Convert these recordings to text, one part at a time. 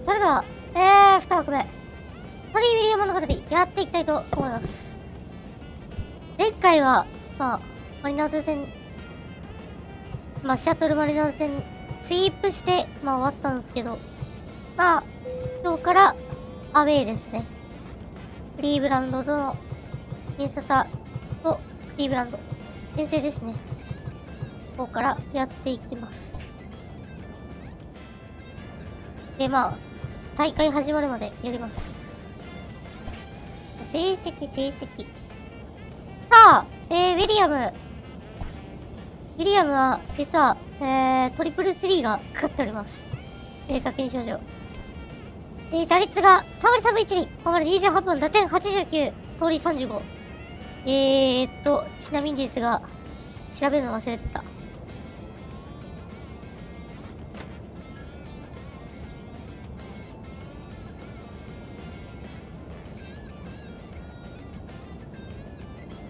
それでは、2枠目。トニー・ウィリアム物語やっていきたいと思います。前回は、マリナーズ戦、シャトルマリナーズ戦、スイープして、終わったんですけど、今日からアウェーですね。クリーブランドとのミネソタとクリーブランド、遠征ですね。ここからやっていきます。で、大会始まるまでやります。成績。さあ、ウィリアムは、実は、トリプルスリーがかかっております。データ検証上。打率が3割3分1厘、ホームラン28本、打点89、盗塁35。ちなみにですが、調べるの忘れてた。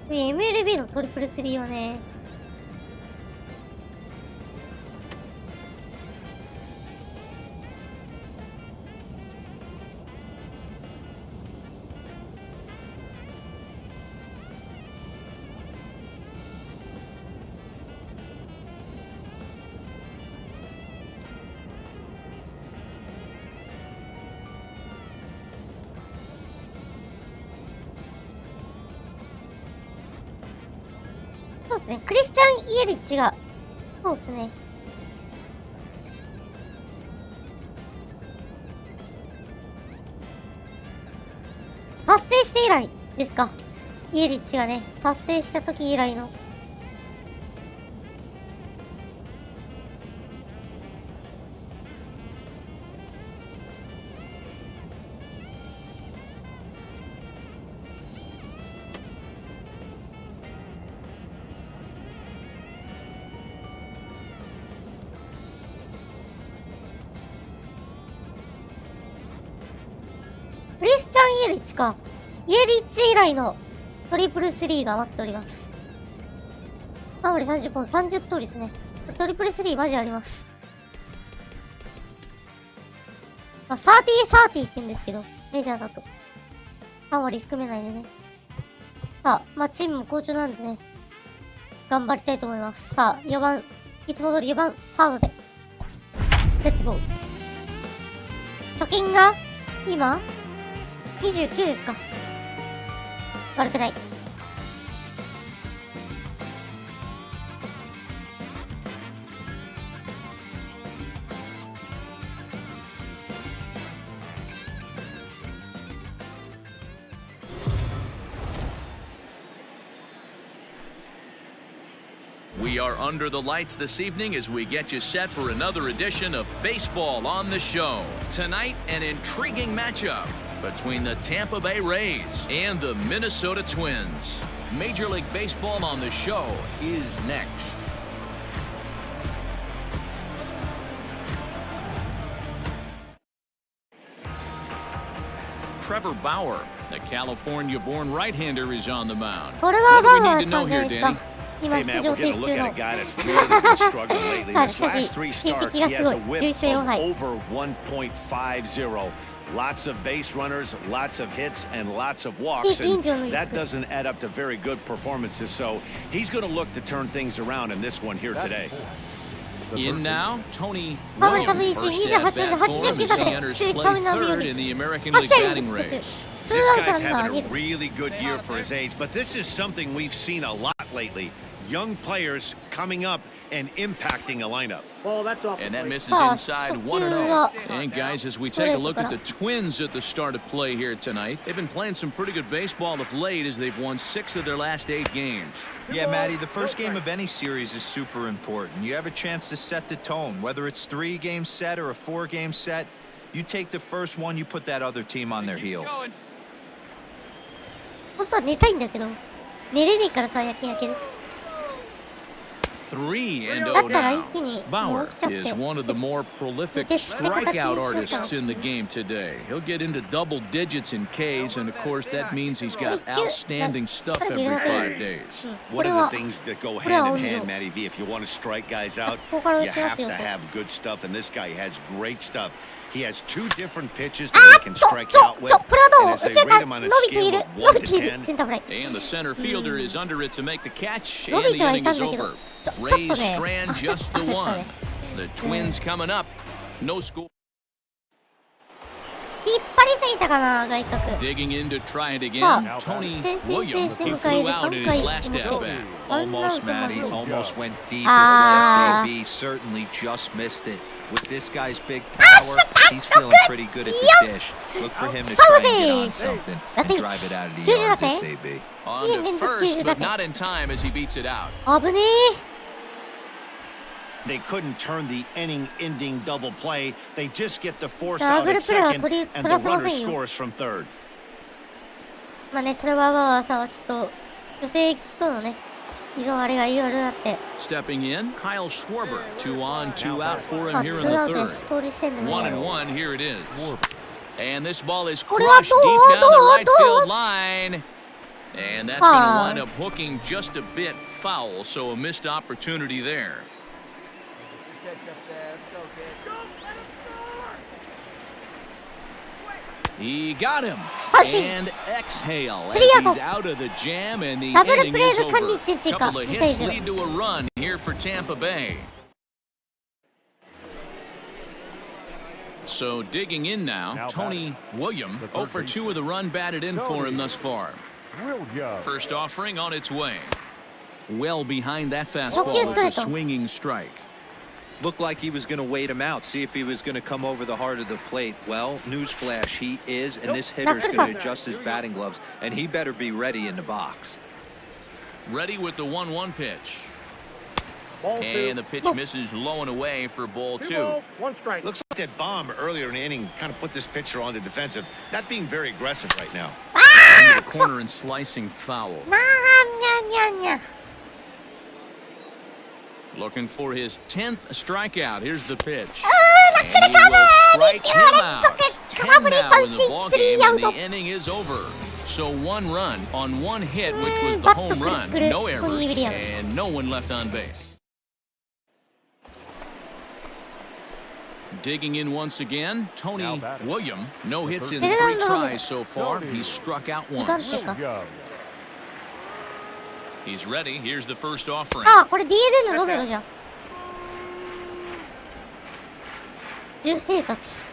MLB のトリプルスリーはね、そうですね、クリスチャン・イエリッチが、そうですね。達成して以来ですか。イエリッチがね、達成した時以来の。クリスチャン・イエリッチか。イエリッチ以来のトリプルスリーが待っております。3割30本、30通りですね。トリプルスリーマジあります。30-30って言うんですけど、メジャーだと。3割含めないでね。さあ、チームも好調なんでね、頑張りたいと思います。さあ、4番、いつも通り4番、サードで。レッツゴー。貯金が、今29ですか。悪くない。We are under the lights this evening as we get you set for another edition of Baseball on the Show. Tonight, an intriguing matchup between the Tampa Bay Rays and the Minnesota Twins. Major League Baseball on the Show is next. Trevor Bauer, the California-born right-hander, is on the mound. What do we need to know here, Danny? Hey man, we're going to look at a guy that's really been struggling lately. His last 3 starts, he has a whip of over 1.50. Lots of base runners, lots of hits, and lots of walks. And that doesn't add up to very good performances. So he's going to look to turn things around in this one here today. In now, Tony Williams, first at bat for him as he enters play third in the American League batting race. This guy's having a really good year for his age, but this is something we've seen a lot lately. Young players coming up and impacting a lineup. And that misses inside 1-0. And guys, as we take a look at the Twins at the start of play here tonight, they've been playing some pretty good baseball of late as they've won 6 of their last 8 games. Yeah, Matty, the first game of any series is super important. You have a chance to set the tone, whether it's 3-game set or a 4-game set. You take the first one, you put that other team on their heels. 本当は寝たいんだけど、寝れねえからさ、夜勤明けで。3-0 now. Bauer is one of the more prolific strikeout artists in the game today. He'll get into double digits in Ks, and of course that means he's got outstanding stuff every 5 days. One of the things that go hand in hand, Matty V, if you want to strike guys out, you have to have good stuff, and this guy has great stuff. He has 2 different pitches that he can strike out with. これはどう？ And as 打 they ち上 rate が him on a 伸びてい scale る。 of 伸 1 to びている。 10, センターフライ。 And the center fielder is under it to make the catch, 伸 and び the てはいた inning ん is だけど、 over. ちょっと Rays ね、 strand 焦 just った the 焦った one. ね。 The Twins coming up. No score. 引っ張りすぎたかな、外角。 Digging in to try it again. さあ、 Tony 点先制 Williams. して He 迎え flew る out 3 in 回 his last at 表。 bat. Almost, Matty. Almost went deep. His Ah. last AB certainly just missed it. With this guy's big power, he's feeling pretty good at the dish. Look for him to try and get on something and drive it out of the yard this AB. On to first, but not in time as he beats it out. 危ね they couldn't turn the inning-ending double play. They just get the force ダ out ブル at プレーは second, 取 and the らせま runner せんよ。 scores from third. まあね、トレバー・バウアーさんはちょっと、女性とのね、色あれがいろいろあって、 Stepping in, Kyle Schwarber. 2 on, 2 out for ま him あ、here ツ in ーアウ the トで third. ストーリーしてんの 1 ね。 and 1, here it is. And this ball is これは crushed どう deep down the どう right ど field う line. And that's going to はあ wind up hooking just a bit foul, so a missed opportunity there. He got him. 阪神 And exhale as スリーアウト he's out of the jam and the ダブル inning プレー is で間に over. 1点追加。 Couple of 2対 hits 0。 lead to a run here for Tampa Bay. So digging in now, Tony Williams, 0 for 2 with a run batted in for him thus far. First offering on its way. Well behind that fastball, it's a swinging strike. Looked like he was going to wait him out, see if he was going to come over the heart of the plate. Well, newsflash, he is, and this hitter's going to adjust his batting gloves, and he better be ready in the box. Ready with the 1-1 pitch. And the pitch misses low and away for ball 2. Looks like that bomb earlier in the inning kind of put this pitcher on the defensive. Not being very aggressive right now. Into the corner and slicing foul. なーにゃにゃにゃ。 Looking for his 10th strikeout. Here's the pitch. 来 And る he かな will ー strike him out. 空 10振り now 三 in the 振 ball スリ game, ーアウ and ト the inning is over. So 1 run on 1 hit, which was the home run. No errors, and no one left on base. Digging in once again, Tony Williams. No hits in 3 tries so far. He's struck out 2番 once. 手か。 He's ready. Here's the first offering. あ、これ DNA のロメロじゃん。10併殺。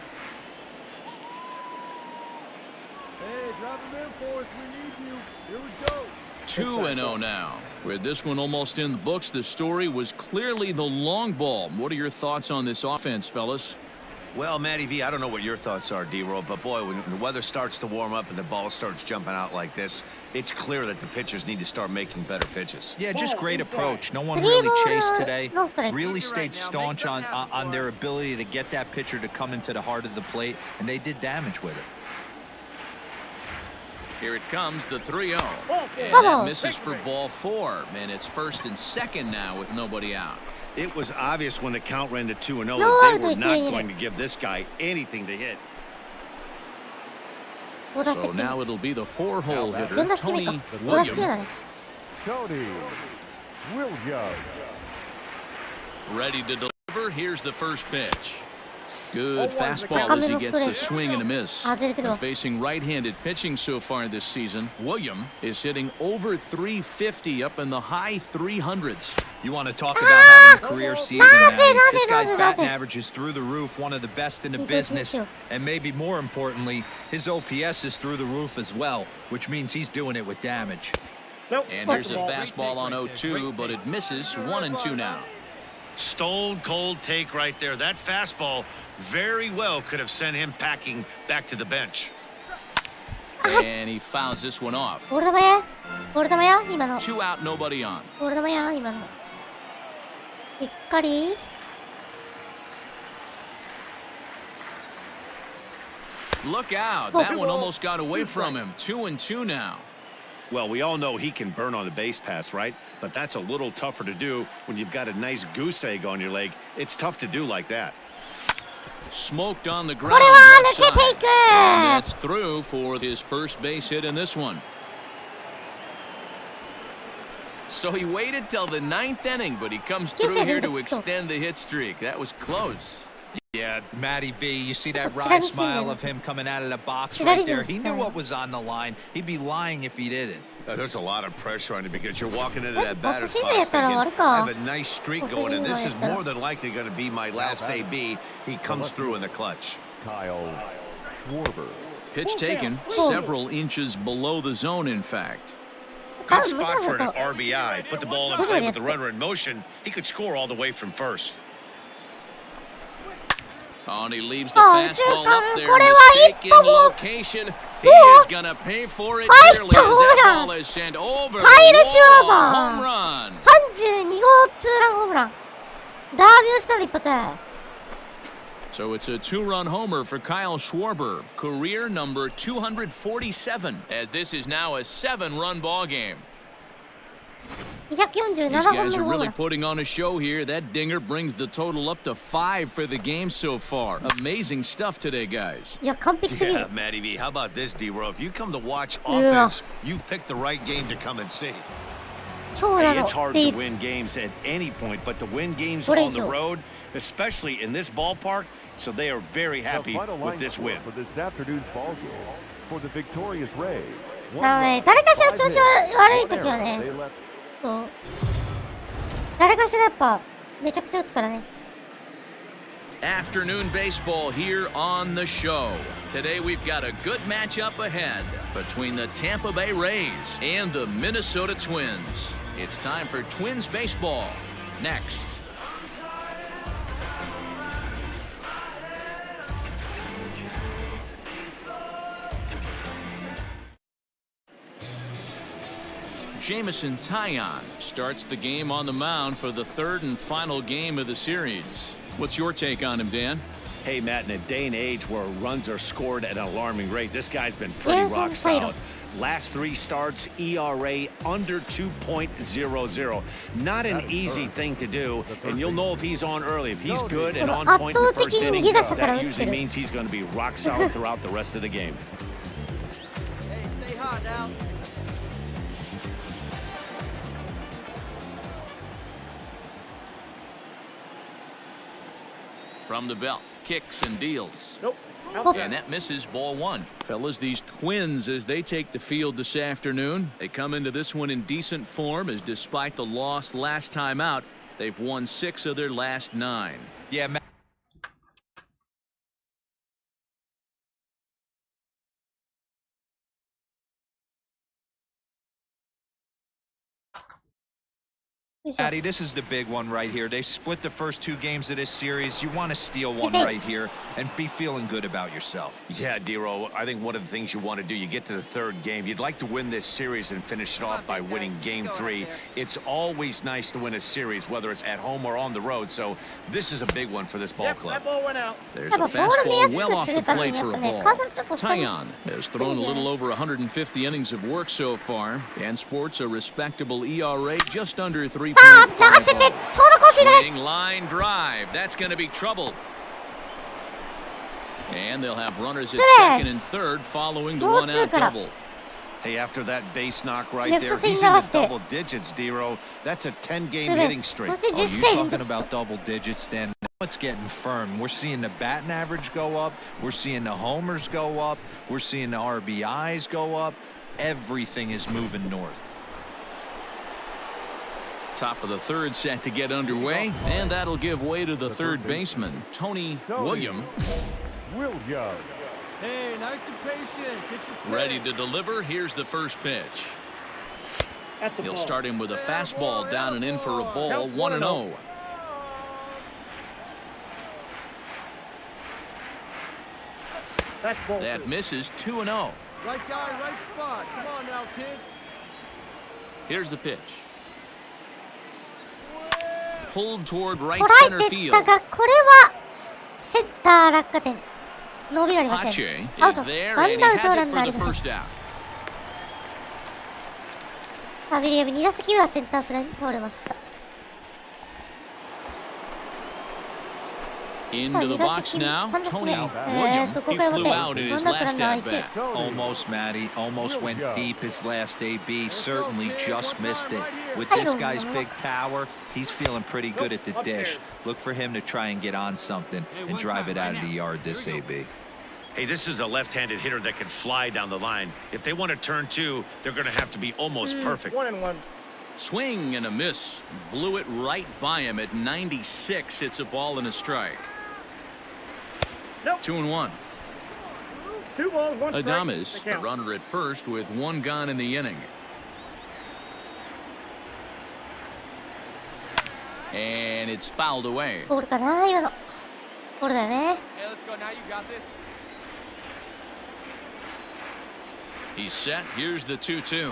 2-0 now. With this one almost in the books, the story was clearly the long ball. What are your thoughts on this offense, fellas? Well, Matty V, I don't know what your thoughts are, D-Roll, but boy, when the weather starts to warm up and the ball starts jumping out like this, it's clear that the pitchers need to start making better pitches. Yeah, just great approach. No one really chased today. Really stayed staunch on their ability to get that pitcher to come into the heart of the plate, and they did damage with it. Here it comes, the 3-0. And that misses for ball 4. And it's first and second now with nobody out. It was obvious when the count ran to 2-0 No, that they were not it's- going to give this guy anything to hit. 5打 So 席 now it'll be the 4-hole hitter, 4打席目か Tony 5打席目だ Williams. ね Ready to deliver. Here's the first pitch. Good fastball as he gets the swing and a miss. And facing right-handed pitching so far this season, Williams is hitting over 350 up in the high 300s. You want to talk about having a career season, Matty. This guy's batting average is through the roof, one of the best in the business. And maybe more importantly, his OPS is through the roof as well, which means he's doing it with damage. And here's a fastball on 0-2, but it misses. 1-2 now. Stone cold take right there. That fastball very well could have sent him packing back to the bench. And he fouls this one off. ボール球やボール球や今の 2 out, nobody on. ボール球や今のしっかり Look out. That one almost got away from him. 2-2 now. Well, we all know he can burn on the base pass, right? But that's a little tougher to do when you've got a nice goose egg on your leg. It's tough to do like that. Smoked on the こ ground. れは抜 left けて side. いく And that's through for his first base hit in this one. So he waited till the 9th inning, but he comes through here to extend the hit streak. That was close. Yeah, Matty V, you see that wry smile of him coming out of the box right there. He knew what was on the line. He'd be lying if he didn't. There's a lot of pressure on you because you're walking into that batter's box thinking, I have a nice streak going, and this is more than likely going to be my last AB. He comes through in the clutch. Kyle Schwarber. Pitch taken several inches below the zone, in fact. Good spot for an RBI. Put the ball in play with the runner in motion. He could score all the way from first. Oh, and he leaves the fastball up there. Mistaken location. He is going to pay for it dearly as that ball is sent over. Home run. 32号ツーランホームラン。ダービーをしたら一発。So it's a two-run homer for Kyle Schwarber, career number 247, as this is now a 7-run ball game. These guys are really putting on a show here. That dinger brings the total up to 5 for the game so far. Amazing stuff today, guys. Yeah, Matty V, how about this, D-Row? If you come to watch offense, you've picked the right game to come and see. Hey, it's hard to win games at any point, but to win games on the road, especially in this ballpark, so they are very happy with this win. For this afternoon's ball game, for the victorious Rays. 誰かしら調子悪い時はね、そう誰かしらやっぱめちゃくちゃ打つからね。Afternoon baseball here on the show. Today we've got a good matchup ahead between the Tampa Bay Rays and the Minnesota Twins. It's time for Twins baseball. Next. Jameson Taillon starts the game on the mound for the third and final game of the series. What's your take on him, Dan? Hey, Matt, in a day and age where runs are scored at an alarming rate, this guy's been pretty rock solid. Last 3 starts, ERA under 2.00. Not an easy thing to do, and you'll know if he's on early. If he's good and on point in the first inning, that usually means he's going to be rock solid throughout the rest of the game. Hey, stay hot now. From the belt, kicks and deals. And that misses ball 1. Fellas, these Twins, as they take the field this afternoon, they come into this one in decent form, as despite the loss last time out, they've won 6 of their last 9. Yeah, Matt. Addy, this is the big one right here. They've split the first 2 games of this series. You want to steal one right here and be feeling good about yourself. Yeah, D-Row, I think one of the things you want to do, you get to the 3rd game, you'd like to win this series and finish it off by winning game 3. It's always nice to win a series, whether it's at home or on the road, so this is a big one for this ball club. That ball went out. There's a fastball well off the plate for a ball. Taillon has thrown a little over 150 innings of work so far and sports a respectable ERA just under 3. Swing line drive. That's going to be trouble. And they'll have runners at second and third following the one-out double. Hey, after that base knock right there, he's in the double digits, D-Row. That's a 10-game hitting streak. Oh, you're talking about double digits, then. Now it's getting firm. We're seeing the batting average go up. We're seeing the homers go up. We're seeing the RBIs go up. Everything is moving north. Top of the 3rd set to get underway, and that'll give way to the 3rd baseman, Tony Williams. Hey, nice and patient. Ready to deliver. Here's the first pitch. He'll start him with a fastball down and in for a ball, 1-0. That misses, 2-0. Right guy, right spot. Come on now, kid. Here's the pitch. Pulled toward right center field. Pache is there and he has it for the first out. ウィリアム2打席目はセンターフライに倒れました。Into the box now, Tony William. He flew out in his last at bat. Almost, Matty. Almost went deep his last AB. Certainly just missed it. With this guy's big power, he's feeling pretty good at the dish. Look for him to try and get on something and drive it out of the yard this AB. Hey, this is a left-handed hitter that can fly down the line. If they want to turn two, they're going to have to be almost perfect. 1-1. Swing and a miss. Blew it right by him at 96. It's a ball and a strike. Nope. 2-1. 2 balls, 1 strike. Adames, the runner at first with 1 gone in the inning. And it's fouled away. ボールかな今の。ボールだよね。 Hey, let's go now. You got this. He's set. Here's the 2-2.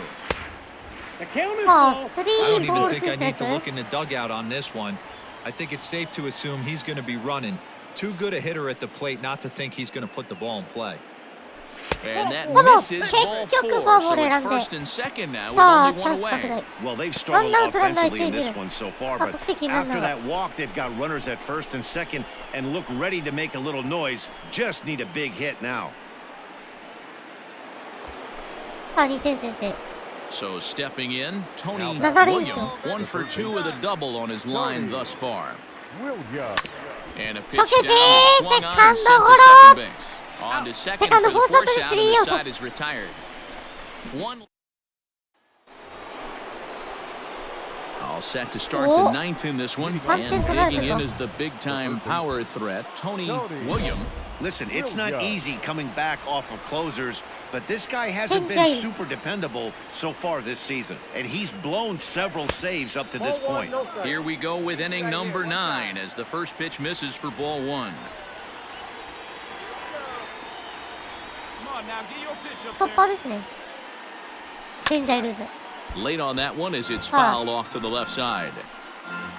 The count is さあ、ball. ス I リ don't ーボ even ール think 2 I ストライ need ク to look in the dugout on this one. I think it's safe to assume he's going to be running. Too good a hitter at the plate not to think he's going to put the ball in play. And that ただ、 misses 結 ball 4. 局フォアボール So 選 it's んで、 first and second now with さあ、 only チャ one ンス拡 away. 大。 Well, they've ワン struggled アウトランナー offensively in 1塁 this 出る。 one so far, まあ but 得点ランナ after ーは that walk, they've got runners at first and second and look ready to make a little noise. Just need a big hit now. さあ、2点先制。 So stepping in, Tony 7連勝。 William. 1 for 2 with a double on his line thus far. William. And a pitch 初球 down and swung on and セカンド sent ゴ to ロ。 second base. On to second セカンド for the フォースアウト force で out ス and リー the アウト。 side is retired. All set to start the 9th in this one, and digging in is the big-time power threat, Tony William. Listen, it's not easy coming back off of closers, but this guy hasn't been James. super dependable so far this season, and he's blown several saves up to this Ball 1, point. no strike. Here we go with inning number 9 as the first pitch misses for ball 1. Come on now, get your pitch up ストッパーですね。デンジャールーズ。 Late on that one as it's fouled off to the left side.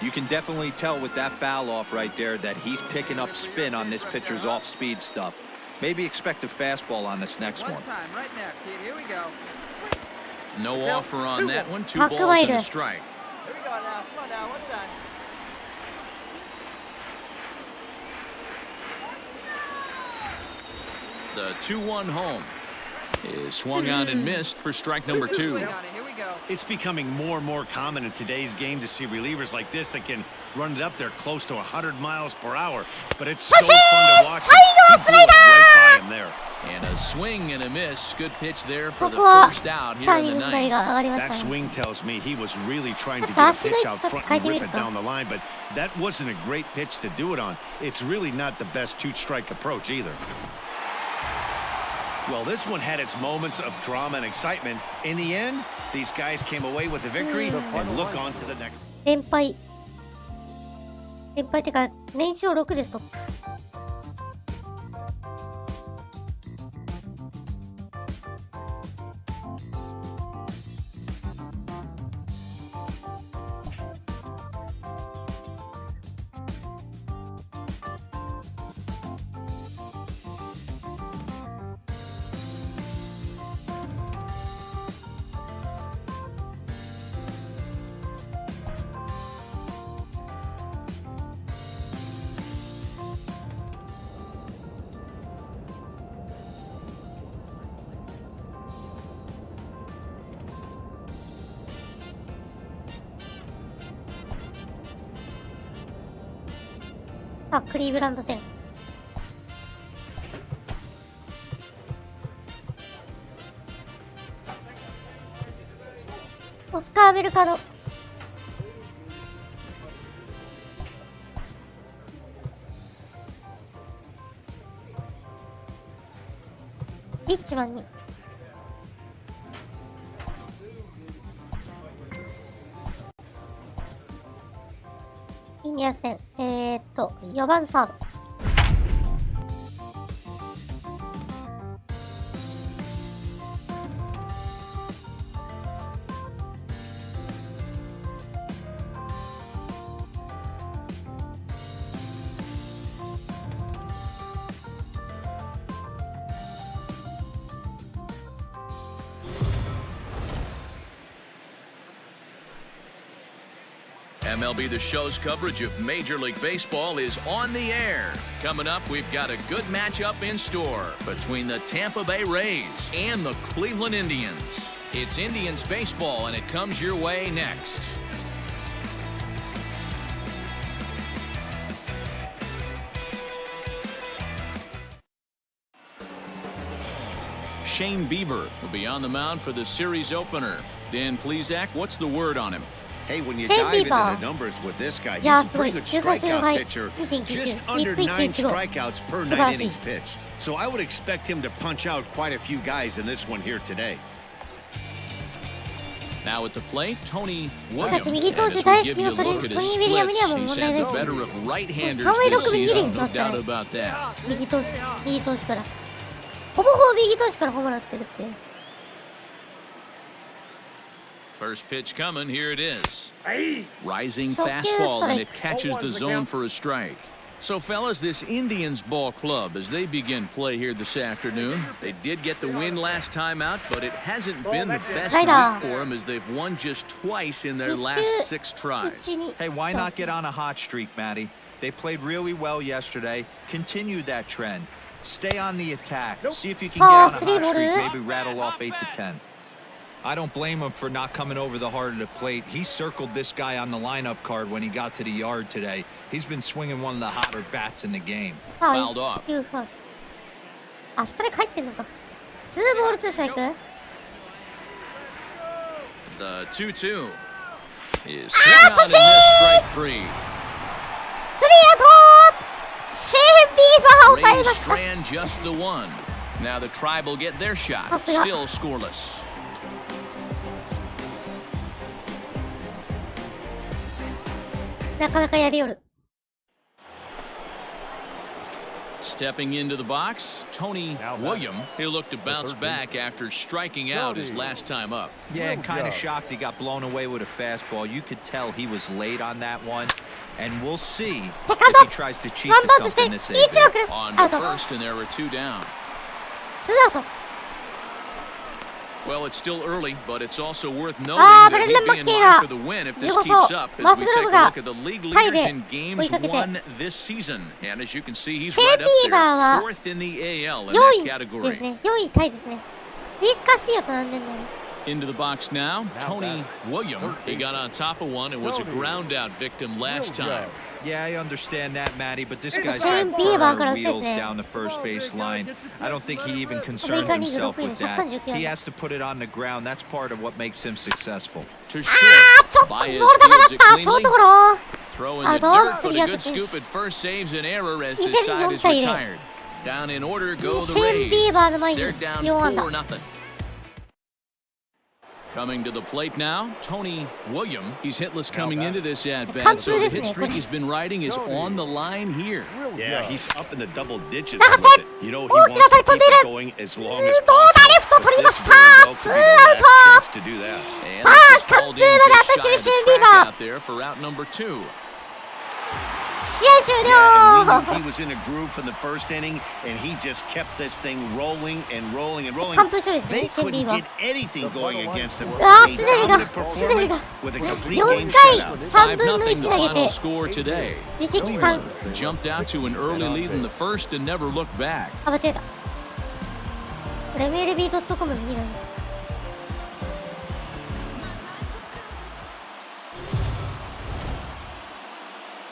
You can definitely tell with that foul off right there that he's picking up spin on this pitcher's off-speed stuff. Maybe expect a fastball on this next one. time, right now, kid. Here we go. No offer on that one, 2 Tuck balls away and a to- strike. Here we go now. Come on now, one time. The 2-1 home is swung on and missed for strike number 2. Here we go. It's becoming more and more common in today's game to see relievers like this that can run it up there close to 100 miles per hour. But it's so fun to watch. He blew it right by him there. And a swing and a miss. Good pitch there for こ the こは first out チャ here ー in ニ the ング台 ninth. が上がりまし That たね。 swing tells me he was really trying to get a 足の位 pitch 置 out ちょっと front 変え and てみ rip る it か。 down the line, but that wasn't a great pitch to do it on. It's really not the best two-strike approach either. Well, this one had its moments of drama and excitement. In the end, these guys came away with the victory and look on to the next. 連敗。連敗ってか、連勝6でストップ。さあ、クリーブランド戦。オスカー・ベルカド。リッチマンに。インディアンス戦。4番サード。MLB The Show's coverage of Major League Baseball is on the air. Coming up, we've got a good matchup in store between the Tampa Bay Rays and the Cleveland Indians. It's Indians baseball, and it comes your way next. Shane Bieber will be on the mound for the series opener. Dan Plezak, what's the word on him? Hey, when you Shane dive into Bieber. the numbers with this guy, he's Yeah, a pretty good sweet. strikeout pitcher. 2.99 Just under 9 strikeouts per 9 素晴らしい。 innings pitched. So I would expect him to punch out quite a few guys in this one here today. Now at the plate, Tony 私 Williams. 右 And 投 as 手 we 大好 give き you a のトニ look at ー・ウ his ィリアムには splits, もう he's 問題 had ない the です。 better of right-handers 3割 this 6分2厘 season, 打って no ますから doubt ね about that. 右投手からほぼほぼ右投手からホームラン打ってるっていう First pitch coming, here it is. Rising So fastball, and it strike. catches the zone for a strike. So, fellas, this Indians ball club, as they begin play here this afternoon, they did get the win last time out, but it hasn't been the best week Slider. for them as they've won just twice in their last 6 tries. 1-2 Hey, why not get on a hot streak, Matty? They played really well yesterday. Continue that trend. Stay on the attack. See if you can get on a hot streak. Maybe rattle off 8 to 10. I don't blame him for not coming over the heart of the plate. He circled this guy on the lineup card when he got to the yard today. He's been swinging one of the hotter bats in the game. さあ Fouled off. 1球ファウルあストライク入ってんのか2ボール2ストライク The 2-2 is swung on and missed strike 3. スリーアウトシェーン・ビーバーを抑え Rays ました strand just the one. Now the Tribe will get their shot. Still scoreless. なかなかやりよる Stepping into the box, Tony Williams. He'll look to bounce back after striking out his last time up. Yeah, and kind of shocked he got blown away with a fastball. You could tell he was late on that one. And we'll see if he tries to cheat to something this evening. On to first, and there are 2 down. 2アウト Well, it's still early, but it's also worth noting Ah, that he'd be in line for the win if this keeps up as we take a look at the league leaders in games won this season. And as you can see, he's right up there, 4th in the AL in 4 that 位です category. ね4位タイですねルイス・カスティオと並んでんだよ Into the box now, Tony Williams. He got on top of one and was a ground out victim last time. Yeah, I understand that, Matty, but this guy's Shane got Bieber burner から wheels ですね down the first base line. I don't think he even concerns himself with that. He has to put it on the ground. That's part of what makes him successful. To あ short, ーちょっとボール Baez 高か fields った it ショート cleanly. ゴロ Throwing Ah, the don't dirt, but forget a good this. scoop at first saves an error as He's this in side is Untitled. retired. Down in order go the シェーン・ビー Rays. バーの前に They're down 4安打 4-0. Coming to the plate now, Tony Williams. He's hitless coming into this at-bat, so the hit streak he's been riding is on the line here. Yeah, he's up in the double digits That's with it. it. You know, he Oh, wants it's to not keep gonna it do going as long ど as うだレフト possible. 取りま This し very た well 2 could be ア the ウ last ト chance to do that. And Ah, this is called in captura just that shy of a Shane crack Bieber. out there for out number 2. 試合終 Yeah, 了 and we knew he was in a groove from the first inning, and he just kept this thing rolling and rolling and rolling. 完封勝利ですね They シェーン・ビー couldn't バー get anything going against him. あー A スネルが dominant スネル performance が with a complete 4 game 回 shutout. 3分の 5-0 1 the 投げ final て score today. 自責3 Jumped out to an early lead in the first and never looked back. あ間違えたこれ mlb.com の2なんだ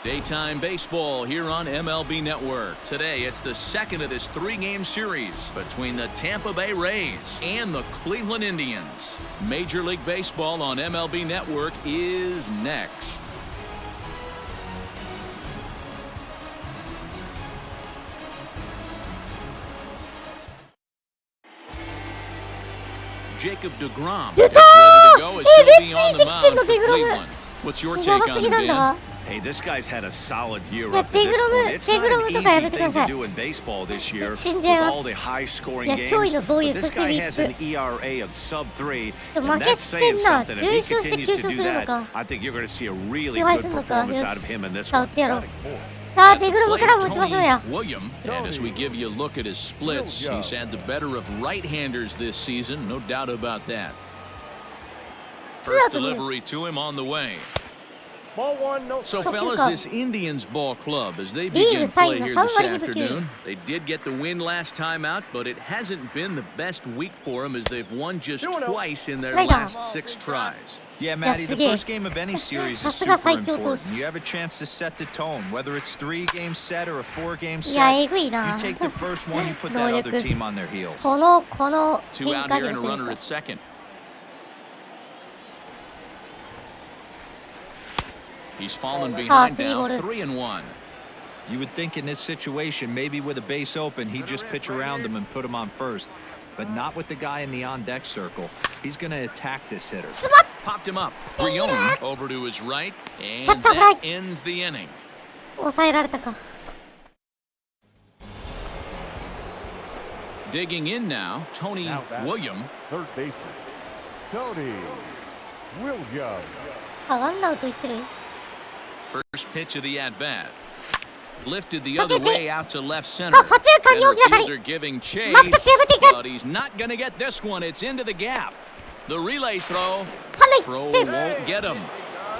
Daytime baseball here on MLB Network. Today, it's the second of this 3-game series between the Tampa Bay Rays and the Cleveland Indians. Major League Baseball on MLB Network is next. Jacob DeGrom is ready to go as he'll be on the mound for Cleveland. What's your take やば on す it, ぎなんだ Dan? わ Hey, this guy's had a solid year Yeah, up to this point. It's not an Degromとかやめてくだ easy さい thing to do in baseball this year 死ん with じゃいます all the high-scoring いや games. 驚異の防 But 御 this そして guy リ has ッ an プ ERA of sub-3, でも and 負け that's て saying んな something. If 11 he 勝して continues 9 to 勝 do するの that, か I think you're going to see a really 気配 good するのか performance よ out of し him in this さあ打 one. ってやろうさあデグロムからも打ちましょうや Williams, and as we give you a look at his splits, he's had the better of right-handers this season, no doubt about that. First delivery to him on the way. Ball one, no. So, So fellas, pick up. this Indians ball club, as they begin play here this afternoon, they did get the win last time out, but it hasn't been the best week for them as they've won just twice in their last 6 tries. Yeah, Matty, the first game of any series is super important. You have a chance to set the tone, whether it's 3-game set or a 4-game いや、 set. えぐいな。 You take the first one, you put that other team on their heels. この Two 変 out 化 here 量 and a という runner か at second. He's fallen behind now, 3-1. You would think in this situation, maybe with a base open, he'd just pitch around him and put him on first. But not with the guy in the on-deck circle. He's going to attack this hitter. Popped him up. Brion over to his right, and that ends the inning. 抑えられたか。 Digging in now, Tony William. Third baseman, Tony Williams. あ、ワンアウト一塁。 First pitch of the at-bat. Lifted the other way out to left center. 左中間に大きな当たり。 Fielder giving chase, まず手振っていく。 but he's not going to get this one. It's into the gap. The relay throw. 三塁 Throw セーフ。 won't get him.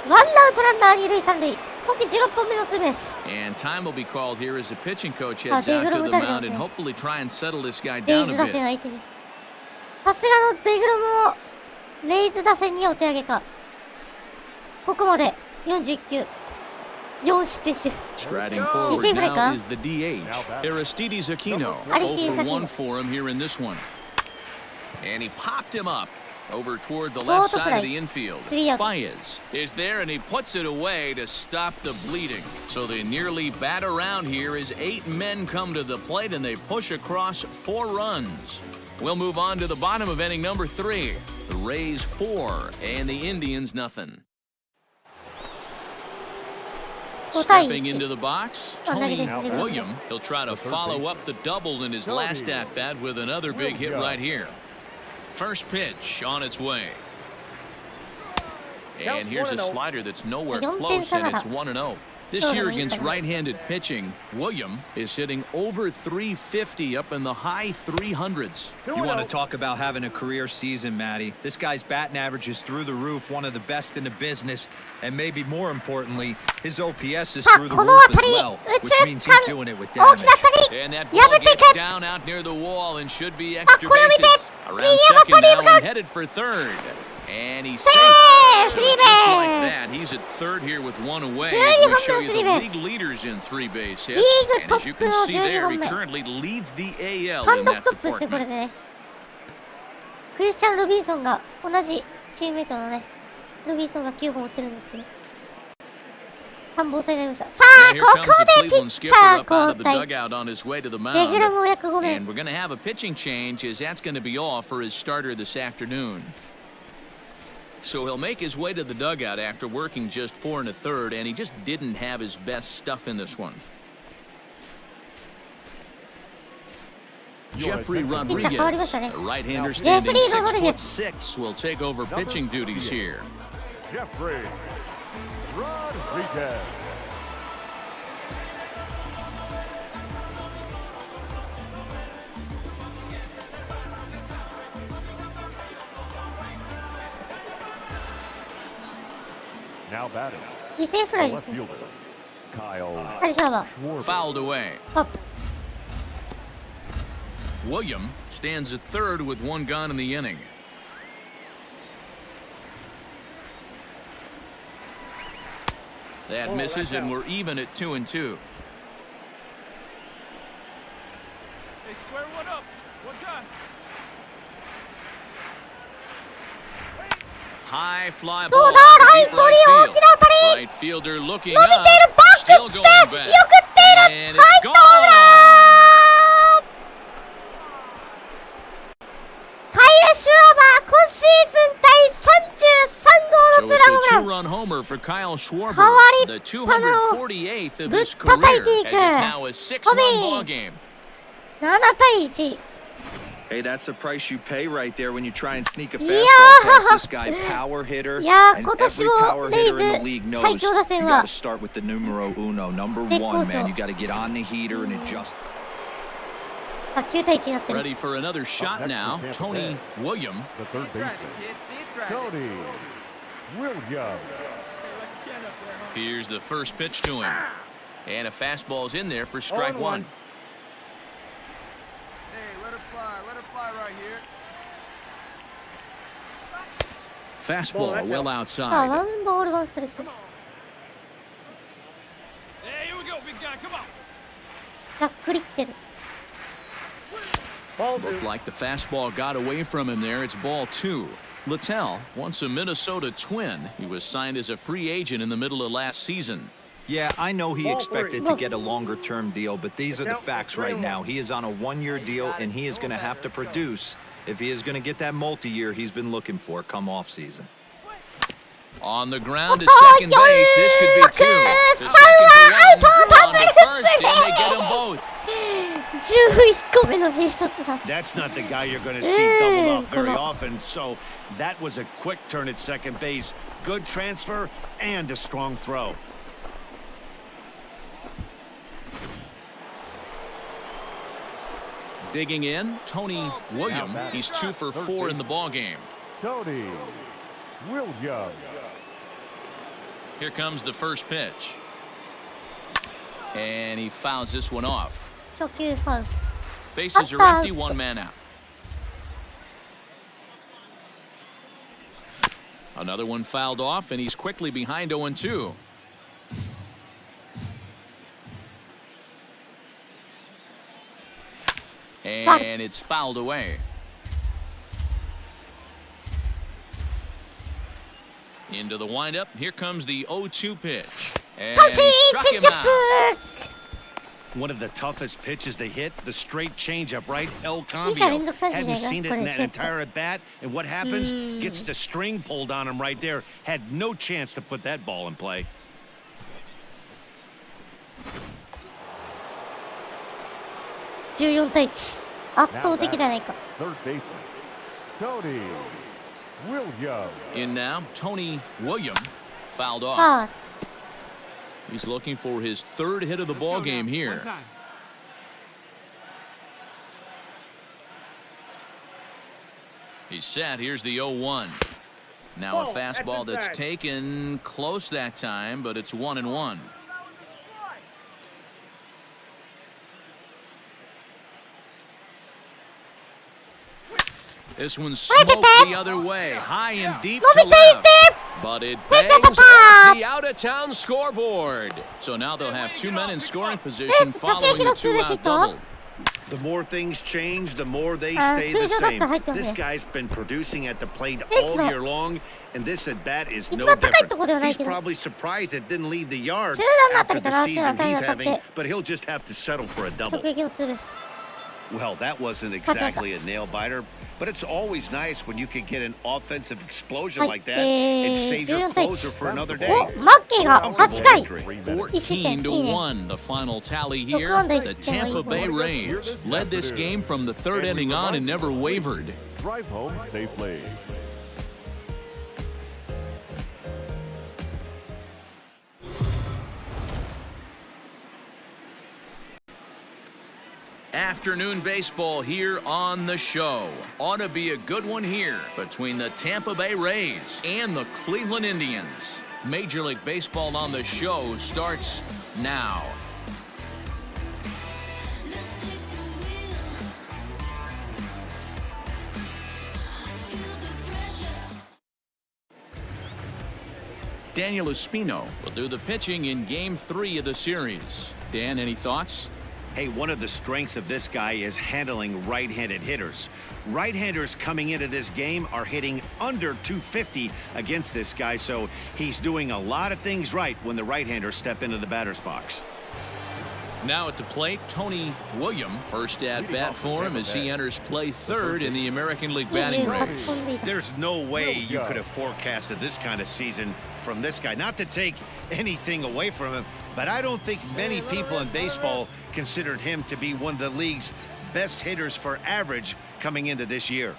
ワンアウトランナー二塁三塁。今季16本目のツーベース。 And time will be called here as the pitching coach heads デ out グロ to ム the 打たれてます mound ね。 and hopefully try and settle this guy レイ down ズ a 打線 bit. 相手に。さすがのデグロムをレイズ打線にお手上げか。ここまで41球。4失点してる。 Striding forward now is the DH, Aristides Aquino. 0 for 1 for him here in this one. And he popped him up over toward the left side of the infield. Baez is there and he puts it away to stop the bleeding. So they nearly bat around here as 8 men come to the plate and they push across 4 runs. We'll move on to the bottom of inning number 3. The Rays 4 and the Indians nothing. Stepping into the box, Tony William. He'll try to follow up the double in his last at-bat with another big hit right here. First pitch on its way. And here's a slider that's nowhere close, and it's 1-0. This year against right-handed pitching, William is hitting over 350 up in the high 300s. You want to talk about having a career season, Matty. This guy's batting average is through the roof, one of the best in the business. And maybe more importantly, his OPS is through the roof as well, which means he's doing it with damage. And that ball gets down out near the wall and should be extra bases. Around second now and headed for third. And he's safe. So just like that, he's at third here with 1 away. We show you the league leaders in 3-base hits. And as you can see there, he currently leads the AL 単 in 独 that トップですね、これ department. でね。クリスチャン・ロビンソンが同じチームメイトのね、ロビンソンが9本打ってるんですけど。3本差になりました。さあ、 Now こ here こ comes the でピ Cleveland ッチ skipper ャー up out of 交 the 代。 dugout on his way to the デグラ mound. ムお役御免。 And we're going to have a pitching change as that's going to be all for his starter this afternoon. So he'll make his way to the dugout after working just 4 1/3, and he just didn't have his best stuff in this one. Jeffrey Rodriguez, a right-hander standing 6'6", will take over pitching duties here. Jeffrey Rodriguez. Now batting, 犠牲フライで left すね。 fielder, Kyle カリシャーは Fouled away. アップ。 William stands at third with 1 gone in the inning. That misses, and we're even at 2-2. They square one up. One time. High fly ど ball うだ、 to ライ deep トに right 大きな当たり。 field. Right fielder looking 伸びてい up. る、バッ Still クして、 going よく back. っている。 And はい、 it's ホームラ gone. ン。カイル・シュワバー、今シーズン第33号の So ツー it's ラン a ホームラン。 2-run homer for Kyle Schwarber, 代わり the っぱの 248th of ぶっ his 叩 career, いてい as く。 it's now a 6-run ball game. 7対1。 Hey, that's the price you pay right there when you try and sneak a Yeah. fastball past this guy. Power hitter. いやー、 And 今年 every も power レイ hitter in the league ズ knows 最強打 you 線 got は to start with the numero uno, number 絶好 one, 調。 man. You got to get on the heater and adjust. 9対1になってる。 Ready for another shot now. Tony William. the third See it baseman, driving, kid. See it driving. Tony Williams. Like a can up there, huh? Here's the first pitch to him. And a fastball's in there for strike one. Hey, let it fly right here. Fastball well ワ outside. ンボールワンストライク。 Hey, here we go, big guy. Come on. ざっくりってる。 Looked like the fastball got away from him there. It's ball two. Littell, once a Minnesota Twin, he was signed as a free agent in the middle of last season. Yeah, I know he expected to get a longer-term deal, but these are the facts right now. He is on a one-year deal, and he is going to have to produce if he is going to get that multi-year he's been looking for come off-season. On the ground to second base. This could be two. The second to one. On to first, and they get them both. 11個目の併殺だ。 That's not the guy you're going to see doubled up very often. So that was a quick turn at second base. Good transfer and a strong throw. Digging in, Tony Williams. He's 2 for 4 in the ballgame. Tony Williams. Here comes the first pitch. And he fouls this one off. 初球ファウル。 Bases are empty, one man out. Another one fouled off, and he's quickly behind 0-2. And it's fouled away. Into the windup. Here comes the 0-2 pitch. And struck him out. One of the toughest pitches to hit, the straight changeup, right? El Cambio. 2者連続三振じゃないか。 Hadn't seen it こ in れ that セット。 entire at bat, and what happens? Gets the string pulled on him right there. Had no chance to put that ball in play. 14対1。圧倒的じゃないか。 Third baseman, Tony Williams. In now, Tony Williams fouled off. ファウル。 He's looking for his third hit of the ball game here. He's set. Here's the 0-1. Now a fastball that's taken close that time, but it's 1-1. This one smoked the other way, high and deep to left. But it bangs off the out-of-town scoreboard. So now they'll have 2 men in scoring position following the 2-out double. The more things change, the more they stay the same. This guy's been producing at the plate all year long, and this at bat is no different. He's probably surprised it didn't lead the yard after the season he's having, but he'll just have to settle for a double. 直撃のツーベース。 Well, that wasn't exactly a nail biter, but it's always nice when you can get an offensive explosion like that and save your closer for another day. お、マッケが8回。 14-1, the final tally here. The Tampa Bay Rays led this game from the third inning on and never wavered. Drive home safely. Afternoon baseball here on the show. Ought to be a good one here between the Tampa Bay Rays and the Cleveland Indians. Major League Baseball on the show starts now. Daniel Espino will do the pitching in Game 3 of the series. Dan, any thoughts? Hey, one of the strengths of this guy is handling right-handed hitters. Right-handers coming into this game are hitting under 250 against this guy, so he's doing a lot of things right when the right-handers step into the batter's box. Now at the plate, Tony Williams. First at bat for him as he enters play third in the American League batting race. There's no way you could have forecasted this kind of season from this guy. Not to take anything away from him, but I don't think many people in baseball considered him to be one of the league's best hitters for average coming into this year.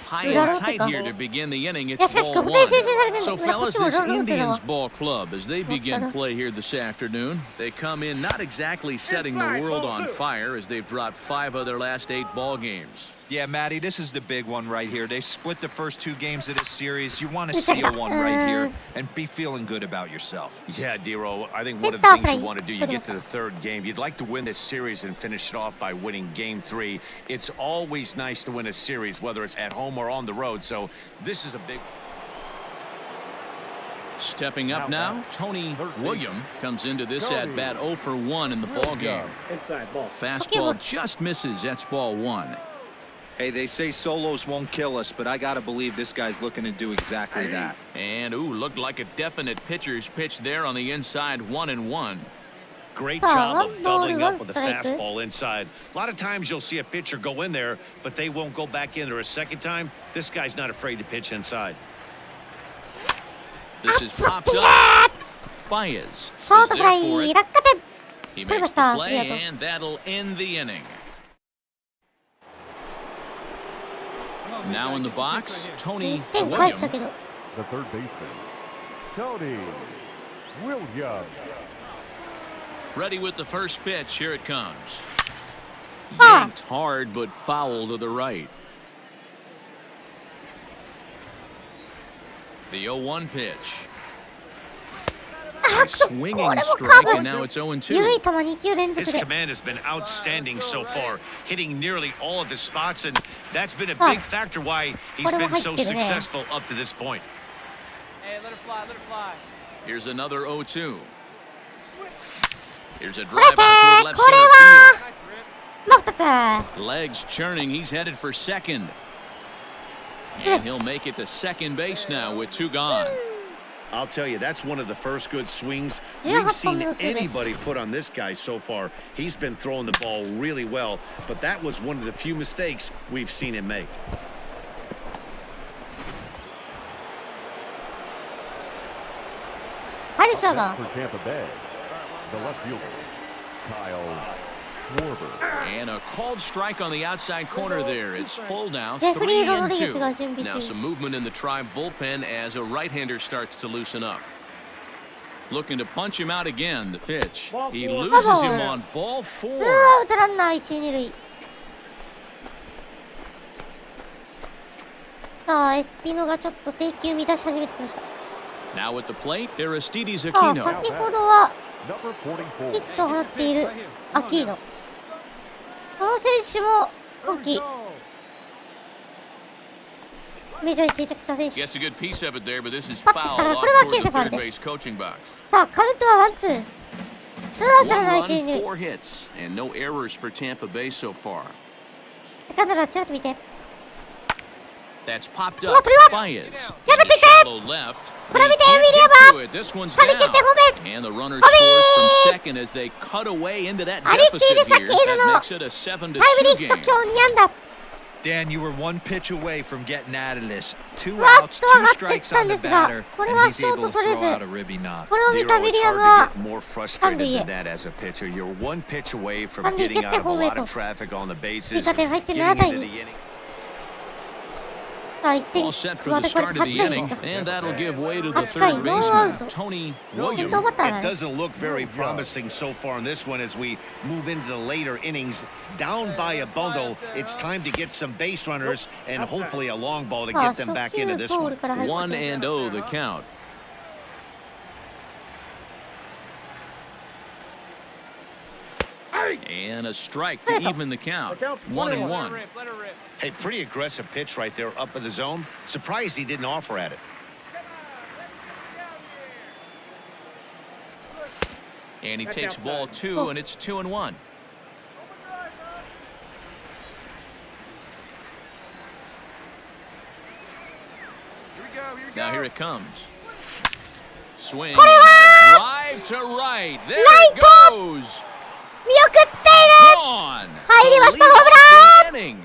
High and tight here to begin the inning. It's ball one. So, fellas, this Indians ball club, as they begin play here this afternoon, they come in not exactly setting the world on fire as they've dropped 5 of their last 8 ball games. Yeah, Matty, this is the big one right here. They've split the first 2 games of this series. You want to steal one right here and be feeling good about yourself. Yeah, Dero, I think one of the things you want to do, you get to the 3rd game, you'd like to win this series and finish it off by winning game 3. It's always nice to win a series, whether it's at home or on the road, so this is a big... Stepping up now, Tony William comes into this at bat 0 for 1 in the ball game. Fastball just misses. That's ball 1. Hey, they say solos won't kill us, but I got to believe this guy's looking to do exactly that. And, looked like a definite pitcher's pitch there on the inside, 1-1. Great job of doubling up with the fastball inside. A lot of times you'll see a pitcher go in there, but they won't go back in there a second time. This guy's not afraid to pitch inside. This is popped up. Baez is there for it. He makes the play, and that'll end the inning. Now in the box, Tony William. The third baseman, Tony Williams. Ready with the first pitch. Here it comes. Yanked hard, but foul to the right. The 0-1 pitch. Swinging strike, and now it's 0-2. His command has been outstanding so far, hitting nearly all of his spots, and that's been a big factor why he's been so successful up to this point. Hey, let it fly, let it fly. Here's another 0-2. Here's a drive out toward left center field. Legs churning, he's headed for second. And he'll make it to second base now with 2 gone. I'll tell you, that's one of the first good swings we've seen anybody put on this guy so far. He's been throwing the ball really well, but that was one of the few mistakes we've seen him make. For Tampa Bay, the left fielder, Kyle Schwarber. And a called strike on the outside corner there. It's full now, 3-2. Now some movement in the Tribe bullpen as a right-hander starts to loosen up. Looking to punch him out again. The pitch. He loses him on ball 4. Now at the plate, Aristides Aquino. 先ほどはヒットを放っているアキーノ。この選手も今季メジャーに定着した選手。 Gets a good piece of it there, but this is パッと foul たら off これは toward 切れ the てファウル third で base す。 coaching box. さあカウントは 1-2。ツーアウトランナー 1 1、2 run, 塁。 4 hits, and no errors for Tampa Bay so far. セカンドラチラッと見て。 That's popped うわ up. 取りは Baez. 破ってい Shallow left. これ見て He ウィリ can't ア get to it. This one's 張り切って down. ホーム And the runner ホ scores ー from ム second as they cut away into that アリスティ deficit ー here. ル先ほど That の makes it a 7-2タイムリーヒット game. 今日2安打。 Dan, you were 1 pitch away from getting out of this. 2 わっ outs, と 2 上がっていっ strikes た on ん the ですが batter, これ and は he's ショー able ト to 取れ throw ず out a ribby knot. これを見たウィ It's リア hard ム to は get more 三 frustrated 塁 than へ that as a pitcher. You're 1 pitch away from 三塁 getting 蹴って out of a ホームへ lot と of traffic on the 追 bases, 加点入って getting 7対 into 2 the inning. さあ1点 All set for ま the たこれ start で of the 8対 inning, 1か and that'll give way to the 8回 third ノーアウ baseman, ト Tony 先 William. 頭バッター It だね doesn't look very promising so far in this one as we move into the later innings. Down by a bundle, it's time to get some base runners and hopefully a long ball to さあ get 初 them back 球 into this ボー one. ルから入ってきました 1-0 the count. And a strike to even the count. 1-1. Let her rip. Hey, pretty aggressive pitch right there up in the zone. Surprised he didn't offer at it. And he takes ball 2, and it's 2-1. Now here it comes. Swing. Drive to right. There it goes. 見送っている Gone. 入りました To ホーム lead ラ off the inning.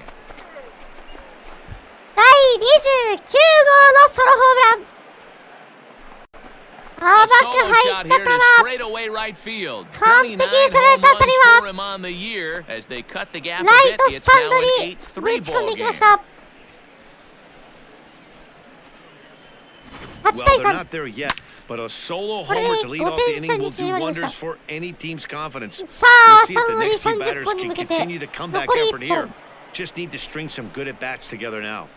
第29号のソロホームラン A 甘く solo 入 shot った here 球 to straightaway right field. 完璧に 29捉え home た当たり runs は for him on the year as they cut the gap a ライ bit. トス It's タン now ド an にぶ 8-3 ち込んで ball いきま game. した Well, they're not there yet, but a solo homer to lead off the inning will do wonders for any team's confidence. We'll see if the next few batters can continue the comeback effort here. Just need to string some good at bats together now.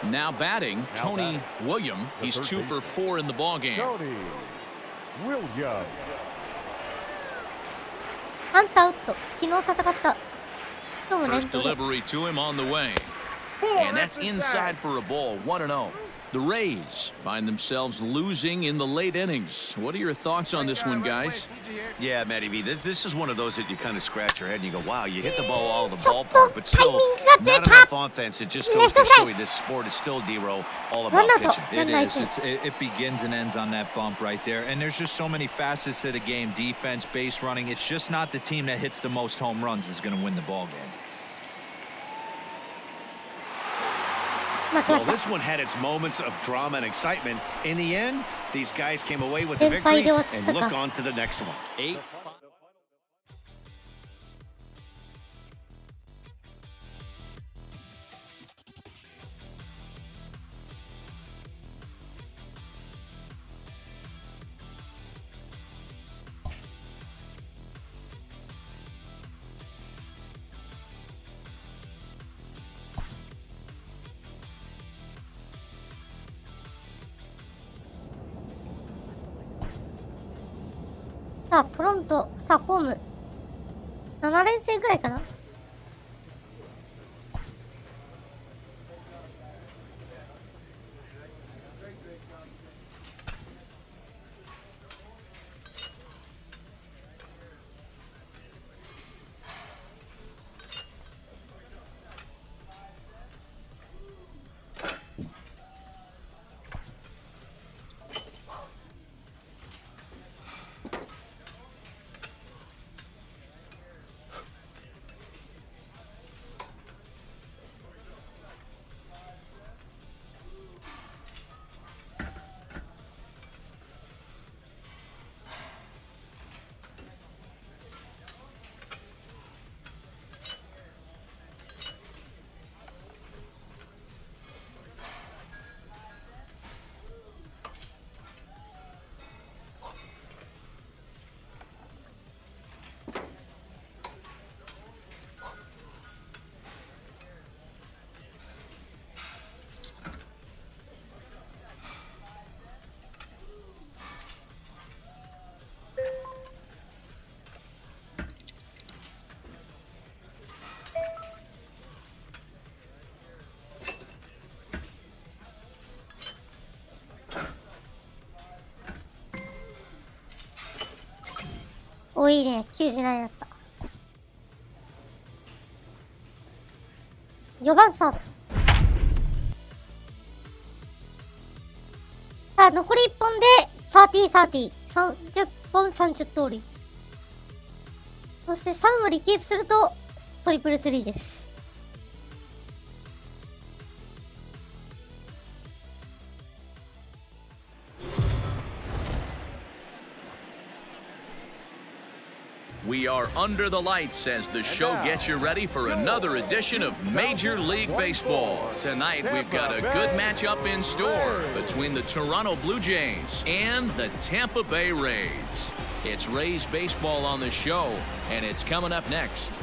Now batting, Tony William. He's 2 for 4 in the ballgame. Tony William. アンターアウト。昨日戦った。今日も連 First 投で。 delivery to him on the way. And that's inside for a ball, 1-0. The Rays find themselves losing in the late innings. What are your thoughts on this one, guys? Yeah, Matty V, this is one of those that you kind of scratch your head and you go, wow, you hit the ball out of the ballpark, but still not enough offense. It just goes to show you this sport is still, D-Row, all about pitching. It is. It begins and ends on that bump right there. And there's just so many facets to the game. Defense, base running. It's just not the team that hits the most home runs is going to win the ball game. Well, this one had its moments of drama and excitement. In the end, these guys came away with the victory and look on to the next one. 8. さあ、トロント、さあ、ホーム。7連戦ぐらいかな。お、いいね。97だった。4番サード。さあ、残り1本で30-30。30本30通り。そして3割キープするとトリプルスリーです。We are under the lights as the show gets you ready for another edition of Major League Baseball. Tonight, we've got a good matchup in store between the Toronto Blue Jays and the Tampa Bay Rays. It's Rays baseball on the show, and it's coming up next.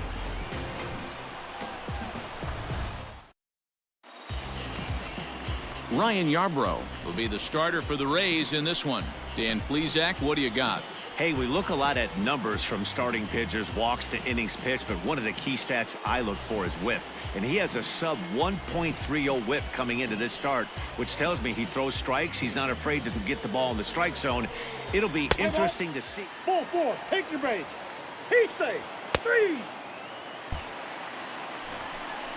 Ryan Yarbrough will be the starter for the Rays in this one. Dan Plezak, what do you got? Hey, we look a lot at numbers from starting pitchers, walks to innings pitched, but one of the key stats I look for is whip. And he has a sub 1.30 whip coming into this start, which tells me he throws strikes. He's not afraid to get the ball in the strike zone. It'll be interesting to see. 4-4, take your base. He's safe. 3.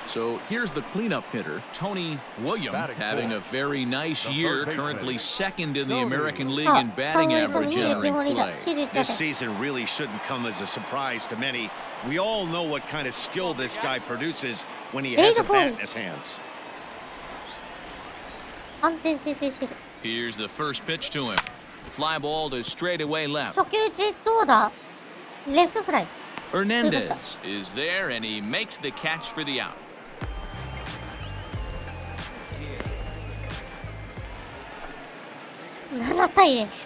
So here's the cleanup hitter, Tony William, having a very nice year, currently second in the American League in batting average entering play. This season really shouldn't come as a surprise to many. We all know what kind of skill this guy produces when he has a bat in his hands. Here's the first pitch to him. Fly ball to straightaway left. 初球打ちどうだ？レフトフライ。Hernandez is there, and he makes the catch for the out.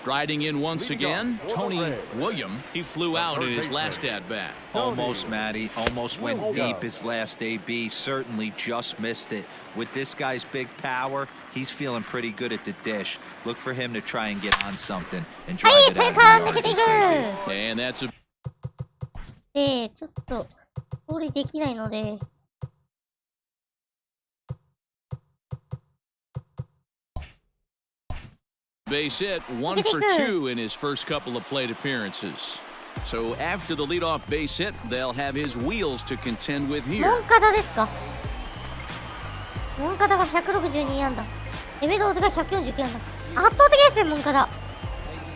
Striding in once again, Tony William. He flew out in his last at-bat. Almost, Matty. Almost went deep his last AB. Certainly just missed it. With this guy's big power, he's feeling pretty good at the dish. Look for him to try and get on something and drive it out of the yard. And that's a... ちょっと盗塁できないので。Base hit, 1 for 2 in his first couple of plate appearances. So after the leadoff base hit, they'll have his wheels to contend with here. モンカダですか。モンカダが162安打。エメドーズが149安打。圧倒的ですね、モンカダ。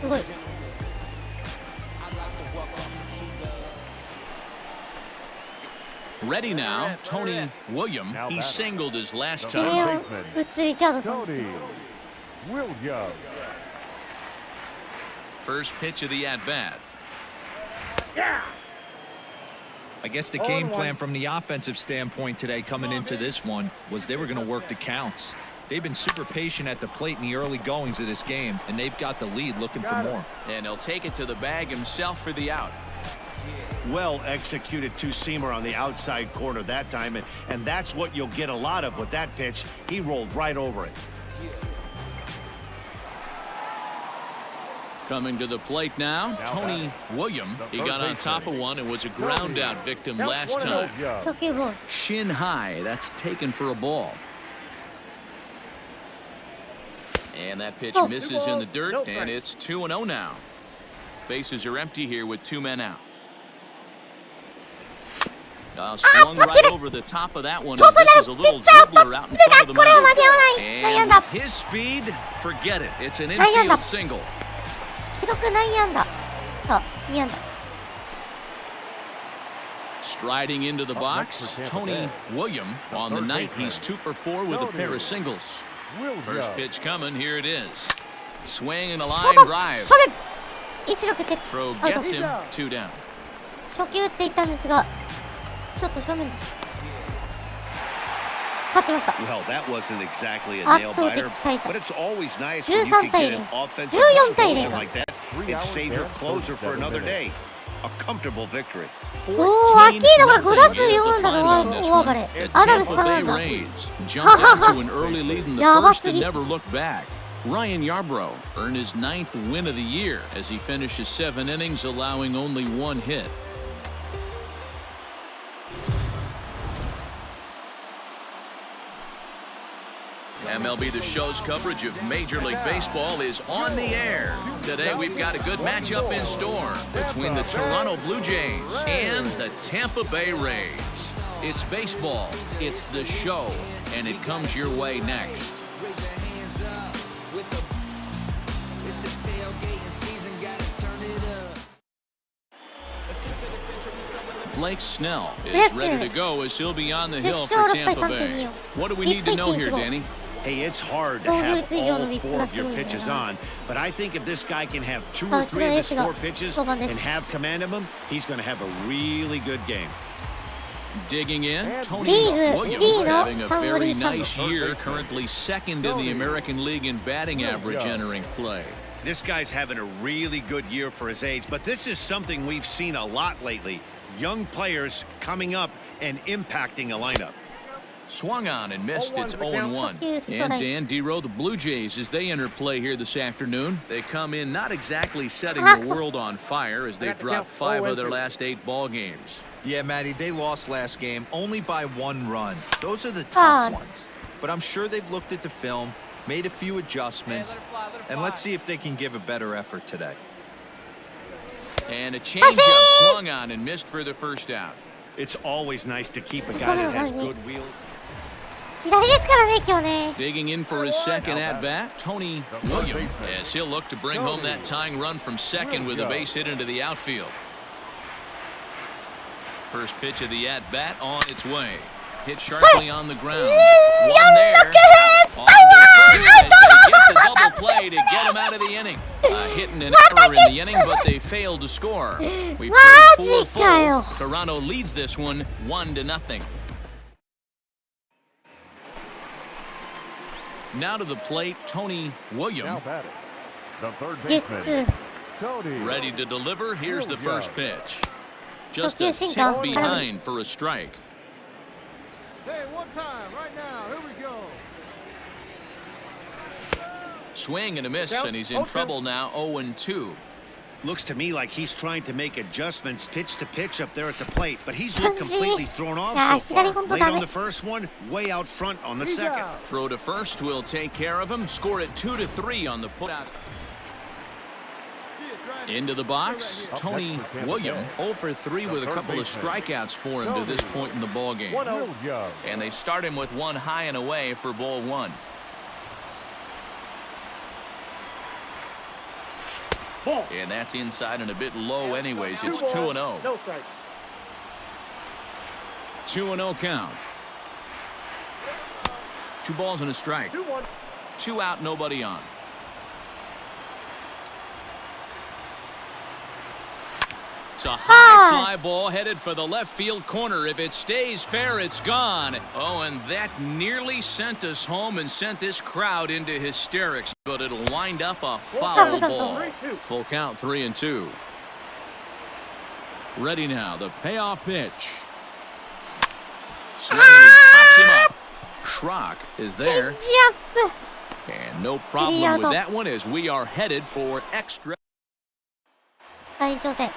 すごい。Ready now, Tony William. He singled his last 指名 time. をウッズ・リチャードソンですね。William. First pitch of the at-bat. I guess the game plan from the offensive standpoint today coming into this one was they were going to work the counts. They've been super patient at the plate in the early goings of this game, and they've got the lead looking for more. And he'll take it to the bag himself for the out. Well executed two-seamer on the outside corner that time, and that's what you'll get a lot of with that pitch. He rolled right over it. Coming to the plate now, Tony William. He got on top of one and was a ground-out victim last time. 初球ボール。 Shin high, that's taken for a ball. And that pitch misses in the dirt, and it's 2-0 now. Bases are empty here with 2 men out. Swung right over the top of that one. This is a little dribbler out in front of the mound. And with his speed, forget it. It's an infield single. 記録内野安打。さあ、2安打。Striding into the box, Tony William. On the night, he's 2 for 4 with a pair of singles. First pitch coming, here it is. Swing and a line drive. それ16手。 Throw gets him 2 down. 初球打っていったんですが、ちょっと正面です。勝ちました。 Well, that wasn't exactly a 圧 nail 倒的 biter, 大差。 but it's always nice when you 13 can 対 get 0。 an offensive 14対 0 explosion like that and save your closer for another day. A comfortable victory. おー、アキーノが5打数4安打の大暴れ。アダムス3 Tampa Bay 安打。 Rays jumped out to an early lead in the first and never looked back. Ryan Yarbrough earned his 9th win of the year as he finishes 7 innings, allowing only 1 hit. MLB The Show's coverage of Major League Baseball is on the air. Today we've got a good matchup in store between the Toronto Blue Jays and the Tampa Bay Rays. It's baseball, it's the show, and it comes your way next. Blake Snell is ready to go as he'll be on the hill for Tampa Bay. What do we need to know here, Danny? Hey, it's hard to have all 4 of your pitches on, but I think if this guy can have 2 or 3 of his 4 pitches and have command of them, he's going to have a really good game. Digging in, Tony Williams having a very nice year, currently 2nd in the American League in batting average entering play. This guy's having a really good year for his age, but this is something we've seen a lot lately. Young players coming up and impacting a lineup. Swung on and missed. It's 0-1. And Dan Dero, the Blue Jays, as they enter play here this afternoon, they come in not exactly setting the world on fire as they've dropped 5 of their last 8 ball games. Yeah, Matty, they lost last game only by 1 run. Those are the tough ones. But I'm sure they've looked at the film, made a few adjustments, and let's see if they can give a better effort today. And a changeup swung on and missed for the first out. It's always nice to keep a guy that has good wheel. 左ですからね、今日ね。 Digging in for his 2nd at-bat, Tony William, as he'll look to bring home that tying run from 2nd with a base hit into the outfield. First pitch of the at-bat on its way. Hit sharply on the ground. One there. On the first, get the double play to get him out of the inning. Hit and an error in the inning, but they failed to score. We played 4 full. Toronto leads this one 1-0. Now to the plate, Tony Williams. Now batting, the third baseman, Tony. Ready to deliver. Here's the first pitch. Just So a piercing tick down. behind for a strike. Hey, one time, right now. Here we go. Swing and a miss, and he's in trouble now, 0-2. Looks to me like he's trying to make adjustments pitch to pitch up there at the plate, but he's looked completely thrown off so far. Late on the first one, way out front on the second. Throw to first will take care of him. Score it 2-3 on the putout. Into the box, Tony Williams, 0 for 3 with a couple of strikeouts for him to this point in the ballgame. And they start him with one high and away for ball 1. And that's inside and a bit low anyways. It's 2-0. 2-0 count. 2 balls and a strike. 2 out, nobody on. It's a high fly ball headed for the left field corner. If it stays fair, it's gone. Oh, and that nearly sent us home and sent this crowd into hysterics. But it'll wind up a foul ball. Full count, 3-2. Ready now, the payoff pitch. Swing, and he pops him up. Schrock is there. And no problem with that one as we are headed for extra. 大挑戦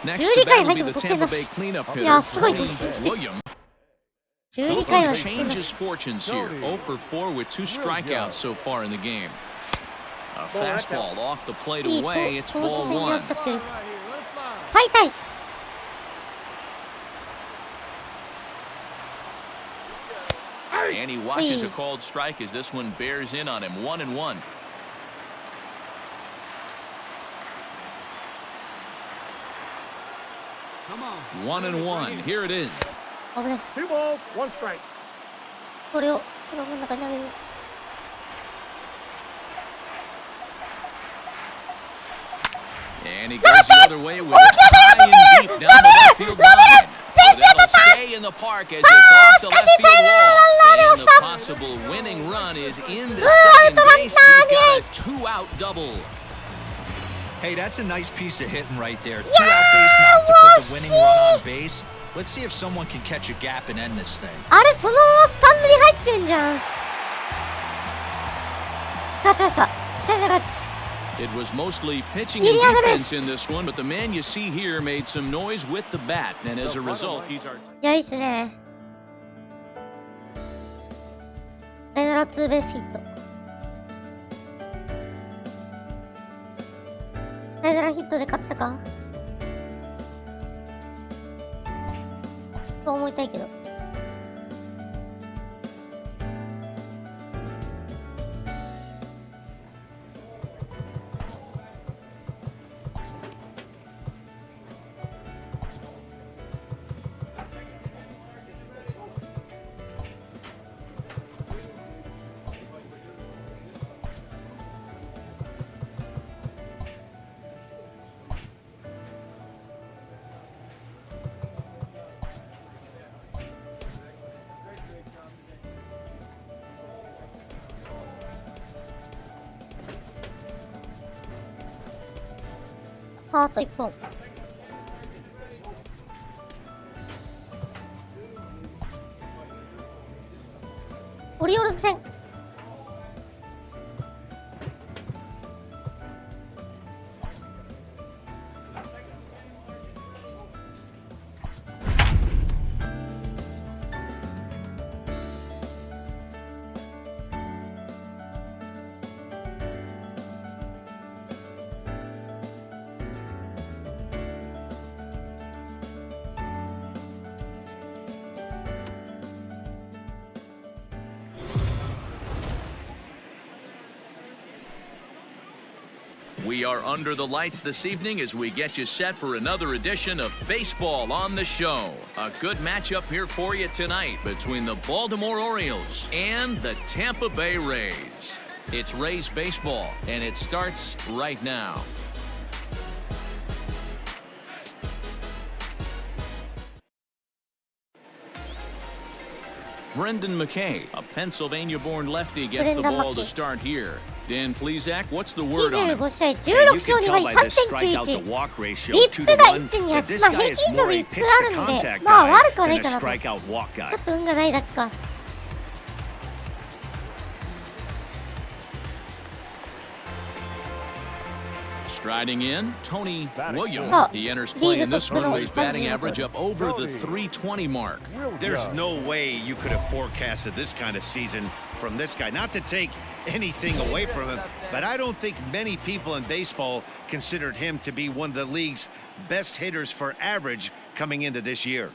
Next to that will be the Tampa Bay cleanup hitter, Tony Williams. 12回は Changes fortunes here. 0 for 4 with 2 strikeouts so far in the game. A fastball off the plate いい away. It's 投手 ball 戦にな 1. っちゃってるはいタイス And he watches a called strike as this one bears in on him. 1-1. Come on. 1-1. Here it is. 危ない 2 balls, 1 strike. これをスラムの中に投げる And he goes the other way with it high and deep down the left field line. So that'll stay in the park as it's off the left field wall. And the possible winning run is into second base. He's got a 2-out double. Hey, that's a nice piece of hitting right there. 2 out base now to put the winning run on base. Let's see if someone can catch a gap and end this thing. あれそのままスタンドに入ってんじゃん勝ちましたセンター勝ち It was mostly pitching and defense in this one, but the man you see here made some noise with the bat, and as a result, he's our... いやいいっすねサヨナラツーベースヒットサヨナラヒットで勝ったかそう思いたいけどさああと1本オリオールズ戦We are under the lights this evening as we get you set for another edition of Baseball on the Show. A good matchup here for you tonight between the Baltimore Orioles and the Tampa Bay Rays. It's Rays baseball, and it starts right now. Brendan McKay, a Pennsylvania-born lefty, gets the ball to start here. Dan Plezak, what's the word on him? 25試合16勝2敗 3.91 リップが 1.28 まあ平均以上でリップあるんでまあ悪くはないかなとちょっと運がないだけか Striding in, Tony Williams. He enters play in this one with his batting average up over the 320 mark. There's no way you could have forecasted this kind of season from this guy. Not to take anything away from him, but I don't think many people in baseball considered him to be one of the league's best hitters for average coming into this year.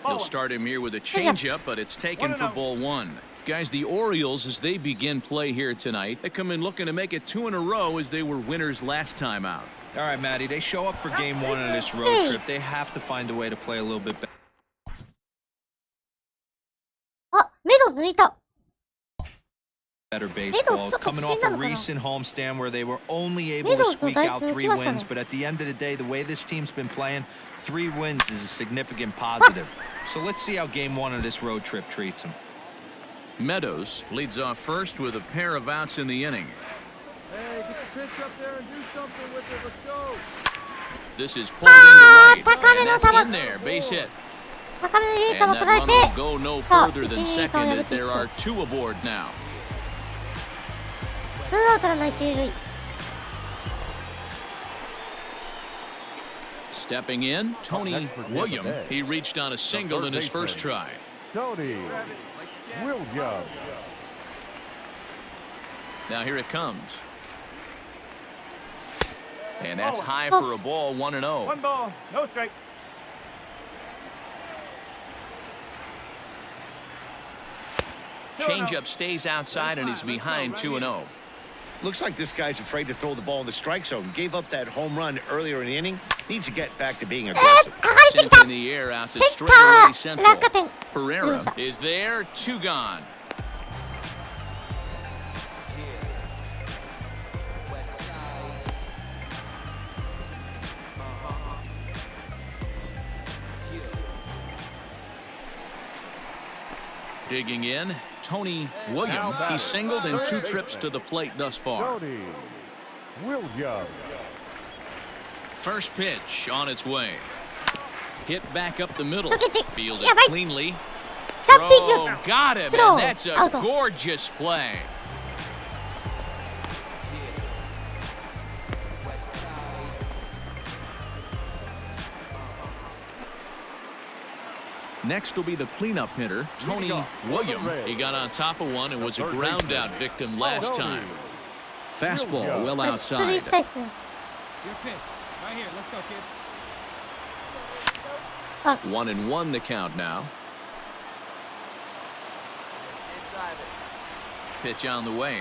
He'll start him here with a changeup, but it's taken for ball one. Guys, the Orioles, as they begin play here tonight, they come in looking to make it 2 in a row as they were winners last time out. All right, Matty, they show up for game 1 of this road trip. They have to find a way to play a little bit better. あ、目のついた Better baseball, coming off a recent homestand where they were only able to squeak out 3 wins, but at the end of the day, the way this team's been playing, 3 wins is a significant positive. So let's see how game 1 of this road trip treats them. Meadows leads off first with a pair of outs in the inning. Hey, get the pitch up there and do something with it. Let's go. This is pulled into right, 高めの and 球 that's in there, base hit. 高めのリー And ドを that 捉え run て will go no さあ further 1、 than 2 塁 second 間を破っ as てい there く are 2 aboard now. ツーアウトランナー1塁 Stepping in, Tony Williams. He reached on a single in his first try. Tony Williams. Now here it comes. And that's high for a ball, 1-0. 1 ball, no strike. Changeup stays outside and is behind 2-0. Looks like this guy's afraid to throw the ball in the strike zone. Gave up that home run earlier in the inning. Needs to get back to being aggressive. 上がりすぎ Sent た in the air out to セン straightaway ター central. 落下点 Pereira is there, 2 gone. Digging in, Tony Williams. He's singled in 2 trips to the plate thus far. Tony Williams. First pitch on its way. Hit back up the middle. 初球 Fielded やばい cleanly. ジャンピング Throw, got him, Throw. and that's a Out. gorgeous play. Next will be the cleanup hitter, Tony Williams. He got on top of one and was a ground out victim last time. Fastball well これ出 outside. 塁したいっすね Good pitch. Right here. Let's go, kid. 1-1 the count now. Pitch on the way.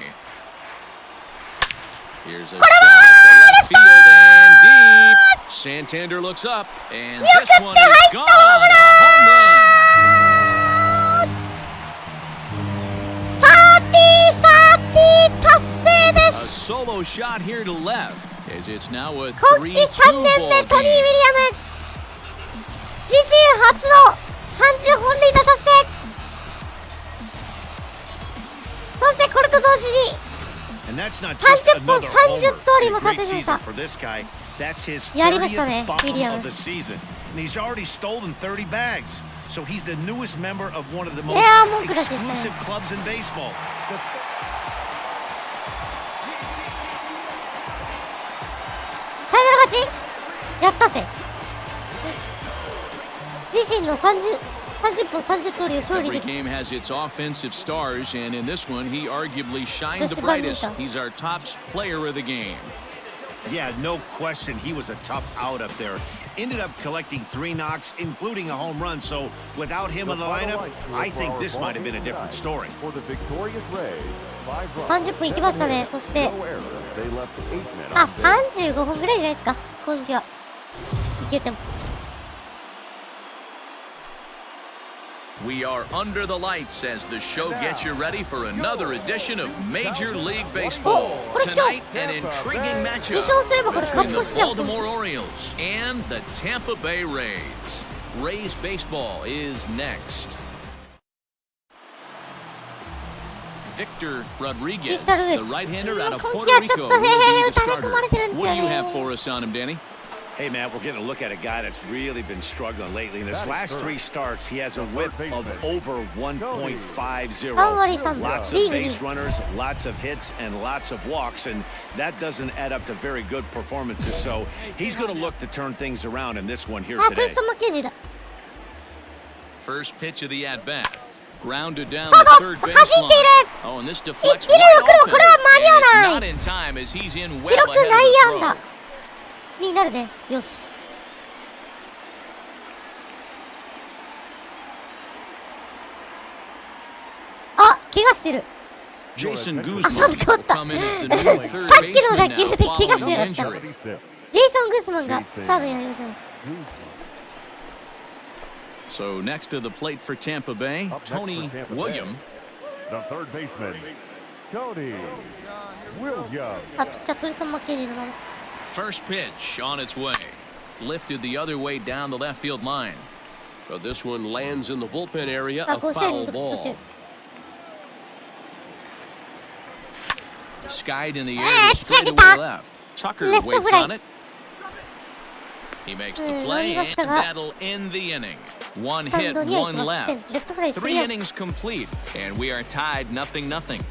Here's a shot to left field and deep. Santander looks up, and this one is gone. A home run. 30-30達成で A す solo shot here to left, as it's now a 今季 3-2 3年目 ball トニー・ウィリ game. アム自身初の30本塁打達成そしてこれと同時に And that's not just 30本 another 30 homer. 通りも Great 立てました season for this guy. That's his やりましたね 30th ウィリア bomb ム of the season. And he's already stolen 30 bags. So he's the newest member of one of the most いやー文句なしですね exclusive clubs in baseball. サヨナラ勝ちやったって自身の30本30通りを勝利 Every でき game has its offensive stars, and in this one, he arguably shined the This brightest. Bonita. He's our top player of the game. Yeah, no question. He was a tough out up there. Ended up collecting 3 knocks, including a home run. So without him in the lineup, I think this might have been a different story. For the victorious Rays, 5 runs. 30分いきましたねそして No errors. They left 8 men あ on base. 35本ぐらいじゃないですか今季はいけても We are under the lights as the show gets you ready for another edition of Major League Baseball. Tonight, an intriguing matchup between the Baltimore Orioles and the Tampa Bay Rays. Rays baseball is next. Victor Rodriguez, the right-hander out of Puerto Rico, will be the starter. What do you have for us on him, Danny? Hey, Matt, we're getting a look at a guy that's really been struggling lately. In his last 3 starts, he has a whip of over 1.50. Lots of base runners, lots of hits, and lots of walks, and that doesn't add up to very good performances. So he's going to look to turn things around in this one here today. First pitch of the at-bat. Grounded down the third baseline. Oh, and this deflects right off him. And it's not in time as he's in well ahead of the throw. になるね。よし。あ、怪我してる。Jason Guzman will come in as the new third baseman now following the injury. ジェイソン・グスマンがサードになりましたね。So next to the plate for Tampa Bay, Tony William. The third baseman, Tony William. あ、ピッチャークリストン・マッケンジーのまま。First pitch on its way. Lifted the other way down the left field line. But this one lands in the bullpen area, a foul ball. Skied in the air to straightaway left. Tucker waits on it. He makes the play, and that'll end the inning. 1 hit, 1 left. 3 innings complete, and we are tied 0-0.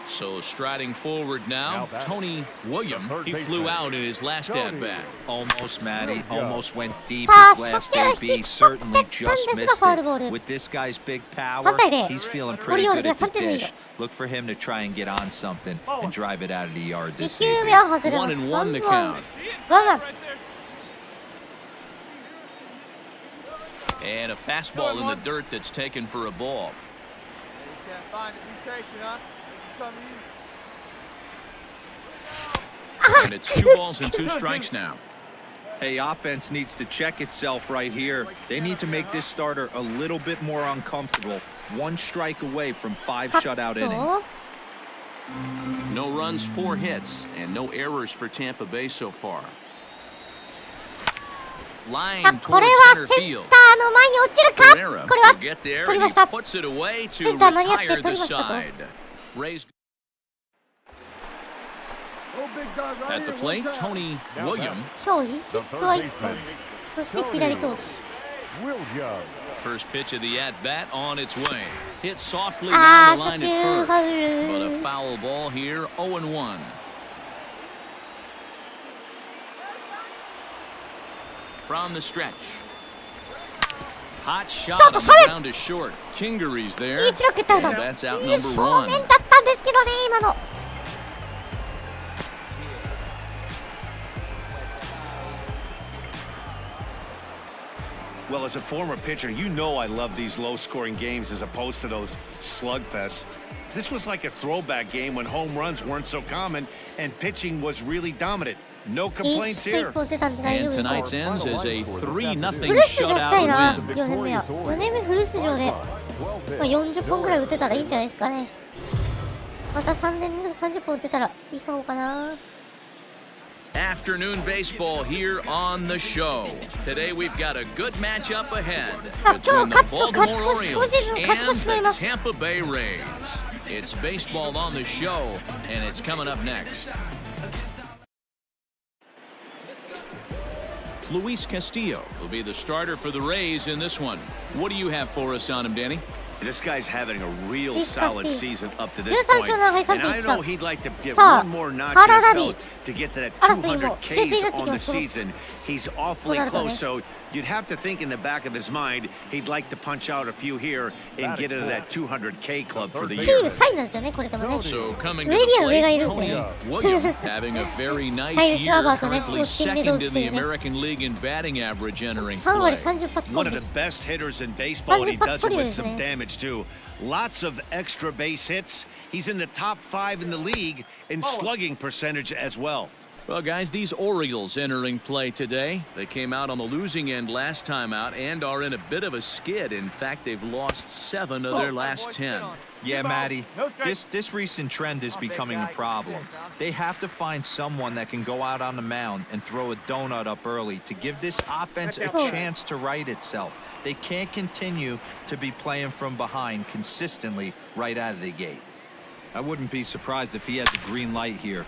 So striding forward now, Tony William. He flew out in his last at-bat. Almost, Matty. Almost went deep. His last AB certainly just missed it. With this guy's big power, he's feeling pretty good at the dish. Look for him to try and get on something and drive it out of the yard this evening. 1-1 the count. And a fastball in the dirt that's taken for a ball. And it's 2 balls and 2 strikes now. Hey, offense needs to check itself right here. They need to make this starter a little bit more uncomfortable. 1 strike away from 5 shutout innings. No runs, 4 hits, and no errors for Tampa Bay so far. Line towards center field. Pereira will get there, and he puts it away to retire the side. Rays. At the plate, Tony William. First pitch of the at-bat on its way. Hit softly down the line at first, but a foul ball here, 0-1. From the stretch. Hot shot on the ground is short. Kingery's there, and that's out number 1. Well, as a former pitcher, you know I love these low-scoring games as opposed to those slugfests. This was like a throwback game when home runs weren't so common and pitching was really dominant. No complaints here. And tonight's ends is a 3-0 shutout win. 4年目は4年目フル出場で、40本くらい打てたらいいんじゃないですかね。また3年目30本打てたらいいかもかな。Afternoon baseball here on the show. Today we've got a good matchup ahead between the Baltimore Orioles and the Tampa Bay Rays. It's baseball on the show, and it's coming up next. Luis Castillo will be the starter for the Rays in this one. What do you have for us on him, Danny? This guy's having a real solid season up to this point. And I know he'd like to get one more notch in his belt to get to that 200 Ks on the season. He's awfully close, so you'd have to think in the back of his mind he'd like to punch out a few here and get into that 200K club for the year. So coming to the plate, Tony William having a very nice year, currently second in the American League in batting average entering play. One of the best hitters in baseball, and he does it with some damage too. Lots of extra base hits. He's in the top 5 in the league in slugging percentage as well. Well, guys, these Orioles entering play today. They came out on the losing end last time out and are in a bit of a skid. In fact, they've lost 7 of their last 10. Yeah, Matty, this recent trend is becoming a problem. They have to find someone that can go out on the mound and throw a donut up early to give this offense a chance to right itself. They can't continue to be playing from behind consistently right out of the gate. I wouldn't be surprised if he has a green light here.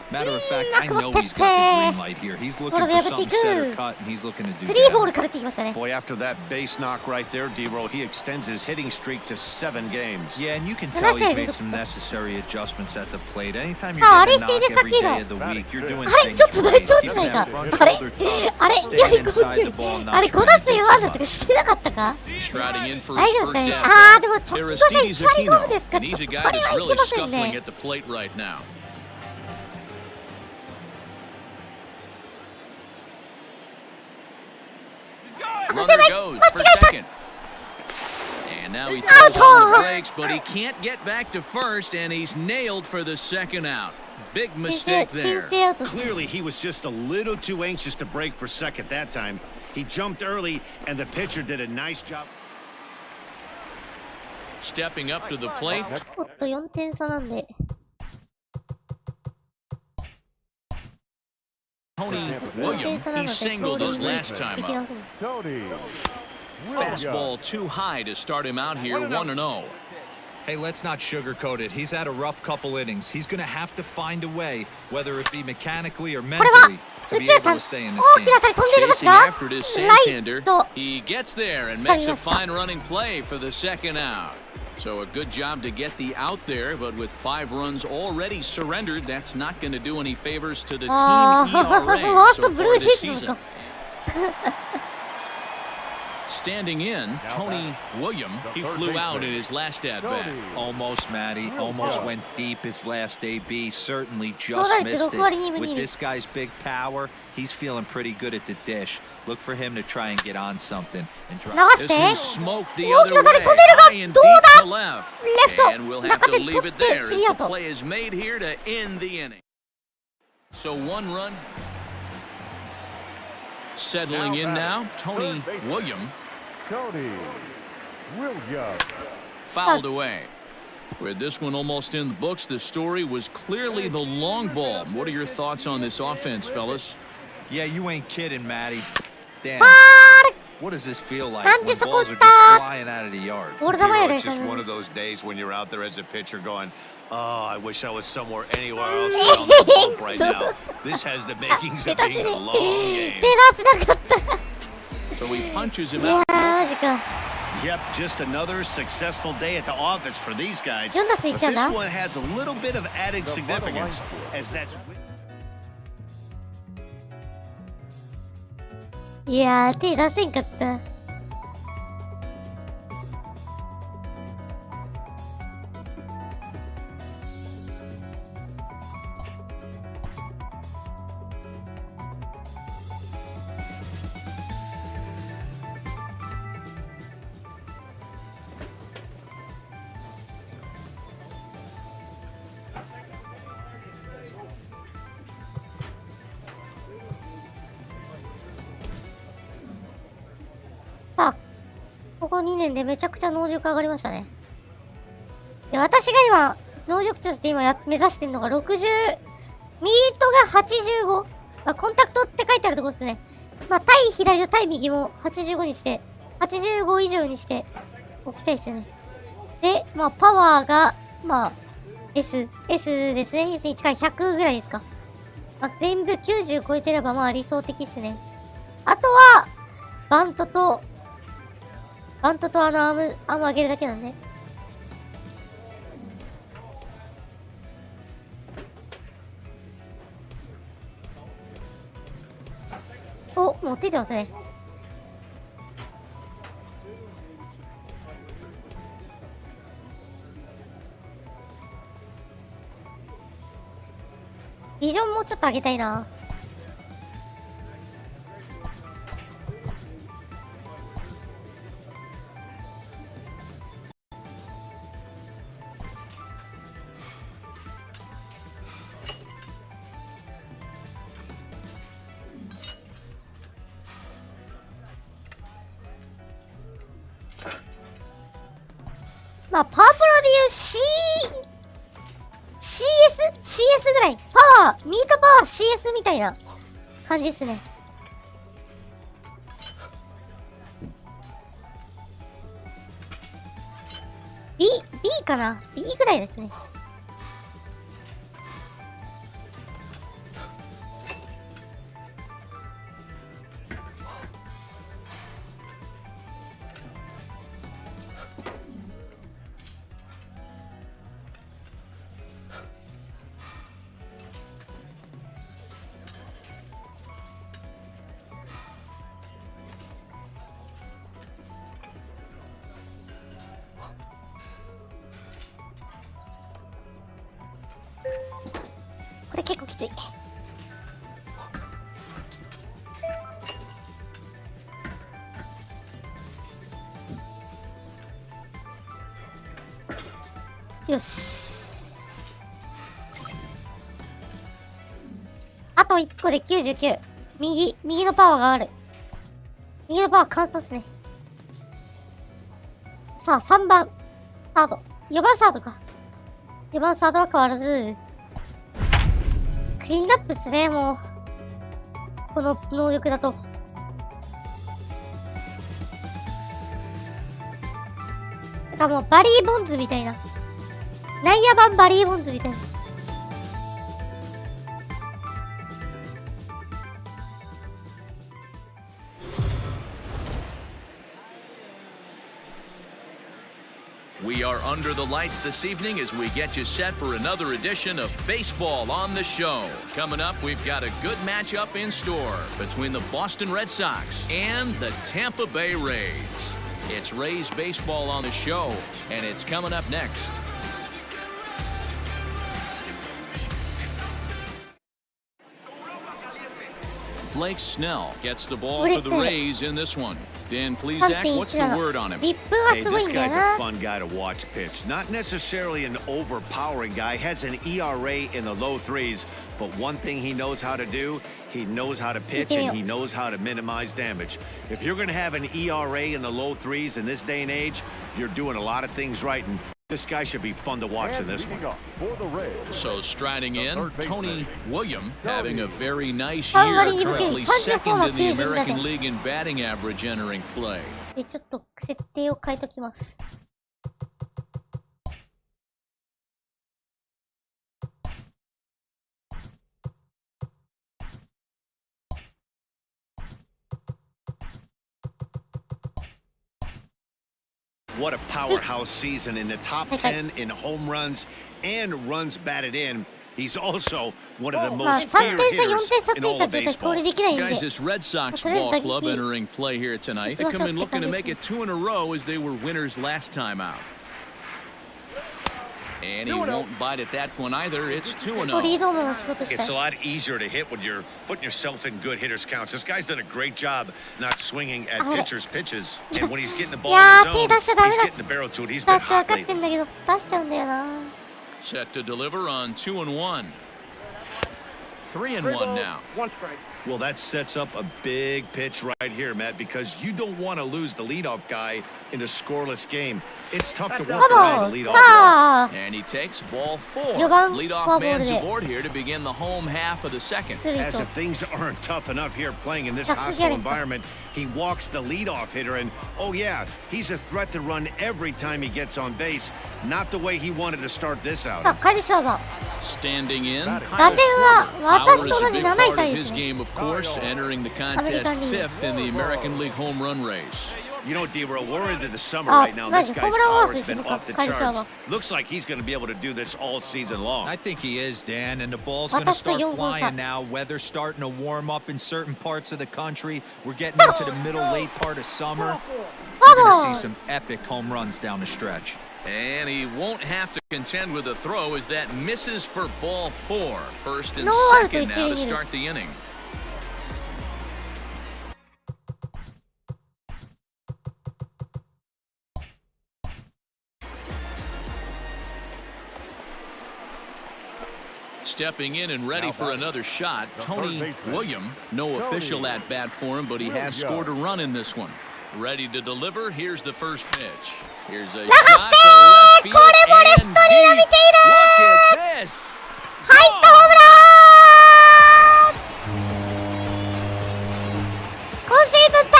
Matter of fact, I know he's got the green light here. He's looking for something set or cut, and he's looking to do that. Boy, after that base knock right there, D-Row, he extends his hitting streak to 7 games. Yeah, and you can tell he's made some necessary adjustments at the plate. Anytime you're getting a knock every day of the week, you're doing things right. Keep that front shoulder tough, staying inside the ball, not Striding in for his first out. Aristides Aquino, and he's a guy that's really scuffling at the plate right now. Runner goes for second. And now he throws on the brakes, but he can't get back to first, and he's nailed for the second out. Big mistake there. Clearly, he was just a little too anxious to break for second that time. He jumped early, and the pitcher did a nice job. Stepping up to the plate. おっと4点差なんで。Tony Williams, he singled us last time up. Fastball too high to start him out here, 1-0. Hey, let's not sugarcoat it. He's had a rough couple innings. He's going to have to find a way, whether it be mechanically or mentally, to be able to stay in this game. Chasing after it is Santander. He gets there and makes a fine running play for the second out. So a good job to get the out there, but with 5 runs already surrendered, that's not going to do any favors to the team ERA so far this season. Standing in, Tony Williams, he flew out in his last at-bat. Almost, Matty. Almost went deep his last AB. Certainly just missed it. With this guy's big power, he's feeling pretty good at the dish. Look for him to try and get on something. And this one smoked the other way, high and deep to left. And we'll have to leave it there as the play is made here to end the inning. So 1 run. Settling in now, Tony Williams. Fouled away. With this one almost in the books, the story was clearly the long ball. What are your thoughts on this offense, fellas? Yeah, you ain't kidding, Matty. Damn. What does this feel like when balls are just flying out of the yard? It's just one of those days when you're out there as a pitcher going, oh, I wish I was somewhere anywhere else on the bump right now. This has the makings of being a long game. So he punches him out. Yep, just another successful day at the office for these guys. But this one has a little bit of added significance as that's... いやー、手出せんかった。ここ2年でめちゃくちゃ能力上がりましたね。で、私が今、能力値として今目指してるのが60、ミートが85。まあ、コンタクトって書いてあるところですね。まあ、対左と対右も85にして、85以上にしておきたいですよね。で、まあ、パワーが、まあ、S ですね。S1 から100ぐらいですか。まあ、全部90超えてればまあ理想的っすね。あとは、バントとアーム上げるだけなんで。お、もうついてますね。ビジョンもちょっと上げたいな。まあ、パワープロでいう CS ぐらい。パワー、ミートパワー CS みたいな感じですね。B かな ?B ぐらいですね。これ結構きつい。よし。あと1個で99。右のパワーがある。右のパワー乾燥ですね。さあ、3番、サード。4番サードか。4番サードは変わらず。クリーンアップっすね、もう。この能力だと。なんかもうバリー・ボンズみたいな。内野版バリー・ボンズみたいな。We are under the lights this evening as we get you set for another edition of Baseball on the Show. Coming up, we've got a good matchup in store between the Boston Red Sox and the Tampa Bay Rays. It's Rays Baseball on the Show, and it's coming up next. Blake Snell gets the ball for the Rays in this one. Dan Plezak, what's the word on him? Hey, this guy's a fun guy to watch pitch. Not necessarily an overpowering guy. Has an ERA in the low threes. But one thing he knows how to do, he knows how to pitch and he knows how to minimize damage. If you're going to have an ERA in the low threes in this day and age, you're doing a lot of things right. And this guy should be fun to watch in this one. So striding in, Tony William having a very nice year, currently second in the American League in batting average entering play. ちょっと設定を変えときます。What a powerhouse season in the top 10 in home runs and runs batted in. He's also one of the most feared hitters in all of baseball. Guys, this Red Sox ball club entering play here tonight. They come in looking to make it 2 in a row as they were winners last time out. And he won't bite at that one either. It's 2-0. It's a lot easier to hit when you're putting yourself in good hitters counts. This guy's done a great job not swinging at pitchers' pitches. And when he's getting the ball in his zone, he's getting the barrel to it. He's been hot lately. Set to deliver on 2-1. 3-1 now. Well, that sets up a big pitch right here, Matt, because you don't want to lose the leadoff guy in a scoreless game. It's tough to work around a leadoff guy. And he takes ball 4. Leadoff man's aboard here to begin the home half of the second. As if things aren't tough enough here playing in this hostile environment, he walks the leadoff hitter, and oh yeah, he's a threat to run every time he gets on base. Not the way he wanted to start this out. Standing in, Bauer is a big part of his game, of course, entering the contest 5th in the American League home run race. You know, D-Bro, we're into the summer right now. This guy's power has been off the charts. Looks like he's going to be able to do this all season long. I think he is, Dan, and the ball's going to start flying now. Weather's starting to warm up in certain parts of the country. We're getting into the middle, late part of summer. We're going to see some epic home runs down the stretch. And he won't have to contend with a throw as that misses for ball 4. First and second now to start the inning. Stepping in and ready for another shot, Tony William. No official at bat for him, but he has scored a run in this one. Ready to deliver. Here's the first pitch. Here's a 流して shot to left field これもレフトに伸びている and deep. Look at this. 入ったホームラン今シーズン第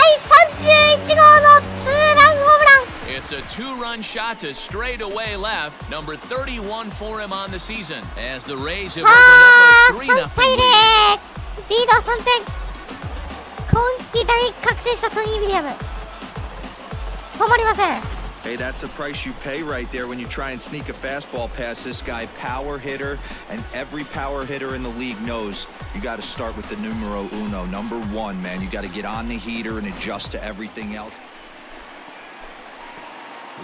31号のツーランホームラン It's a two-run shot to straightaway left, number 31 for him on the season, as the Rays have さあ opened up a 3対 3-0 lead. 0リードは3点今季大覚醒したトニー・ウィリアム止まりません Hey, that's the price you pay right there when you try and sneak a fastball past this guy. Power hitter, and every power hitter in the league knows you got to start with the numero uno, number one, man. You got to get on the heater and adjust to everything else.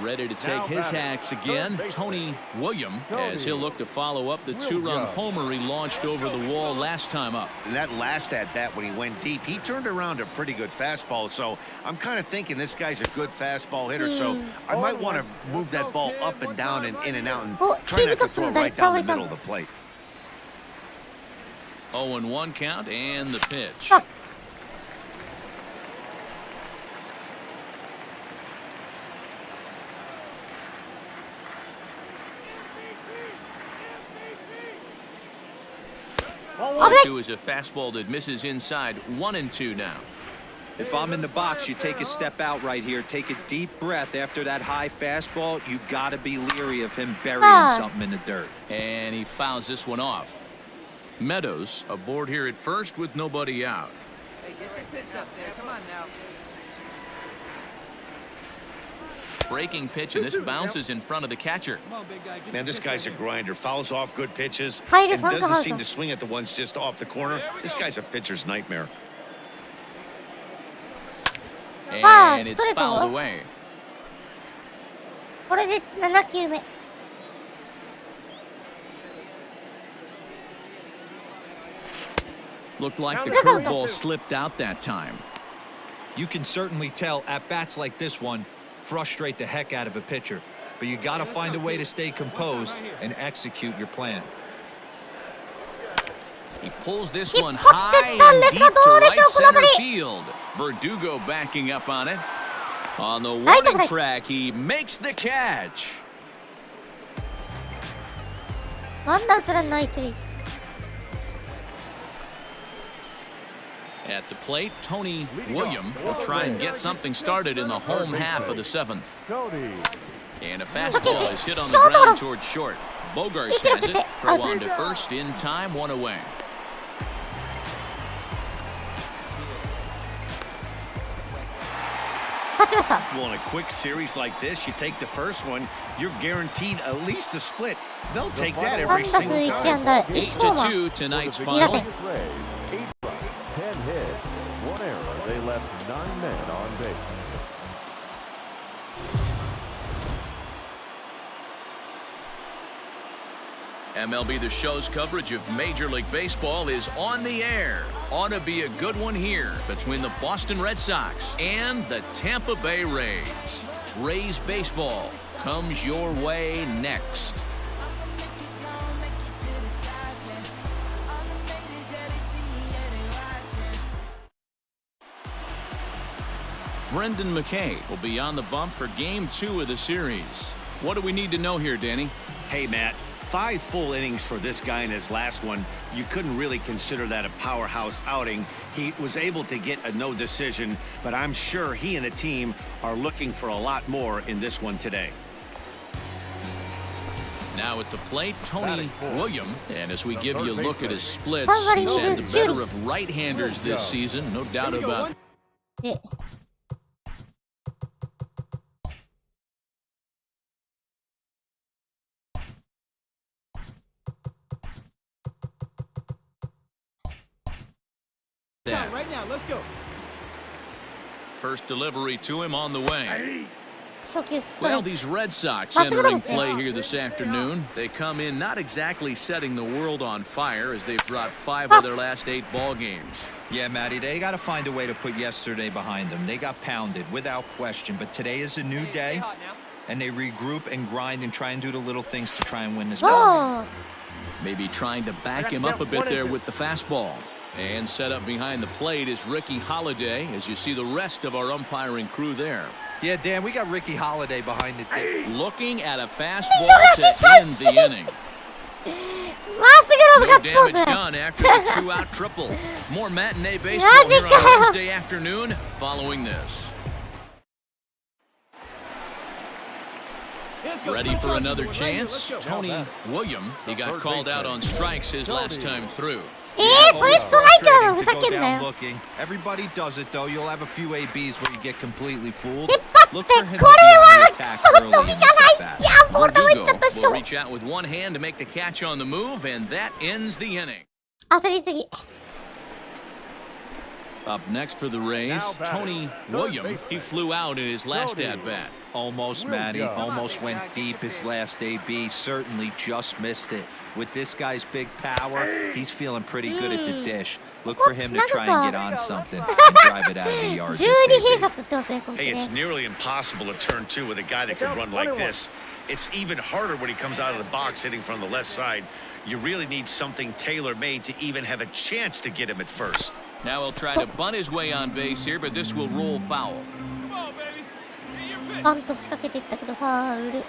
Ready to take his hacks again, Tony William, as he'll look to follow up the two-run homer he launched over the wall last time up. And that last at-bat when he went deep, he turned around a pretty good fastball. So I'm kind of thinking this guy's a good fastball hitter. So I might want to move that ball up and down and in and out and try not to throw it right down the middle of the plate. 0-1 count and the pitch. Two is a fastball that misses inside. 1-2 now. If I'm in the box, you take a step out right here. Take a deep breath after that high fastball. You got to be leery of him burying something in the dirt. And he fouls this one off. Meadows aboard here at first with nobody out. Hey, get your pitch up there. Come on now. Breaking pitch, and this bounces in front of the catcher. Come on, big guy. Man, this guy's a grinder. Fouls off good pitches. Fight it, And Franco doesn't Hauser. seem to swing at the ones just off the corner. This guy's a pitcher's nightmare. And it's fouled away. これで7球目 Looked like the curveball slipped out that time. You can certainly tell at bats like this one frustrate the heck out of a pitcher, but you got to find a way to stay composed and execute your plan. He pulls this one high and deep to right center field. Verdugo backing up on it. On the warning track, he makes the catch. ワンダートランナー一塁 At the plate, Tony William will try and get something started in the home half of the seventh. And a fastball is hit on the ground towards short. Bogarts has it. Throw on to first in time, one away. Well, in a quick series like this, you take the first one, you're guaranteed at least a split. They'll take that every single time. 8-2 tonight's final. 8 runs, 10 hits, 1 error. They left 9 men on base. MLB The Show's coverage of Major League Baseball is on the air. Ought to be a good one here between the Boston Red Sox and the Tampa Bay Rays. Rays baseball comes your way next. Brendan McKay will be on the bump for Game 2 of the series. What do we need to know here, Danny? Hey, Matt. 5 full innings for this guy in his last one. You couldn't really consider that a powerhouse outing. He was able to get a no decision, but I'm sure he and the team are looking for a lot more in this one today. Now at the plate, Tony William. And as we give you a look at his splits, Somebody he's had the move it. better of right-handers this season, no doubt about it. で That. Right now, let's go. First delivery to him on the way. 初球ストレ Well, ート these Red Sox That's entering what I'm play saying. here this afternoon. They come in not exactly setting the world on fire as they've brought 5 of their last 8 ball games. Yeah, Matty, they got to find a way to put yesterday behind them. They got pounded without question, but today is a new day, and they regroup and grind and try and do the little things to try and win this ball game. おー Maybe trying to back him up a bit there with the fastball. And set up behind the plate is Ricky Holiday, as you see the rest of our umpiring crew there. Yeah, Dan, we got Ricky Holiday behind the thing. Looking at a fastball to end the inning. No damage done after the 2-out triple. More matinee baseball here on Wednesday afternoon following this. Ready for another chance? Tony William. He got called out on strikes his last time through. それストライクだろ、ふざけんなよ。 Everybody does it though. You'll have a few ABs where you get completely fooled. 引っ張って、これはクソ飛びがない。いや、ボール球いっちゃったしかも。 Reach out with one hand to make the catch on the move, and that ends the inning. 焦りすぎ。 Up next for the Rays, Tony William. He flew out in his last at-bat. Almost, Matty. Almost went deep his last AB. Certainly just missed it. With this guy's big power, he's feeling pretty good at the dish. Look for him to try and get on something and drive it out of the yard. 12併殺ってますね、今 Hey, 回 it's ね。 nearly impossible to turn two with a guy that can run like this. It's even harder when he comes out of the box hitting from the left side. You really need something tailor-made to even have a chance to get him at first. Now he'll try to bunt his way on base here, but this will roll foul. Come on, baby. Get your pitch. バント仕掛けていったけど、ファウル。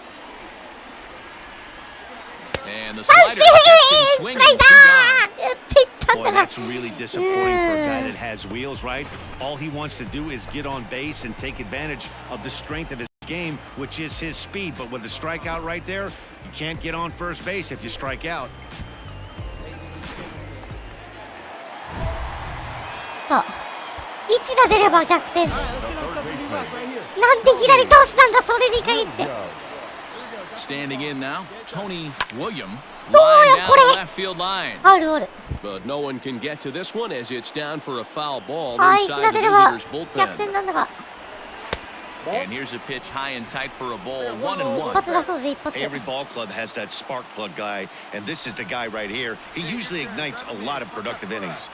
And the 三 slider 振 gets him ス swinging ライ two ダ down. ー打っていったん Boy, だが。 that's really disappointing for a guy that has wheels, right? All he wants to do is get on base and take advantage of the strength of his game, which is his speed. But with the strikeout right there, you can't get on first base if you strike out. さあ、一打出れば逆転。なんで左通したんだ、それに限って。 Standing in now, Tony William. どう Line よ down これ。 the left field line. ファウルボール。 But no one can get to this one as it's down for a foul ball さあ、一 inside 打 the 出れば visitors' 逆転 bullpen. なんだが。 And here's a pitch high and tight for a ball, 1-1. 一発出そうぜ、一発。 Every ball club has that spark plug guy, and this is the guy right here. He usually ignites a lot of productive innings.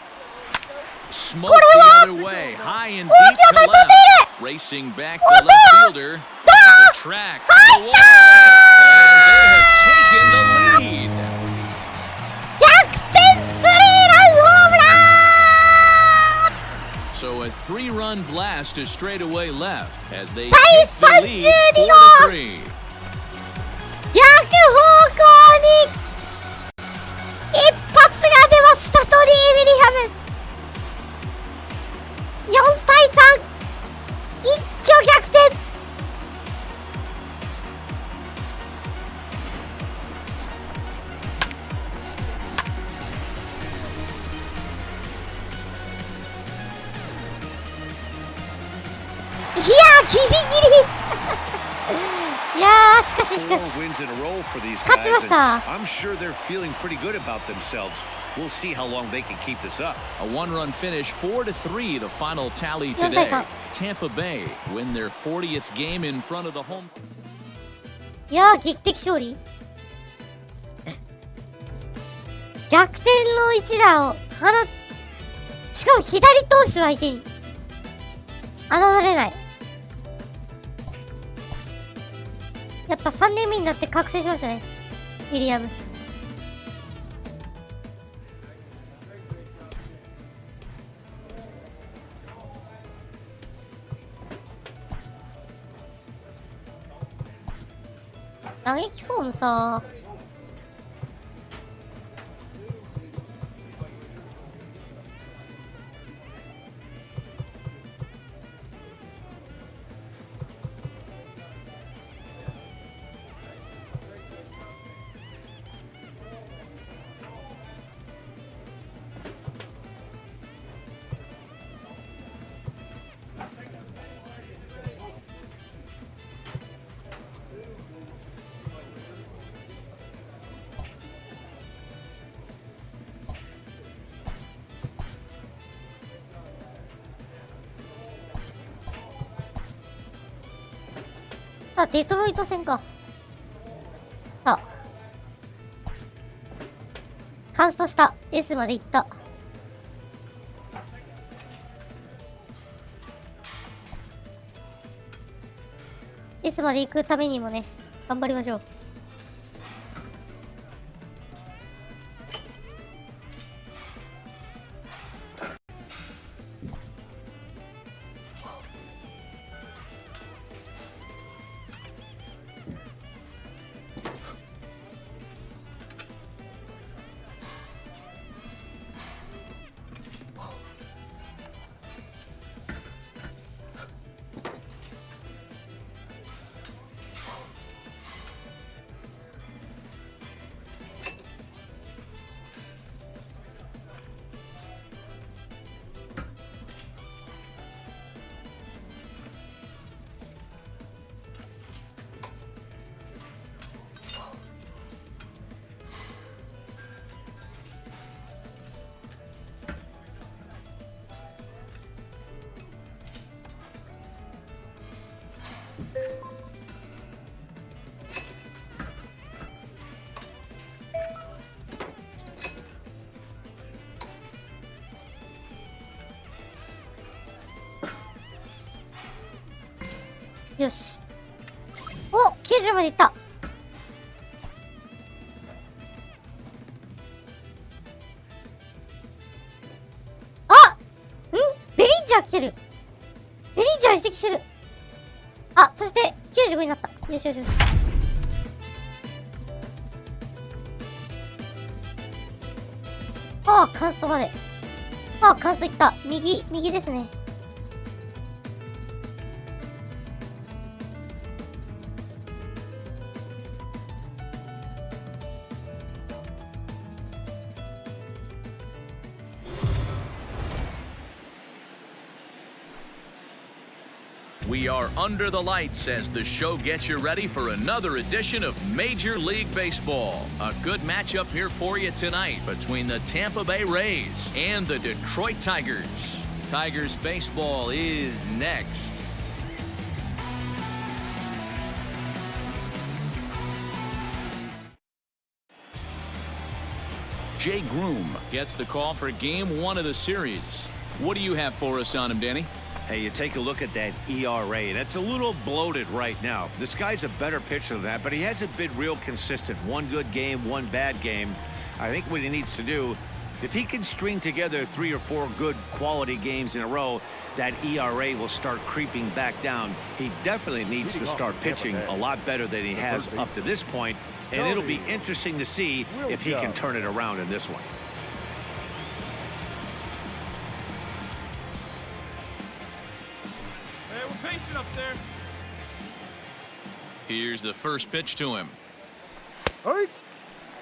Smoked the other way, high and deep to left. Racing back the left fielder. The track, the wall. And they have taken the lead. 逆転スリーランホームラン。 So a 3-run blast to straightaway left as they 第 take the lead 32号。 4-3. 逆方向に一発が出ました、トリー・ウィリアム。4対3、一挙逆転。いやー、ギリギリ。いやー、しかししかし。 4 wins in a row for these 勝ち guys, ました。 and I'm sure they're feeling pretty good about themselves. We'll see how long they can keep this up. A one-run finish, 4-3, the final tally today. Tampa Bay win their 40th game in front of the home. いやー、劇的勝利。逆転の一打をしかも左投手相手に侮れない。やっぱ3年目になって覚醒しましたね、ウィリアム。打撃フォームさ、あ、デトロイト戦か。さあ。カンストした。S まで行った。S まで行くためにもね、頑張りましょう。よし。お、90までいった。あ、ベリンジャー来てる。ベリンジャー移籍してる。あ、そして95になった。よしよしよし。ああ、カーストまで。ああ、カーストいった。右ですね。We are under the lights as the show gets you ready for another edition of Major League Baseball. A good matchup here for you tonight between the Tampa Bay Rays and the Detroit Tigers. Tigers baseball is next. Jay Groom gets the call for game 1 of the series. What do you have for us on him, Danny? Hey, you take a look at that ERA. That's a little bloated right now. This guy's a better pitcher than that, but he hasn't been real consistent. One good game, one bad game. I think what he needs to do, if he can string together 3 or 4 good quality games in a row, that ERA will start creeping back down. He definitely needs to start pitching a lot better than he has up to this point, and it'll be interesting to see if he can turn it around in this one. Patient up there. Here's the first pitch to him.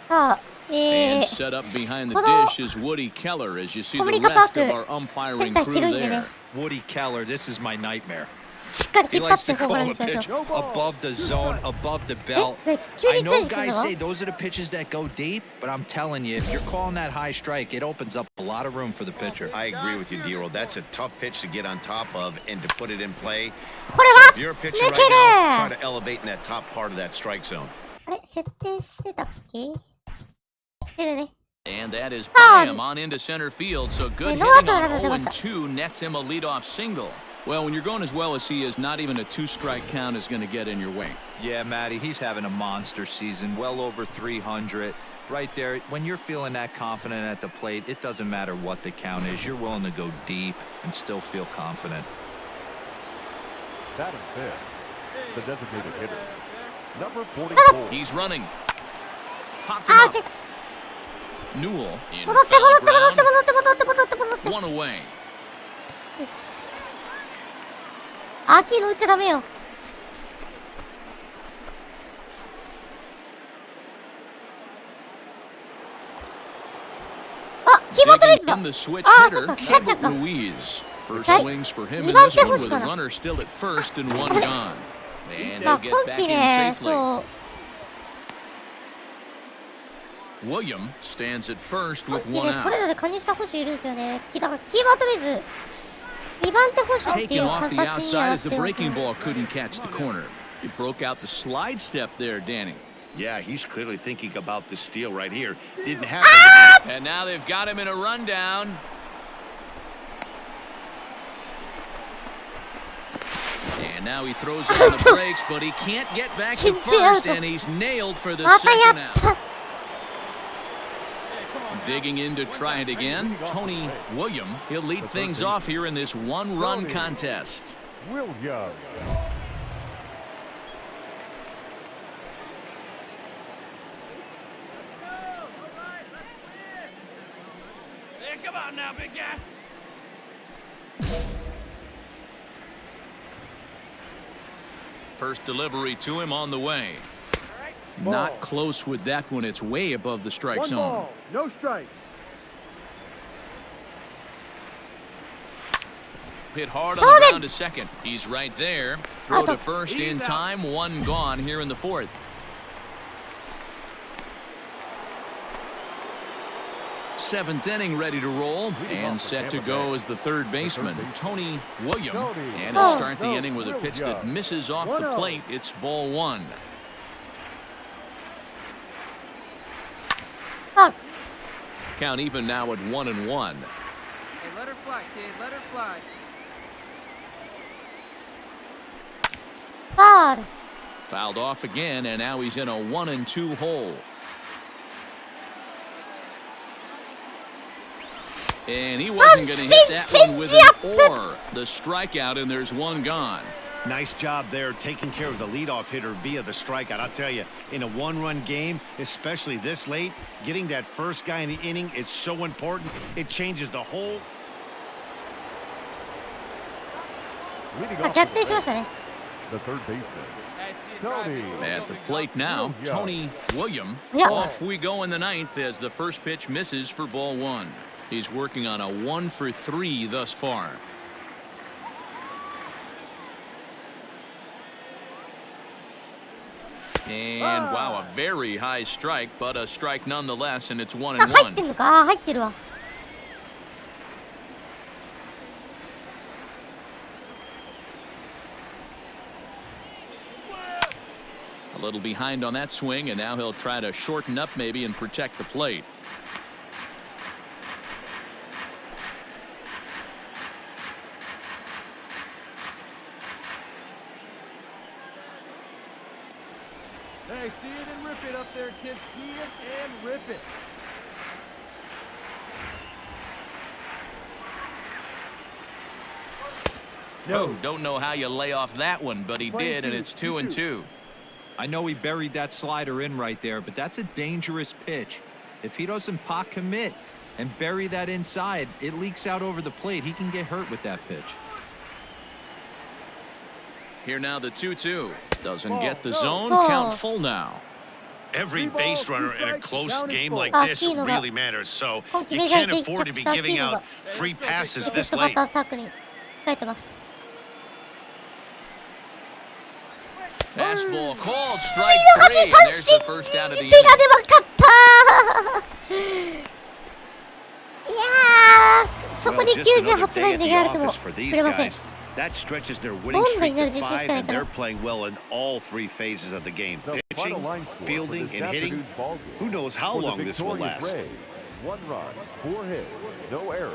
さあ、 And set up behind the dish is Woody Keller as you see the rest of our umpiring crew there. Woody Keller, this is my nightmare. しっかり He 引っ張っ likes て to ホームラン call に a しまし pitch ょう。 above the zone, above the belt. 急 I にチェン know ジする guys の say those are the pitches that go deep, but I'm telling you, if you're calling that high strike, it opens up a lot of room for the pitcher. I agree with you, D-Roll. That's a tough pitch to get on top of and to put it in play. これ So は if you're a pitcher 抜 right け now, try る to elevate in that top part of that strike zone. あれ設定してたっけ出るね。 And that is by him on into center field, so good no hitting auto on run 0-2 nets him a leadoff single. Well, when you're going as well as he is, not even a 2-strike count is going to get in your way. Yeah, Matty, he's having a monster season, well over 300. Right there, when you're feeling that confident at the plate, it doesn't matter what the count is. You're willing to go deep and still feel confident. Batting fifth, the designated hitter, number 44. He's running. Popped him あー、 up. 違う。 Newell in 戻って foul 戻って戻 ground. って戻って戻って戻って戻って。 One away. よし。秋の打っちゃダメよ。あ、キーボードレイズだ。 In the switch あー、そっ hitter, か、キャッチャーか。 Ruiz. First はい。 swings for him 2 in 番 this 手 one 欲し with か a な。 runner still at first and one gone. And まあ he'll get 今 back 季 in ね、 safely. そう。 William stands at first 今 with 季ね、 one トレー out. ドで加入した捕手いるんですよね。だからキーボードレイズ、2番手捕手っていう Taken off 形 the に outside なっ as て the ます breaking ね。 ball couldn't catch the corner. He broke out the slide step there, Danny. Yeah, he's clearly thinking about the steal right here. Didn't have And now they've got him in a rundown. And now he throws it on the brakes, but he can't get back to first, and he's nailed for the またや second っ out. た。 Digging in to try it again, Tony William. He'll lead things off here in this one-run contest. Williams. Hey, come on now, big guy. First delivery to him on the way. Not close with that one. It's way above the strike One zone. ball, no strike. Hit hard Saw on the him. ground to second. He's right there. Throw to first in time. One gone here in the fourth. Seventh inning ready to roll and set to go as the third baseman, Tony William. And he'll start the inning with a pitch that misses off the plate. It's ball one. Count even now at 1-1. Hey, let her fly, kid. Let her fly. Foul. Fouled off again, and now he's in a 1-2 hole. And he wasn't going to hit that one with an or. The strikeout, and there's one gone. Nice job there taking care of the leadoff hitter via the strikeout. I'll tell you, in a one-run game, especially this late, getting that first guy in the inning is so important. It changes the whole. 逆転しましたね。 The third baseman, Tony. At the plate now, Tony William. Yeah. Off we go in the ninth as the first pitch misses for ball one. He's working on a 1-for-3 thus far. And wow, a very high strike, but a strike nonetheless, and it's 1-1. 入ってんのか。入ってるわ。A little behind on that swing, and now he'll try to shorten up maybe and protect the plate. Hey, see it and rip it up there, kids. See it and rip it. Oh, don't know how you lay off that one, but he did, and it's 2-2. I know he buried that slider in right there, but that's a dangerous pitch. If he doesn't pot commit and bury that inside, it leaks out over the plate. He can get hurt with that pitch. Here now the 2-2. Doesn't get the zone. Count full now. Every base runner in a close game like this really matters. So you can't afford to be giving out free passes this late. Fastball called, strike three, and there's the first out of the inning. いやー、そこで98枚でやられてもくれません。 That stretches their winning streak to 5, and they're playing well in all three phases of the game. Pitching, fielding, and hitting. Who knows how long this will last? 1 run, 4 hits, no errors.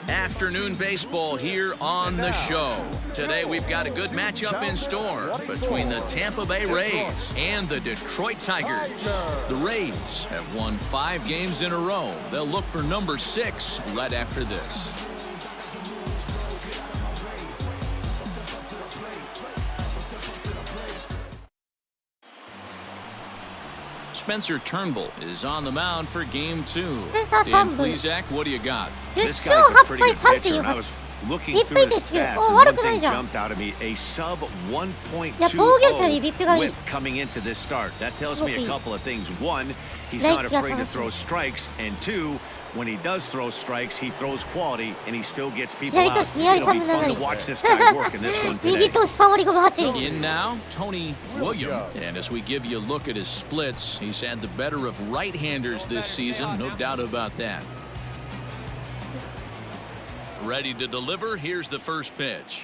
Afternoon baseball here on the show. Today we've got a good matchup in store between the Tampa Bay Rays and the Detroit Tigers. The Rays have won 5 games in a row. They'll look for number 6 right after this. Spencer Turnbull is on the mound for game 2. Dan Plezak, what do you got? 10勝8敗3.4勝。 Looking through the stats, one thing jumped out at me: a sub 1.20 whip coming into this start. That tells me a couple of things. One, he's not afraid to throw strikes, and two, when he does throw strikes, he throws quality, and he still gets people out. It'll be fun to watch this guy work in this one today. In now, Tony William, and as we give you a look at his splits, he's had the better of right-handers this season, no doubt about that. Ready to deliver. Here's the first pitch.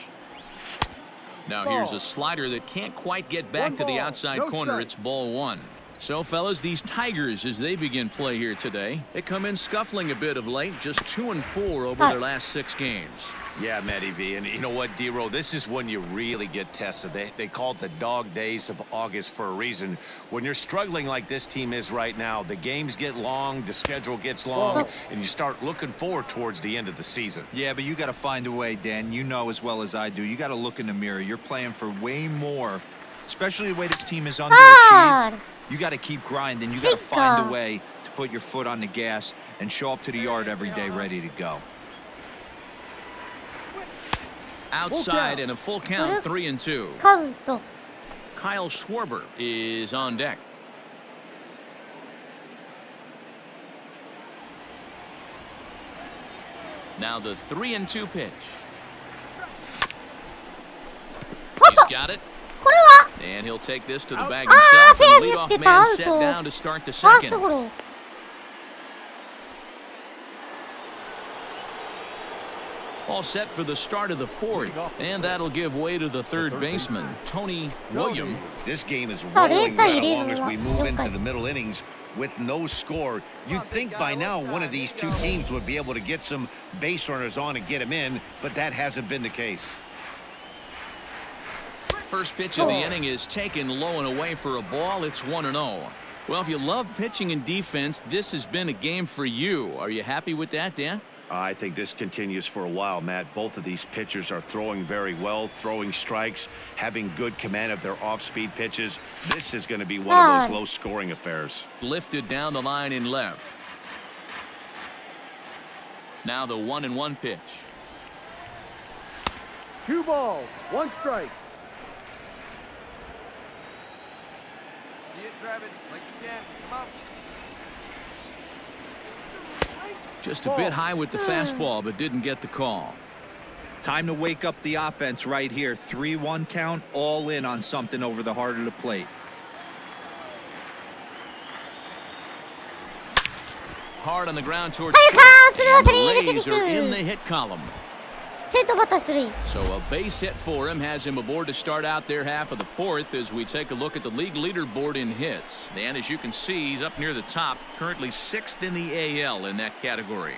Now here's a slider that can't quite get back to the outside corner. It's ball one. So, fellas, these Tigers, as they begin play here today, they come in scuffling a bit of late, just 2-4 over their last 6 games. Yeah, Matty V, and you know what, D-Row, this is when you really get tested. They call it the dog days of August for a reason. When you're struggling like this team is right now, the games get long, the schedule gets long, and you start looking forward towards the end of the season. Yeah, but you got to find a way, Dan. You know as well as I do. You got to look in the mirror. You're playing for way more, especially the way this team is underachieved. You got to keep grinding. You got to find a way to put your foot on the gas and show up to the yard every day ready to go. Outside and a full count, 3-2. Kyle Schwarber is on deck. Now the 3-2 pitch. He's got it. これは And he'll take this to the bag あー、 himself. フェア And に the やって leadoff た。ア man ウ set ト。 down to start the ファースト second. ゴロ。All set for the start of the fourth, and that'll give way to the third baseman, Tony William. This game is rolling right along as we move into the middle innings with no score. You'd think by now one of these two teams would be able to get some base runners on and get them in, but that hasn't been the case. First pitch of the inning is taken low and away for a ball. It's 1-0. Well, if you love pitching and defense, this has been a game for you. Are you happy with that, Dan? I think this continues for a while, Matt. Both of these pitchers are throwing very well, throwing strikes, having good command of their off-speed pitches. This is going to be one of those low-scoring affairs. Lifted down the line in left. Now the 1-1 pitch. 2 balls, 1 strike. See it, drive it like you can. Come on. Just a bit high with the fastball, but didn't get the call. Time to wake up the offense right here. 3-1 count, all in on something over the heart of the plate. Hard on the ground towards short, and the Rays are in the hit column. 先頭バッター出塁。 So a base hit for him has him aboard to start out their half of the fourth as we take a look at the league leaderboard in hits. And as you can see, he's up near the top, currently 6th in the AL in that category.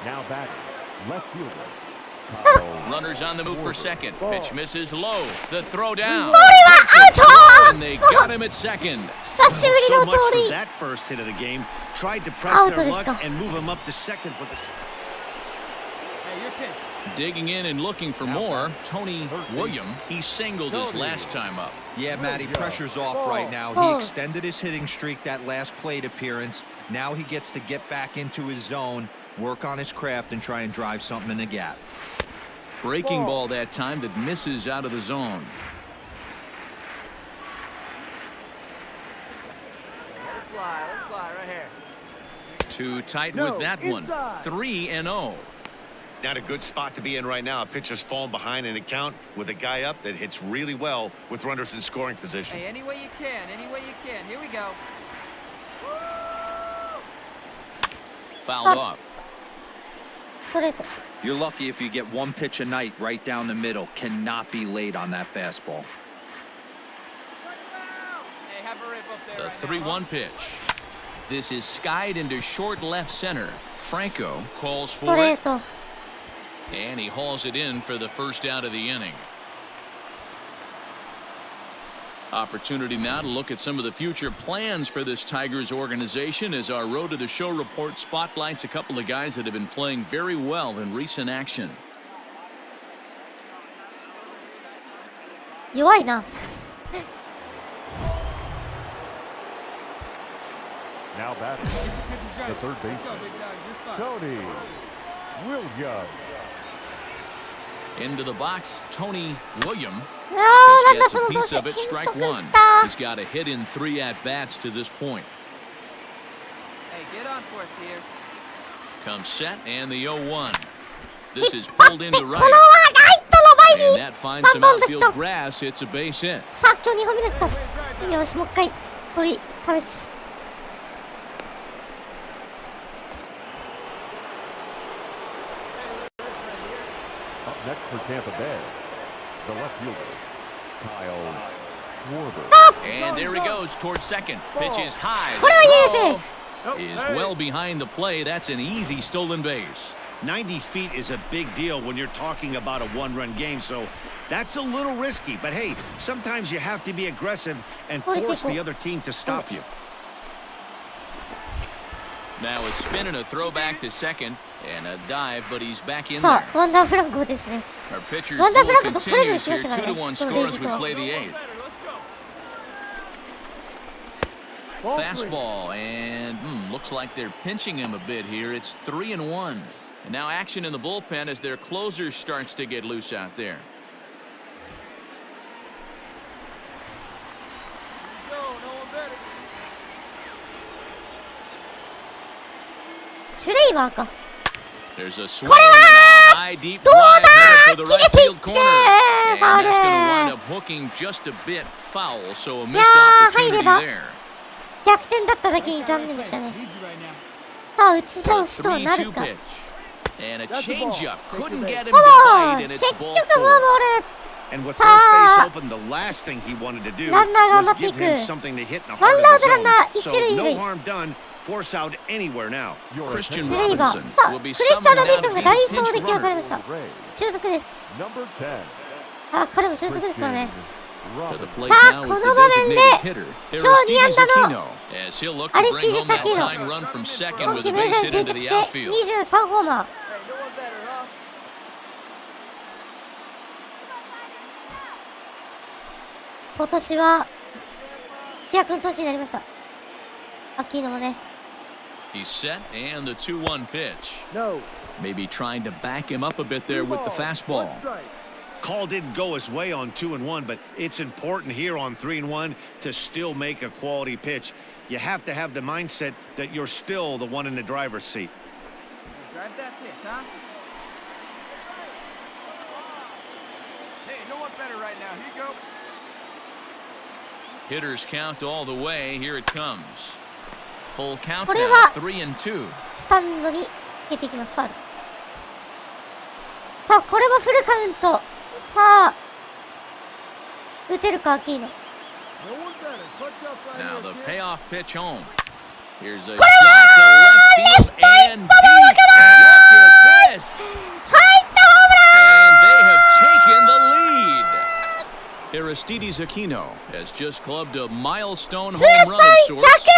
Now batting, left fielder. Runners on the move for second. Pitch misses low. The throw down. And they got him at second. 久しぶりの So 盗 much 塁 for。that first hit of the game. Tried to press their luck and move him up to second for the... Hey, your pitch. Digging in and looking for more, Tony William. He singled his last time up. Yeah, Matty, pressure's off right now. He extended his hitting streak that last plate appearance. Now he gets to get back into his zone, work on his craft, and try and drive something in the gap. Breaking ball that time that misses out of the zone. Let it fly right here. Too tight with that one. 3-0. Not a good spot to be in right now. A pitcher's falling behind in the count with a guy up that hits really well with runners in scoring position. Hey, any way you can, any way you can. Here we go. Fouled off. ストレート。 You're lucky if you get one pitch a night right down the middle. Cannot be late on that fastball. Hey, have a rip up there. The right now. 3-1 pitch. This is skied into short left center. Franco calls スト for レー it, ト。 and he hauls it in for the first out of the inning. Opportunity now to look at some of the future plans for this Tigers organization as our Road to the Show report spotlights a couple of guys that have been playing very well in recent action. 弱いな。 Now batting, the third baseman, Tony Williams. Into the box, Tony William. ああ、なんだ Gets そ a の piece 動 of 詞。 it, 変 strike 則 one. きた。 He's got a hit in 3 at-bats to this point. Hey, get on for us here. Comes set, and the 0-1. This is pulled into この right. はライトの And 前に that finds バ some ンバンでした outfield grass. It's a base hit. さあ今日2本目の2つよしもう一回鳥試す Up next for Tampa Bay, the left fielder, Kyle Schwarber. And there he goes towards second. Pitch is high. これはいいです Is well behind the play. That's an easy stolen base. 90 feet is a big deal when you're talking about a one-run game, so that's a little risky. But hey, sometimes you have to be aggressive and force the other team to stop you. Now a spin and a throw back to second, and a dive, but he's back in さ there. あワンダーフラッグですね Our pitcher's ワンダーフ duel ラッグとそれぞれ continues しま here. したからね 2-1 このレ score イ as ズ we と play the eighth. Fastball, and looks like they're pinching him a bit here. It's 3-1. And now action in the bullpen as their closer starts to get loose out there. シュレイバーか。 There's a swing and a high deep drive headed for the right field corner. And that's going to wind up hooking just a bit foul, so a missed opportunity there. 逆転だっただけに残念でしたね。さあ、打ち倒しとなるか。And a changeup couldn't get him フォ to アボー bite, ル and 結 it's 局 ball フォアボ four. ール And with first base open, the last thing he wanted to do was give him something to hit in the heart of the zone. So no harm done. Force out anywhere now. Christian シュレイバ Robinson ー。さあ、 will ク be リスチャン・ロ summoned ビン out ソ to ン be が the ダイソー pinch で起用され runner. ました。中足です。あ、彼も中足ですからね。 To the plate さあ、 now こ is の the 場面で designated hitter, 今日2安打の as he'll look to bring home that tying run from second 今 with 季 a メジャ base ーに hit 定 into 着 the して outfield. 23ホーマー。 Hey, no one better, huh? 今年は飛躍の年になりました。アキーノもね。 He's set and the 2-1 pitch. No. Maybe trying to back him up a bit there with the fastball. Call didn't go his way on 2-1, but it's important here on 3-1 to still make a quality pitch. You have to have the mindset that you're still the one in the driver's seat. Drive that pitch, huh? Hey, no one better right now. Here you go. Hitters count all the way. Here it comes. Full count これ now, は 3-2. スタンドに出ていきます。ファウル。さあ、これもフルカウント。さあ、打てるか、アキーノ。 No one better. Punch up right Now here, the kid. payoff pitch home. Here's a shot to left field and deep. Look at this. 入ったホームラン And they have taken the lead. Aristides Aquino has just clubbed a milestone home run of sorts. It's the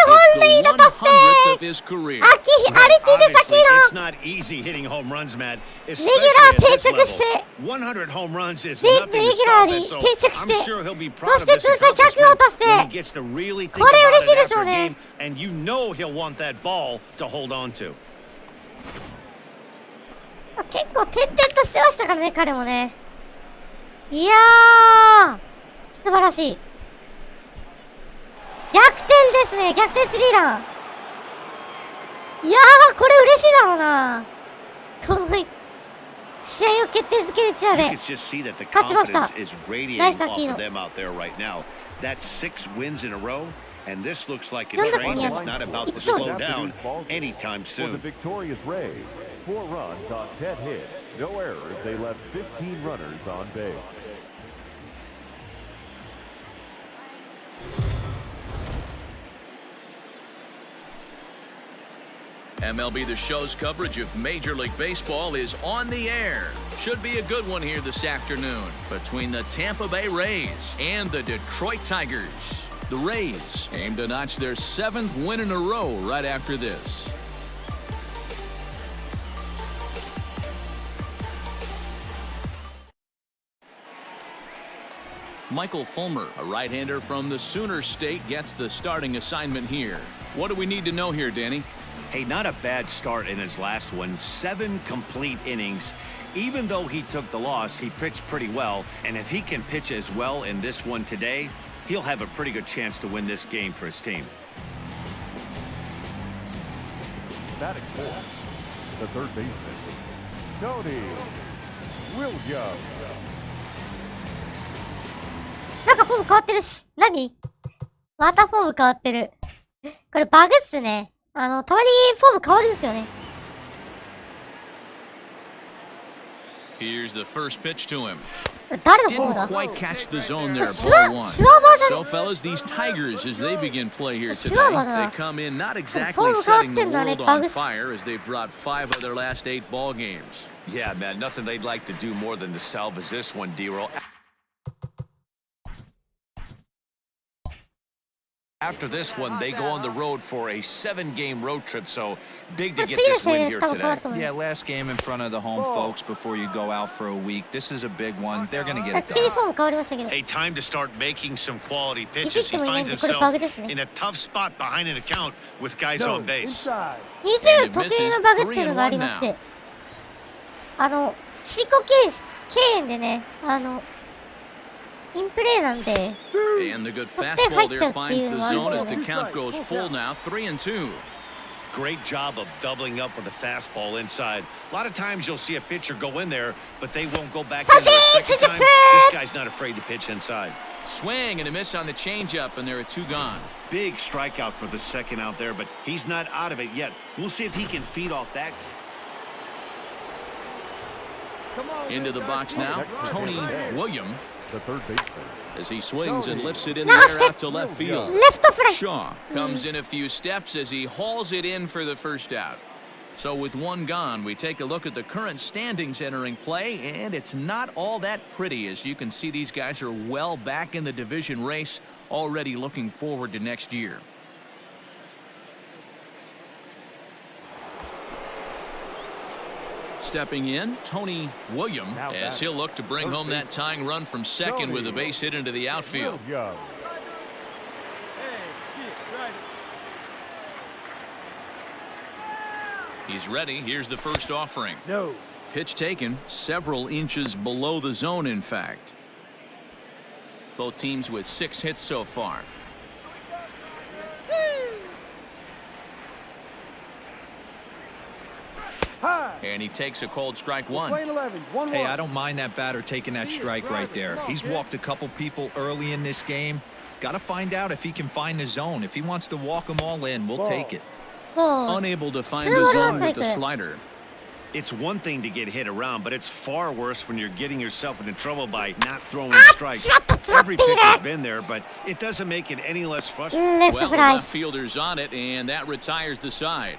100th of his career. アキ、アリティデサキ It's ーノ not easy hitting home runs, Matt. レ Especially ギュラー at this 定着して level. 100 home runs is レイズ nothing レ to ギュラ stop ーに it, so 定着して I'm sure he'll be そ proud し of て this 通算100を accomplishment 達 when 成 he gets to really think これ about 嬉しい it でしょ after う a ね game, and you know he'll want that ball to hold on to. 結構転々としてましたからね、彼もね。いやー、素晴らしい。逆転ですね、逆転スリーラン。いやー、これ嬉しいだろうな。この試合を決定づけるチア You で can just see that the 勝ちました confidence is radiating Nice, off Aquino. of them out there right now. That's 6 wins in a row, and this looks like a 4打 train 数2 that's 安 not 打 about to 1勝 slow down anytime For the soon. victorious Rays, 4 runs on 10 hits, no errors. They left 15 runners on base. MLB The Show's coverage of Major League Baseball is on the air. Should be a good one here this afternoon between the Tampa Bay Rays and the Detroit Tigers. The Rays aim to notch their 7th win in a row right after this. Michael Fulmer, a right-hander from the Sooner State, gets the starting assignment here. What do we need to know here, Danny? Hey, not a bad start in his last one. 7 complete innings. Even though he took the loss, he pitched pretty well. And if he can pitch as well in this one today, he'll have a pretty good chance to win this game for his team. Batting fourth, the third baseman, Tony Williams. なんかフォーム変わってるし。何またフォーム変わってる。これバグっすね。たまにフォーム変わるんですよね。Here's the first pitch to him. 誰のフォーム Didn't だ quite catch the zone there, シュワ ball 1. シュワバーじゃ So, ね fellas, these Tigers, as they begin play here today, Shibaba. they come in not exactly Form setting the変わってんだね、 world on Bugs. fire as they've dropped 5 of their last 8 ball games. Yeah, man, nothing they'd like to do more than to salvage this one, D-Roll. After this one, they go on the road for a 7-game road trip, so big to get this win here today. Yeah, last game in front of the home folks before you go out for a week. This is a big one. They're going to get it 急に done. フォーム変わりましたけど。 A time to start making some quality pitches. He いじってもいない finds んで、これ himself バグですね。 in a tough spot behind an account with guys No, on base. inside. 20特有のバグっていうのがありまして、シリコ敬遠でね、インプレーなんで、 And the good fastball there finds the zone as the count goes full now, 3-2. great job of doubling up with a fastball inside. A lot of times you'll see a pitcher go in there, but they won't go back in the second time. This guy's not afraid to pitch inside. Swing and a miss on the changeup, and there are 2 gone. Big strikeout for the second out there, but he's not out of it yet. We'll see if he can feed off that. Into the box now, Tony William. The third baseman. As he swings and lifts it in the air out to left field. Shaw comes in a few steps as he hauls it in for the first out. So with 1 gone, we take a look at the current standings entering play, and it's not all that pretty. As you can see, these guys are well back in the division race, already looking forward to next year. Stepping in, Tony William, as he'll look to bring home that tying run from second with a base hit into the outfield. He's ready. Here's the first offering. No. Pitch taken several inches below the zone, in fact. Both teams with 6 hits so far. And he takes a cold strike 1. Hey, I don't mind that batter taking that strike right there. He's walked a couple people early in this game. Got to find out if he can find the zone. If he wants to walk them all in, we'll take it. Unable to find the zone with the slider. It's one thing to get hit around, but it's far worse when you're getting yourself into trouble by not throwing strikes. Every pitcher's been there, but it doesn't make it any less frustrating. Well, the left fielder's on it, and that retires the side.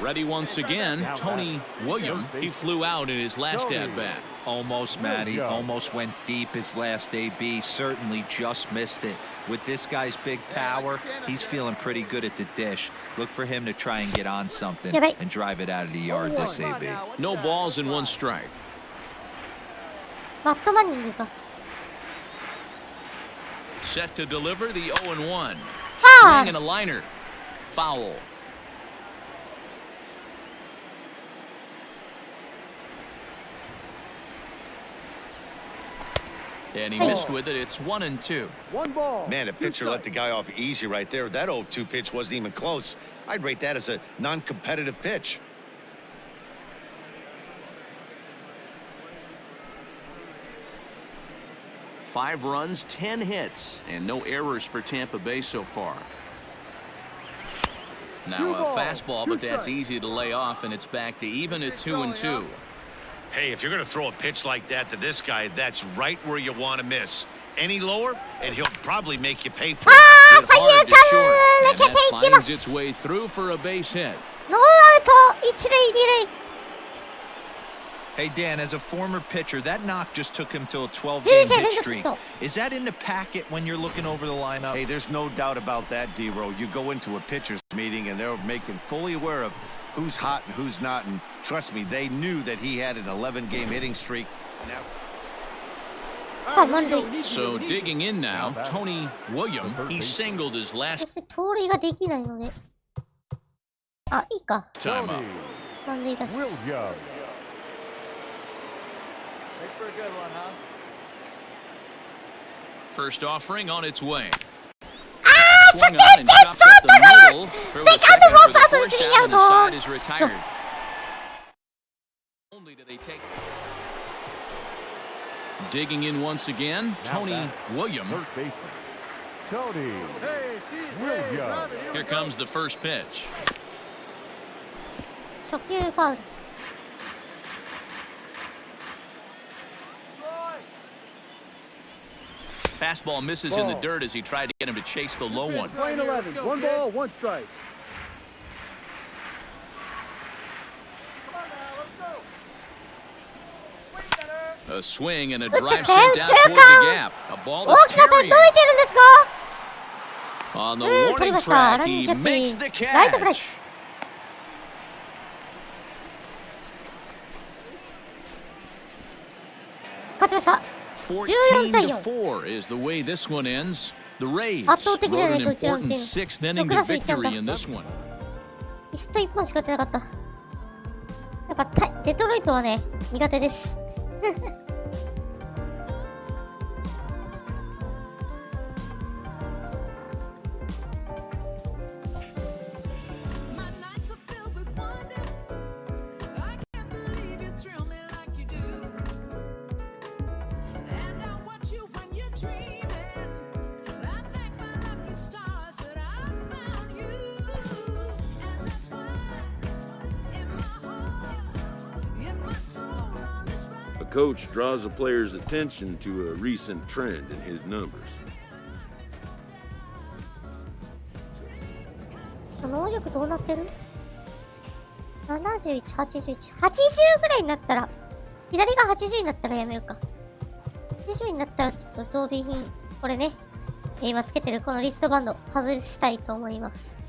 Ready once again, Tony William. He flew out in his last at-bat. Almost, Matty. Almost went deep his last AB. Certainly just missed it. With this guy's big power, he's feeling pretty good at the dish. Look for him to try and get on something and drive it out of the yard this AB. No balls and 1 strike. Set to deliver the 0-1. Swing and a liner. Foul. And he missed with it. It's 1-2. 1 ball. Man, a pitcher let the guy off easy right there. That 0-2 pitch wasn't even close. I'd rate that as a non-competitive pitch. Five runs, 10 hits, and no errors for Tampa Bay so far. Now a fastball, but that's easy to lay off, and it's back to even at 2-2. Hey, if you're going to throw a pitch like that to this guy, that's right where you want to miss. Any lower, and he'll probably make you pay for it. Hit hard to short, and that finds its way through for a base hit. Hey, Dan, as a former pitcher, that knock just took him to a 12-game hit streak. Is that in the packet when you're looking over the lineup? Hey, there's no doubt about that, D-Row. You go into a pitcher's meeting, and they're making fully aware of who's hot and who's not, and trust me, they knew that he had an 11-game hitting streak. So digging in now, Tony William, he singled his last. Time up. William. Make for a good one, huh? First offering on its way. Swung on and chopped up the middle. Throw a second for the force out, and the side is retired. Only do they take. Digging in once again, Tony William. Third baseman. Tony William. Here comes the first pitch. Fastball misses in the dirt as he tried to get him to chase the low one. 11. 1 ball, 1 strike. A swing and a drive sent down towards the gap. A ball that's carrying. On the warning track, he makes the catch. Catch. 14-4 is the way this one ends. The Rays wrote an important 6th inning victory in this one. ヒット1本しか打ってなかった。やっぱデトロイトはね、苦手です。coach draws a player's attention to a recent trend in his numbers. 能力どうなってる ?71、81、80ぐらいになったら、左が80になったらやめるか。80になったらちょっと装備品、これね、今つけてるこのリストバンド外したいと思います。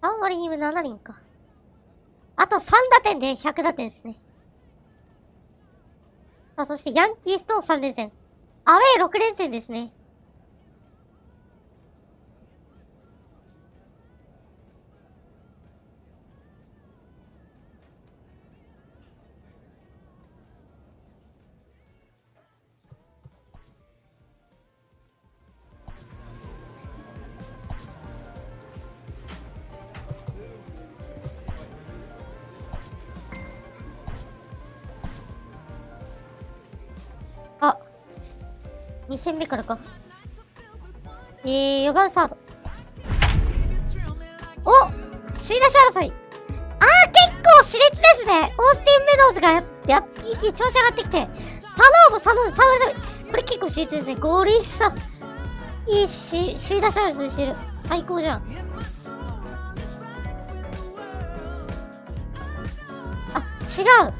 3割に7人か。あと3打点で100打点ですね。さあ、そしてヤンキースと3連戦。アウェー6連戦ですね。あ、2戦目からか。4番サード。お、首位打者争い。結構熾烈ですね。オースティン・メドウズが一気に調子上がってきて、サノーも3割これ結構熾烈ですね。ゴリッサ。いいし、首位打者争いしてる。最高じゃん。あ、違う。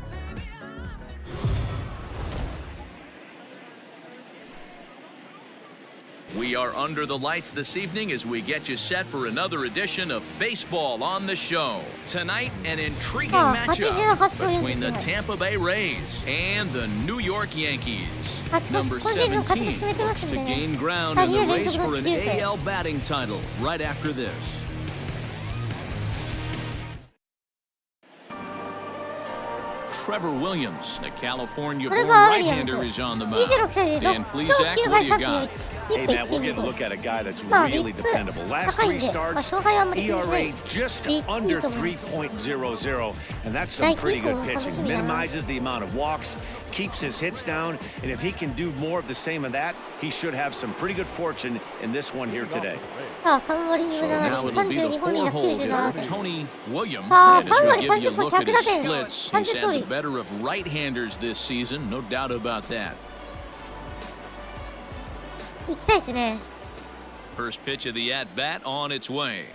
We are under the lights this evening as we get you set for another edition of Baseball on the Show. Tonight, an intriguing matchup between the Tampa Bay Rays and the New York Yankees. Number 17 looks to gain ground in the race for an AL batting title right after this. Trevor Williams, the California-born right-hander, is on the mound. And Plezak, what do you got? Hey, Matt, we're going to look at a guy that's really dependable. Last 3 starts, ERA just under 3.00, and that's some pretty good pitching. Minimizes the amount of walks, keeps his hits down, and if he can do more of the same of that, he should have some pretty good fortune in this one here today. So now it'll be the four-hole hitter, Tony Williams. And as we give you a look at his splits, he's had the better of right-handers this season, no doubt about that. First pitch of the at-bat on its way.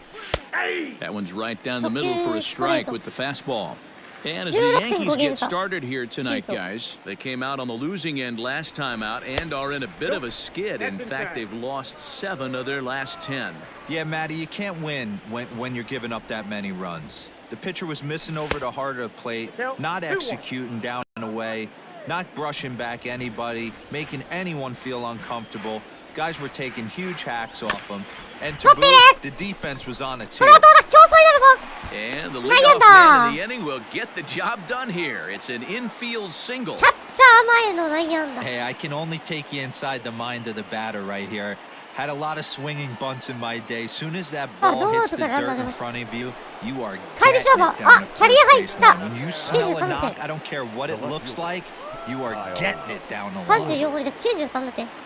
That one's right down the middle for a strike with the fastball. And as the Yankees get started here tonight, guys, they came out on the losing end last time out and are in a bit of a skid. In fact, they've lost 7 of their last 10. Yeah, Matty, you can't win when you're giving up that many runs. The pitcher was missing over the heart of the plate, not executing down and away, not brushing back anybody, making anyone feel uncomfortable. Guys were taking huge hacks off him. And to boot, the defense was on its heels. And the leadoff man in the inning will get the job done here. It's an infield single. Hey, I can only take you inside the mind of the batter right here. Had a lot of swinging bunts in my day. Soon as that ball hits the dirt in front of you, you are getting it down the first baseline. When you smell a knock, I don't care what it looks like, you are getting it down the line.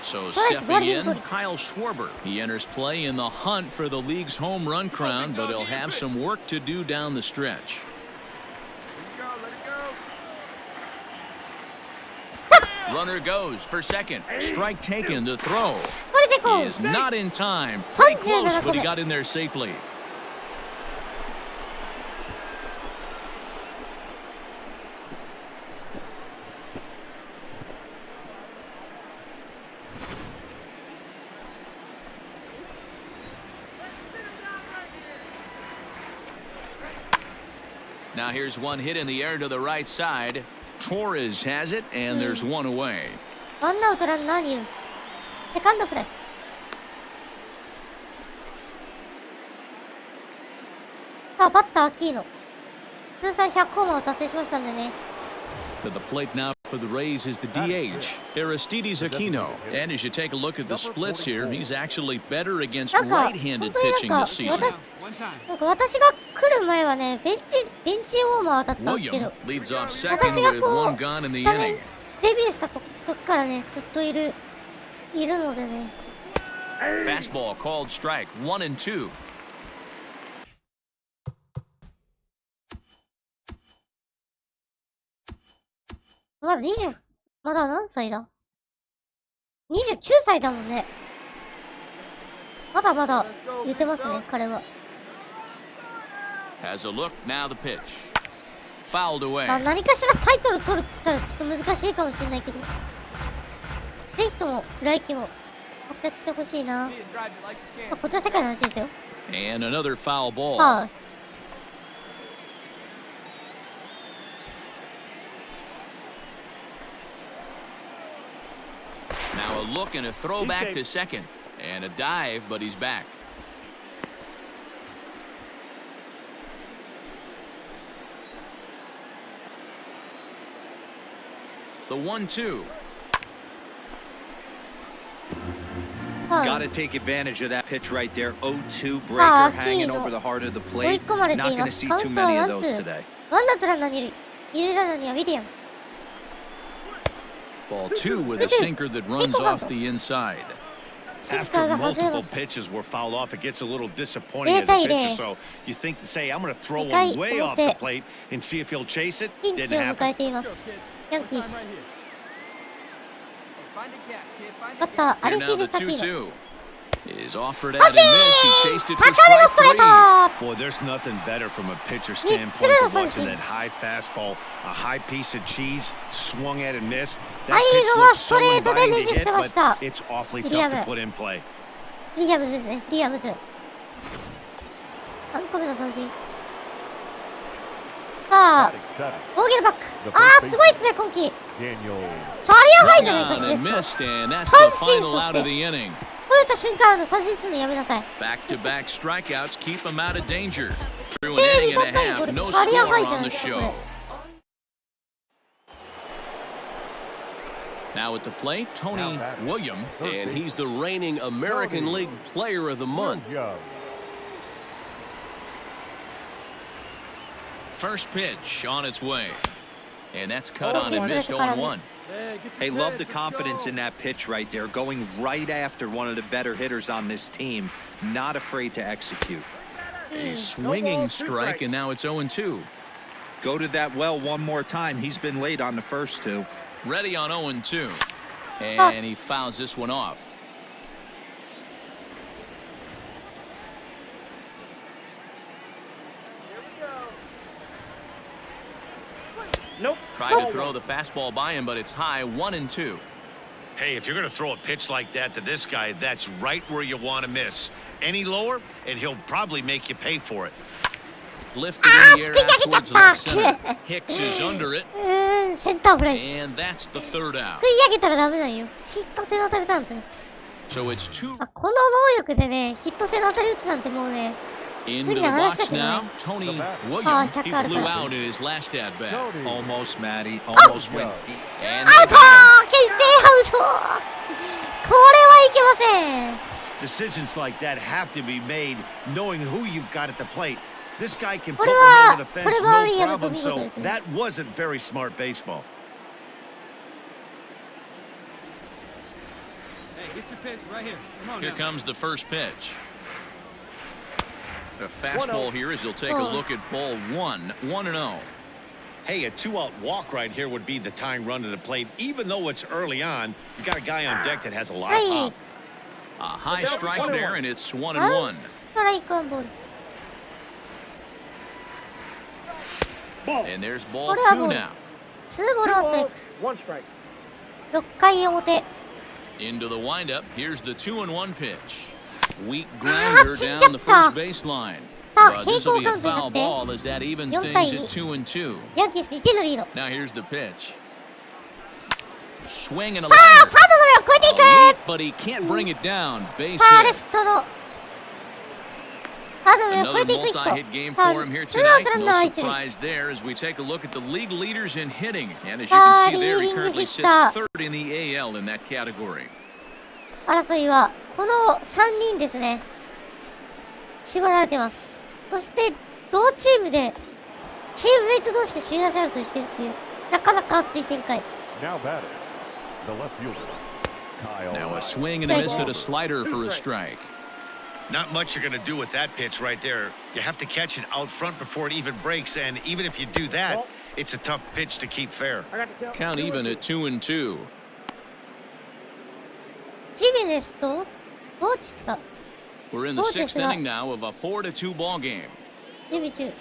So stepping in, Kyle Schwarber. He enters play in the hunt for the league's home run crown, but he'll have some work to do down the stretch. Runner goes for second. Strike taken. The throw. He is not in time. Pretty close, but he got in there safely. Now here's one hit in the air to the right side. Torres has it, and there's one away. ワンアウトランナー2塁。セカンドフライ。さあ、バッターアキーノ。通算100ホーマーを達成しましたんでね。To the plate now for the Rays is the DH, Aristides Aquino. And as you take a look at the splits here, he's actually better against right-handed pitching this season. 私が来る前はね、ベンチウォーマーだったんですけど、私がこう、スタメンデビューした時からね、ずっといるのでね。Fastball called strike, 1-2. まだ20、まだ何歳だ ?29 歳だもんね。まだまだ言ってますね、彼は。Has a look, now the pitch. Fouled away. 何かしらタイトル取るっつったらちょっと難しいかもしれないけど。ぜひとも、来季も活躍してほしいな。こちら世界の話ですよ。And another foul ball. はい。Now a look and a throw back to second. And a dive, but he's back. The 1-2. Got to take advantage of that pitch right there. 0-2 breaker hanging over the heart of the plate. Not going to see too many of those today. ワンダーとランナーにいる。いるランナーにはウィリアム。Ball 2 with a sinker that runs off the inside. After multiple pitches were fouled off, it gets a little disappointing as a pitcher. So you think, say, I'm going to throw one way off the plate and see if he'll chase it. ピンチを Didn't 迎 happen. えています。ヤンキース。バッター、アリスティ Now デ the サキーノ。 2-2 is offered out and missed. He chased it for 高めのストレ strike ー 3. Boy, there's nothing better from a pitcher 三つ目 standpoint の than 三 watching 振。 that high fastball, a high piece of cheese, swung at and missed. 最 That 後 pitch は looks スト so レートでね inviting じ to 伏せ hit, まし but た。 it's awfully ウィリア tough ム。 to put in play. ウィリアムズですね。ウィリアムズ。3個目の三振。さあ、ボーゲルバック。あー、すごいっすね、今季。チャーリアハイじゃないか Down しら。 and missed, and that's the 三振 final そし out of て the inning. 取れた瞬間、三振するのやめなさい。 Back-to-back strikeouts keep him out of danger. Through 西 an 武 inning と and a 最後 half, これ no チャーリアハイ score じゃな on い the ですか、こ show. れ。Now at the plate, Tony William. And he's the reigning American League Player of the Month. First pitch on its way. And that's cut on and missed 0-1. Hey, love the confidence in that pitch right there. Going right after one of the better hitters on this team. Not afraid to execute. A swinging strike, and now it's 0-2. Go to that well one more time. He's been late on the first two. Ready on 0-2. And he fouls this one off. Nope. Tried to throw the fastball by him, but it's high, 1-2. Hey, if you're going to throw a pitch like that to this guy, that's right where you want to miss. Any lower, and he'll probably make you pay for it. Lifted in the air out towards left center. Hicks is under it, センターフライ。 and that's the third out. 食い上げたらダメなんよ。ヒット性の当たりなんて。 So it's 2 あ、この能力でね、ヒット性の当たり打つなんてもうね。 into the box now. Tony Williams, he shot flew clock. out in his last at bat. Almost, Matty. Almost went deep. And アウトー！牽制アウト！これはいけません。 Decisions like that have to be made knowing who you've got at the plate. This guy can こ put れ one は over the ト fence, レバー・ウィ no リアムズ problem. 見事 So ですね。 that wasn't very smart baseball. Hey, get your pitch right here. Come on here now. comes the first pitch. A fastball here as he'll take a look at ball 1, 1-0. Hey, a two-out walk right here would be the tying run to the plate. Even though it's early on, you got a guy on deck that has a lot of はい。 pop. A high strike there, and it's 1-1. ストライクワンボール。 And there's ball これは 2 ボール。 now. ツーボールワンストライク。 One strike. 6回表。 Into the windup. Here's the 2-1 pitch. Weak grounder 진짜 down the first 크다. baseline. 자, But this will be a 해고 foul 카운트 ball as that evens 4 things 対 at 2. 2-2. ヤンキース1のリード。 Now here's the pitch. Swing and a さあ、 liner. サードの目を越えてい A く leap, but he can't bring it down. Base さあ、レ hit. フトの。サードの目を Another 越えていくヒッ multi-hit game ト。さあ、 for him here ツーアウ tonight. トランナー No は1塁。 surprise there as we take a look at the league leaders in hitting. And as you さあ、 can see リ there, ー he ディング currently ヒッ sits ター。 third in the AL in that category. 争いは、この3人ですね。絞られてます。そして、同チームで、チームメイト同士で首位打者争いしてるっていう、なかなか熱い展開。 Now batting, the left fielder, Kyle. Now a swing and a miss at a slider for a strike. Not much you're going to do with that pitch right there. You have to catch it out front before it even breaks, and even if you do that, It's a tough pitch to keep fair. Count even at 2-2. ジメネスとボーチスか。 We're in the sixth inning now of a 4-2 ball game. 準備中。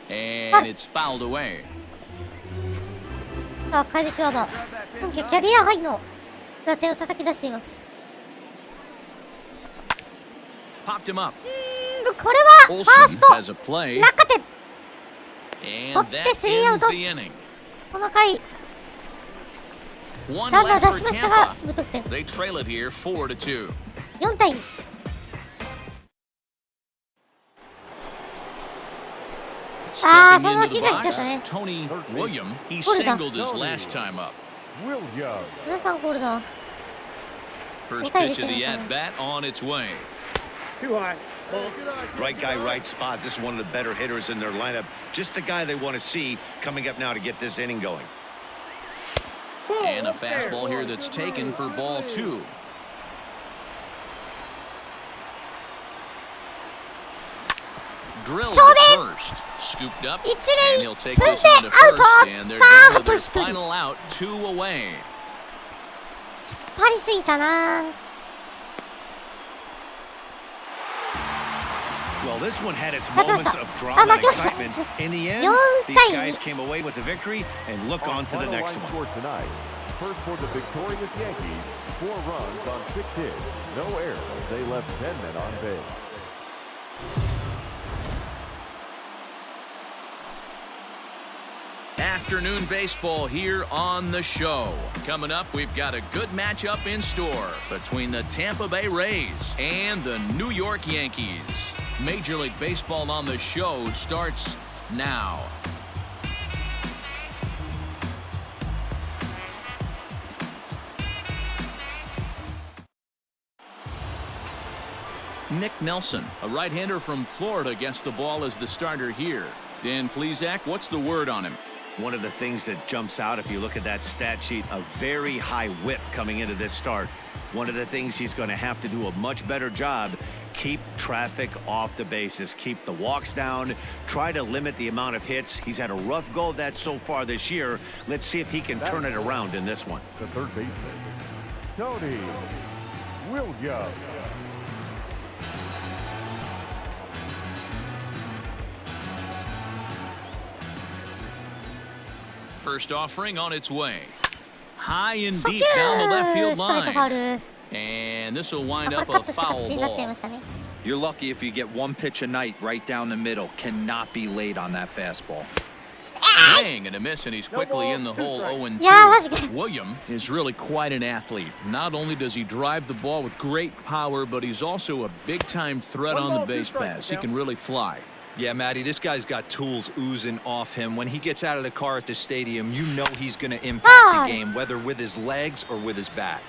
And it's fouled away. さあ、カイル・シュワバー。今季キャリアハイの打点を叩き出しています。Popped him up. これはファースト has a play. 中手。 And that ends the inning. この回、 One ランナー left 出し for ましたが、 Tampa. 無得点。 They trail it here 4-2. 4対2。ああ、そのまま切られちゃったね。 Tony William, he singled his last time up. 皆さんホールダー。 First pitch of the at bat on its way. Right guy, right spot. This is one of the better hitters in their lineup. Just the guy they want to see coming up now to get this inning going. And a fastball here that's taken for ball 2. Drilled to first, scooped up, and he'll take this one to first, and they're down to their final out, 2 away. 引っ張りすぎたな。 Well, this one had its moments of drama and excitement. In the end, these guys came away with the victory and look on to the next one. Tonight, first for the victorious Yankees, 4 runs on 6 hits, no errors. They left 10 men on base. Afternoon baseball here on the show. Coming up, we've got a good matchup in store between the Tampa Bay Rays and the New York Yankees. Major League Baseball on the show starts now. Nick Nelson, a right-hander from Florida, gets the ball as the starter here. Dan Plezak, what's the word on him? One of the things that jumps out if you look at that stat sheet, a very high whip coming into this start. One of the things he's going to have to do a much better job, keep traffic off the bases, keep the walks down, try to limit the amount of hits. He's had a rough go of that so far this year. Let's see if he can turn it around in this one. The third baseman, Tony Williams. First offering on its way. High and deep down the left field line. And this will wind up a foul ball. You're lucky if you get 1 pitch a night right down the middle. Cannot be late on that fastball. Swing and a miss, and he's quickly in the hole 0-2. William is really quite an athlete. Not only does he drive the ball with great power, but he's also a big-time threat on the base pass. He can really fly. Yeah, Matty, this guy's got tools oozing off him. When he gets out of the car at the stadium, you know he's going to impact the game, whether with his legs or with his bat.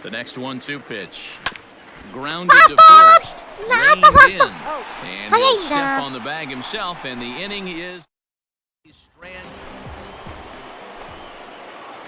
The next 1-2 pitch. Grounded to first. Reined in. And he'll step on the bag himself, and the inning is Strand.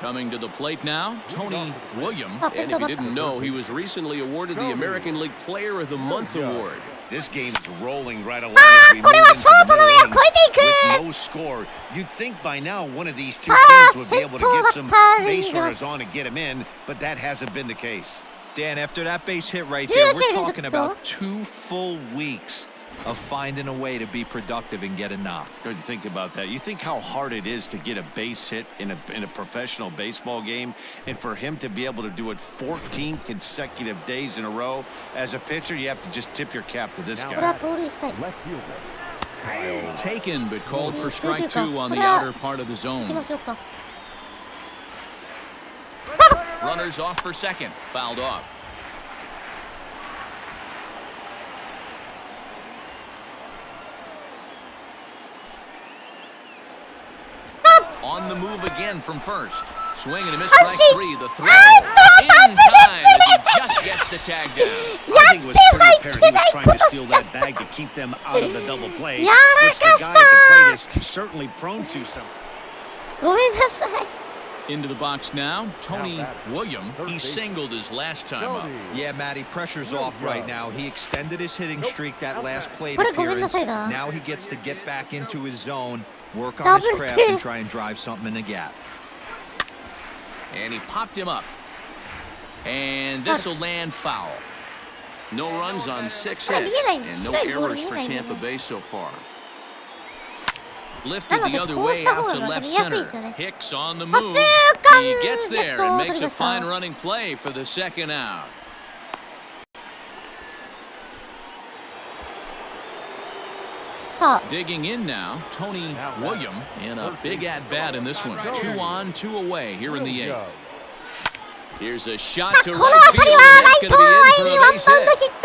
Coming to the plate now, Tony William. And if you didn't know, he was recently awarded the American League Player of the Month award. This game's rolling right along as we move into the with no score. You'd think by now one of these two teams would be able to get some base runners on and get him in, but that hasn't been the case. Dan, after that base hit right there, we're talking about 2 full weeks of finding a way to be productive and get a knock. Good to think about that. You think how hard it is to get a base hit in a professional baseball game, and for him to be able to do it 14 consecutive days in a row. As a pitcher, you have to just tip your cap to this guy. Taken, but called for strike 2 on the outer part of the zone. Runners off for second. Fouled off. On the move again from first. Swing and a miss, strike 3. The throw in time as he just gets the tag down. I think it was pretty apparent he was trying to steal that bag to keep them out of the double play, which the guy at the plate is certainly prone to. ごめんなさい。Into the box now, Tony William. He singled his last time up. Yeah, Matty, pressure's off right now. He extended his hitting streak that last plate appearance. Now he gets to get back into his zone, work on his craft, and try and drive something in the gap. And he popped him up. And this will land foul. No runs on 6 hits, and no errors for Tampa Bay so far. Lifted the other way out to left center. Hicks on the move. He gets there and makes a fine running play for the second out. Digging in now, Tony William, and a big at-bat in this one. 2 on, 2 away here in the 8th. Here's a shot to right field, and that's going to be in for a base hit.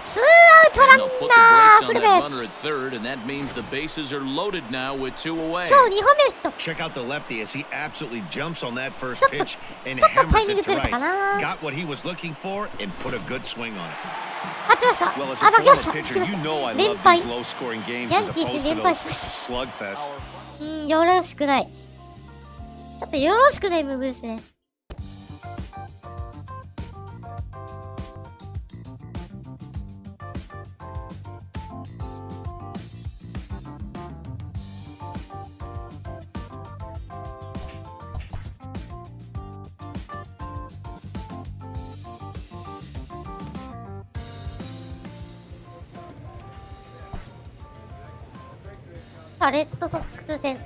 ツーアウトラン And they'll put the ナー brakes フ on ルベ that ー runner at ス third, and that means the bases are loaded now with 2 away. 今日2本目のヒット Check out the lefty as he absolutely jumps on that first ちょっと pitch and ちょっとタイ hammers ミング it ず to れた right. かな Got what he was looking for and put a good swing on it. 勝ちました Well, as あ a 負けまし former た pitcher, you know I 連 love 敗 these low-scoring games ヤ as ンキース opposed to 連敗 those しました slugfests. よろしくないちょっとよろしくないムーブですねさあレッドソックス戦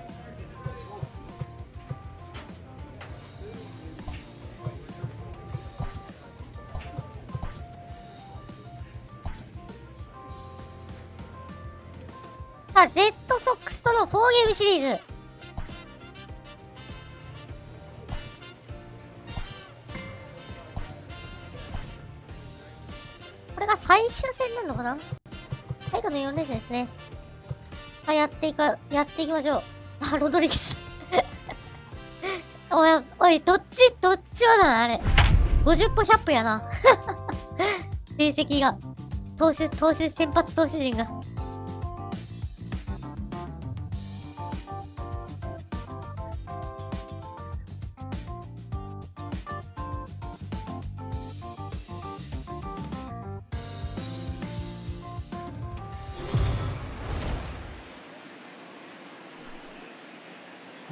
さあレッドソックスとの4ゲームシリーズこれが最終戦なのかな最後の4連戦ですねさあやっていきましょうあロドリゲスおいどっちはだなあれ50歩100歩やな成績が先発投手陣が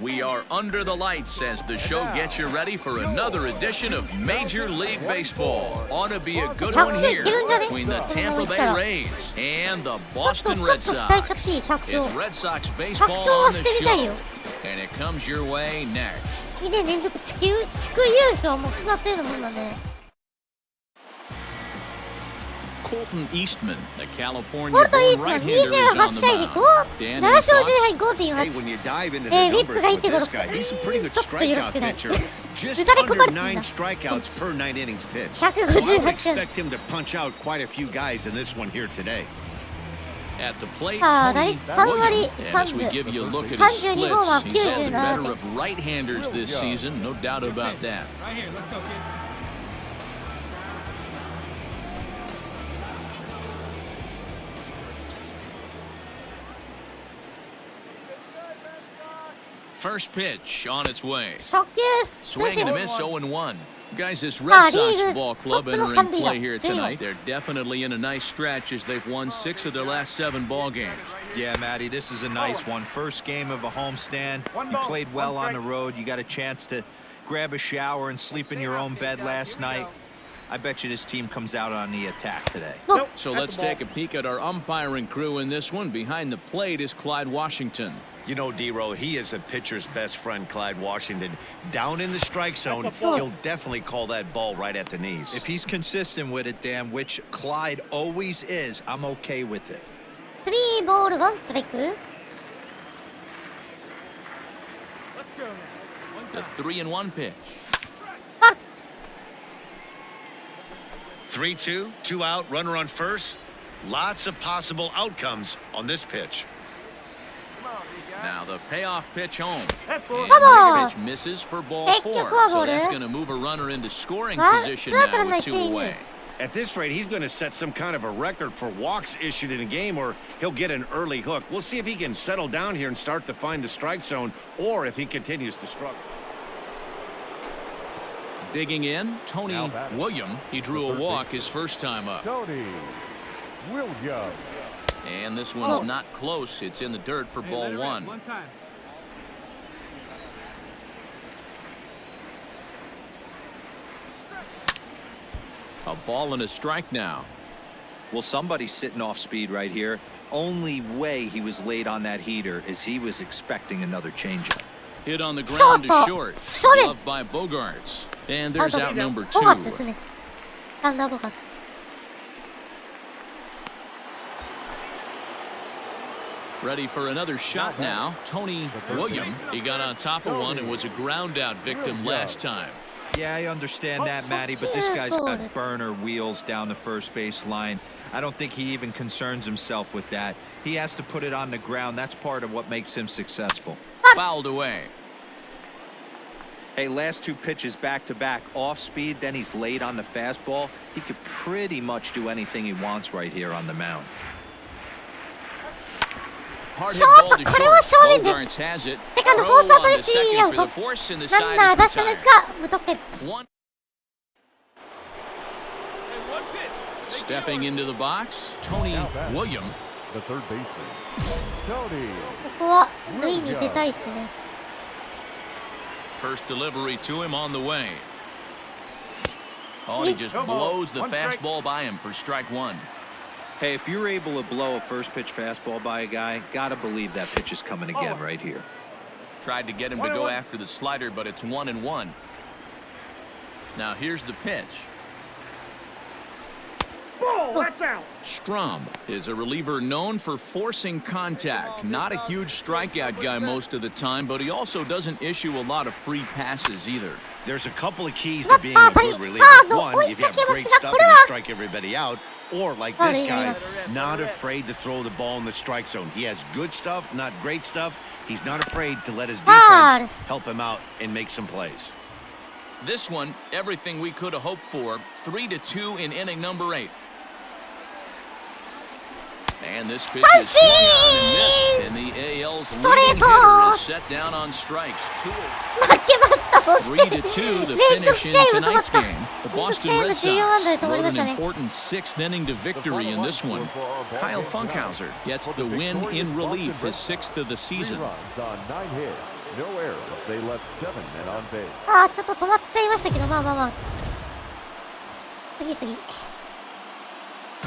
We are under the lights as the show gets you ready for another edition of Major League Baseball. Ought to be a good one here between the Tampa Bay Rays and the Boston Red Sox. It's Red Sox baseball on the show, and it comes your way next. 2年連続地区優勝も決まってるもんだね Colton Eastman, the コ California ルト・イー born スマン right-hander, is on 28 the 試合で mound. 7勝10敗 Hey, when you dive into the WHIP numbers が with this 1.56 guy, he's a pretty good ちょっとよろし strikeout くない pitcher. Just 打たれ込ま under れてんだ 9 strikeouts per 9 innings pitched. So I would 158 expect him to punch out quite a few guys in this one here today. At the plate, ああ Tony 打率3割 Williams. And as we 3 give you a 分 look at his 32ホーマー splits, he's had the 97 better of right-handers this season, no doubt about that. First pitch on its way. 初球 Swing 通 and a 信 miss 0-1. Guys, this Red まあリ Sox ーグ ball トッ club プの entering 3塁打 play here 順位 tonight. They're definitely in a nice stretch as they've won 6 of their last 7 ball games. Yeah, Matty, this is a nice one. First game of a homestand. You played well on the road. You got a chance to grab a shower and sleep in your own bed last night. I bet you this team comes out on the attack today. So let's take a peek at our umpiring crew in this one. Behind the plate is Clyde Washington. You know, D-Row, he is a pitcher's best friend, Clyde Washington. Down in the strike zone, he'll definitely call that ball right at the knees. If he's consistent with it, Dan, which Clyde always is, I'm okay with it. 3ボール1ストライク The 3-1 pitch. 3-2, 2 out, runner on first. Lots of possible outcomes on this pitch. Now the payoff pitch home. And Come this pitch misses for ball 結 4. 局はボ So ール that's going to move a runner into scoring まあ position ツーアウトラン now ナー with 1 2 塁 away. At this rate, he's going to set some kind of a record for walks issued in a game, or he'll get an early hook. We'll see if he can settle down here and start to find the strike zone, or if he continues to struggle. Digging in, Tony William. He drew a walk his first time up. Tony Williams. And this one's not close. It's in the dirt for ball one. One time. A ball and a strike now. Well, somebody's sitting off speed right here. Only way he was late on that heater is he was expecting another changeup. Hit on the ground to short. Loved by Bogarts. And there's out number two. Ready for another shot now. Tony William. He got on top of one and was a ground out victim last time. Yeah, I understand that, Matty, but this guy's got burner wheels down the first base line. I don't think he even concerns himself with that. He has to put it on the ground. That's part of what makes him successful. Fouled away. Hey, last two pitches back-to-back, off speed, then he's late on the fastball. He could pretty much do anything he wants right here on the mound. Hard hit ball to short. Bogarts has it. Throw on the second for the force, and the side is retired. One. Stepping into the box, Tony William. The third baseman, Tony. ここは塁に出たいですね。 First delivery to him on the way. Oh, he just blows the fastball by him for strike one. Hey, if you're able to blow a first pitch fastball by a guy, gotta believe that pitch is coming again right here. Tried to get him to go after the slider, but it's 1-1. Now here's the pitch. Strom is a reliever known for forcing contact. Not a huge strikeout guy most of the time, but he also doesn't issue a lot of free passes either. There's a couple of keys to being a good reliever. One, if you have great stuff and you strike everybody out, or like this guy, not afraid to throw the ball in the strike zone. He has good stuff, not great stuff. He's not afraid to let his defense help him out and make some plays. This one, everything we could have hoped for. 3-2 in inning number 8. And this pitch is swung on and missed, and the AL's leading hitter is set down on strikes. 3-2, the finish in tonight's game. The Boston Red Sox rode an important 6th inning to victory in this one. Kyle Funkhauser gets the win in relief, his 6th of the season. On 9 hits, no errors. They left 7 men on base. ちょっと止まっちゃいましたけど、まあまあまあ。次。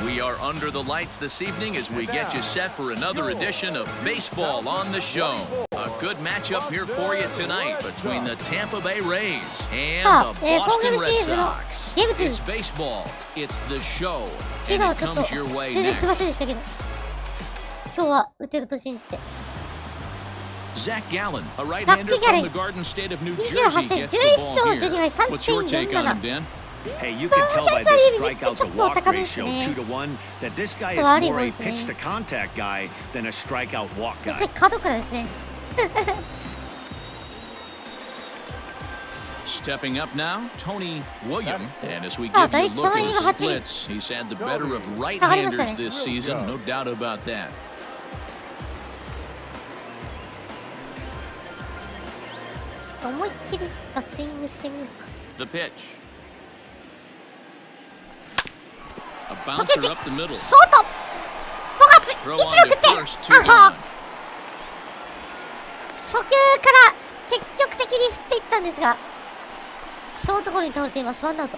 We are under the lights this evening as we get you set for another edition of Baseball on the Show. A good matchup here for you tonight between the Tampa Bay Rays and the Boston Red Sox. It's baseball, it's the show, and it comes your way next. Zach Gallen, a right-hander from the Garden State of New Jersey, gets the ball here. What's your take on him, Dan? Hey, you can tell by this strikeout to walk ratio 2-1 that this guy is more a pitch to contact guy than a strikeout walk guy. Stepping up now, Tony William. And as we give you a look at his splits, he's had the better of right-handers this season, no doubt about that. The pitch. A bouncer up the middle. Throw on to first, 2-1. 初球から積極的に振っていったんですが、ショートゴロに倒れています。ワンアウト。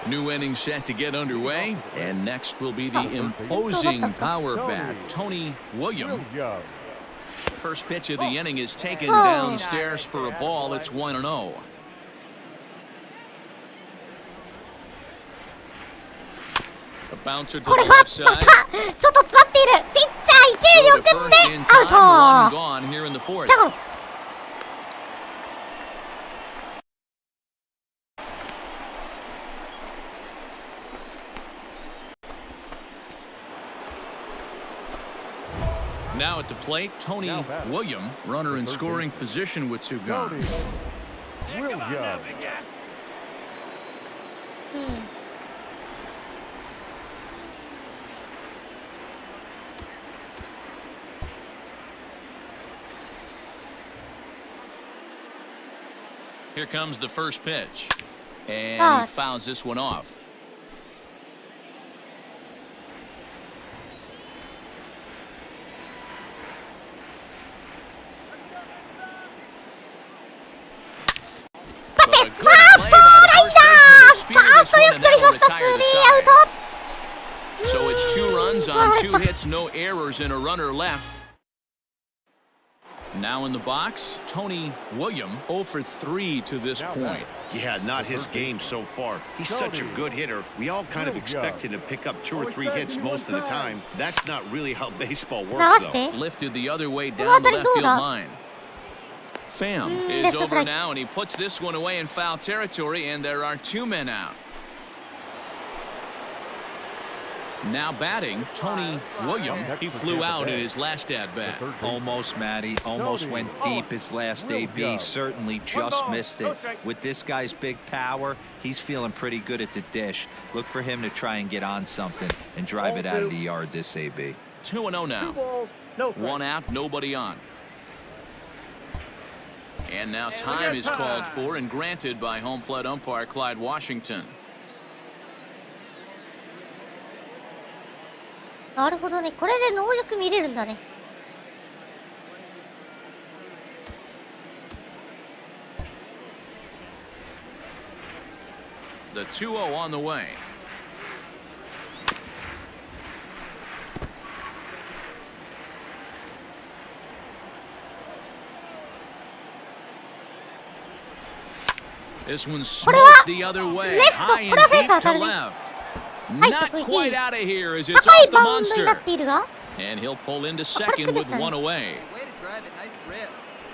New inning set to get underway, and next will be the imposing power bat, Tony William. First pitch of the inning is taken downstairs for a ball. It's 1-0. A bouncer to the left side. ちょっと詰まっている。ピッチャー一塁に送ってアウト。 Gone here in the fourth. Now at the plate, Tony William, runner in scoring position with two gone. Here comes the first pitch. And he fouls this one off. So it's 2 runs on 2 hits, no errors, and a runner left. Now in the box, Tony William 0 for 3 to this point. Yeah, not his game so far. He's such a good hitter. We all kind of expect him to pick up 2 or 3 hits most of the time. That's not really how baseball works, though. Lifted the other way down the left field line. Pham is over now, and he puts this one away in foul territory, and there are 2 men out. Now batting, Tony William. He flew out in his last at-bat. Almost, Matty. Almost went deep his last AB. Certainly just missed it. With this guy's big power, he's feeling pretty good at the dish. Look for him to try and get on something and drive it out of the yard this AB. 2-0 now. 1 out, nobody on. And now time is called for and granted by home plate umpire Clyde Washington. なるほどね。これで能力見れるんだね。The 2-0 on the way. This one's smoked the other way, high and deep to left. Not quite out of here as it's off the monster. And he'll pull into second with 1 away.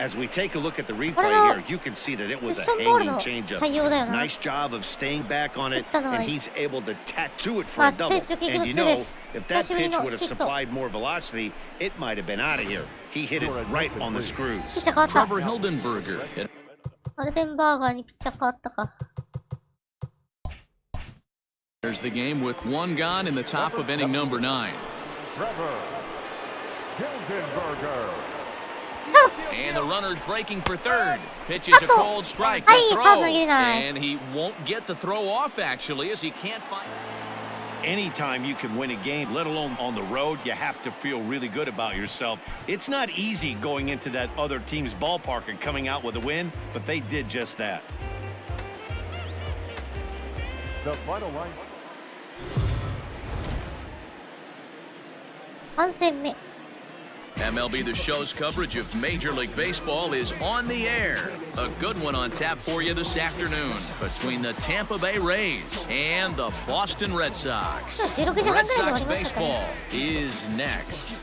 As we take a look at the replay here, you can see that it was a hanging changeup. Nice job of staying back on it, and he's able to tattoo it for a double. And you know, if that pitch would have supplied more velocity, it might have been out of here. He hit it right on the screws. Trevor Hildenberger. アルデンバーガーにピッチャー変わったか。There's the game with 1 gone in the top of inning number 9. Trevor Hildenberger. And the runner's breaking for third. Pitches a cold strike. The throw. And he won't get the throw off, actually, as he can't find... Anytime you can win a game, let alone on the road, you have to feel really good about yourself. It's not easy going into that other team's ballpark and coming out with a win, but they did just that. The final line. 3戦目。 MLB The Show's coverage of Major League Baseball is on the air. A good one on tap for you this afternoon between the Tampa Bay Rays and the Boston Red Sox. Red Sox baseball is next.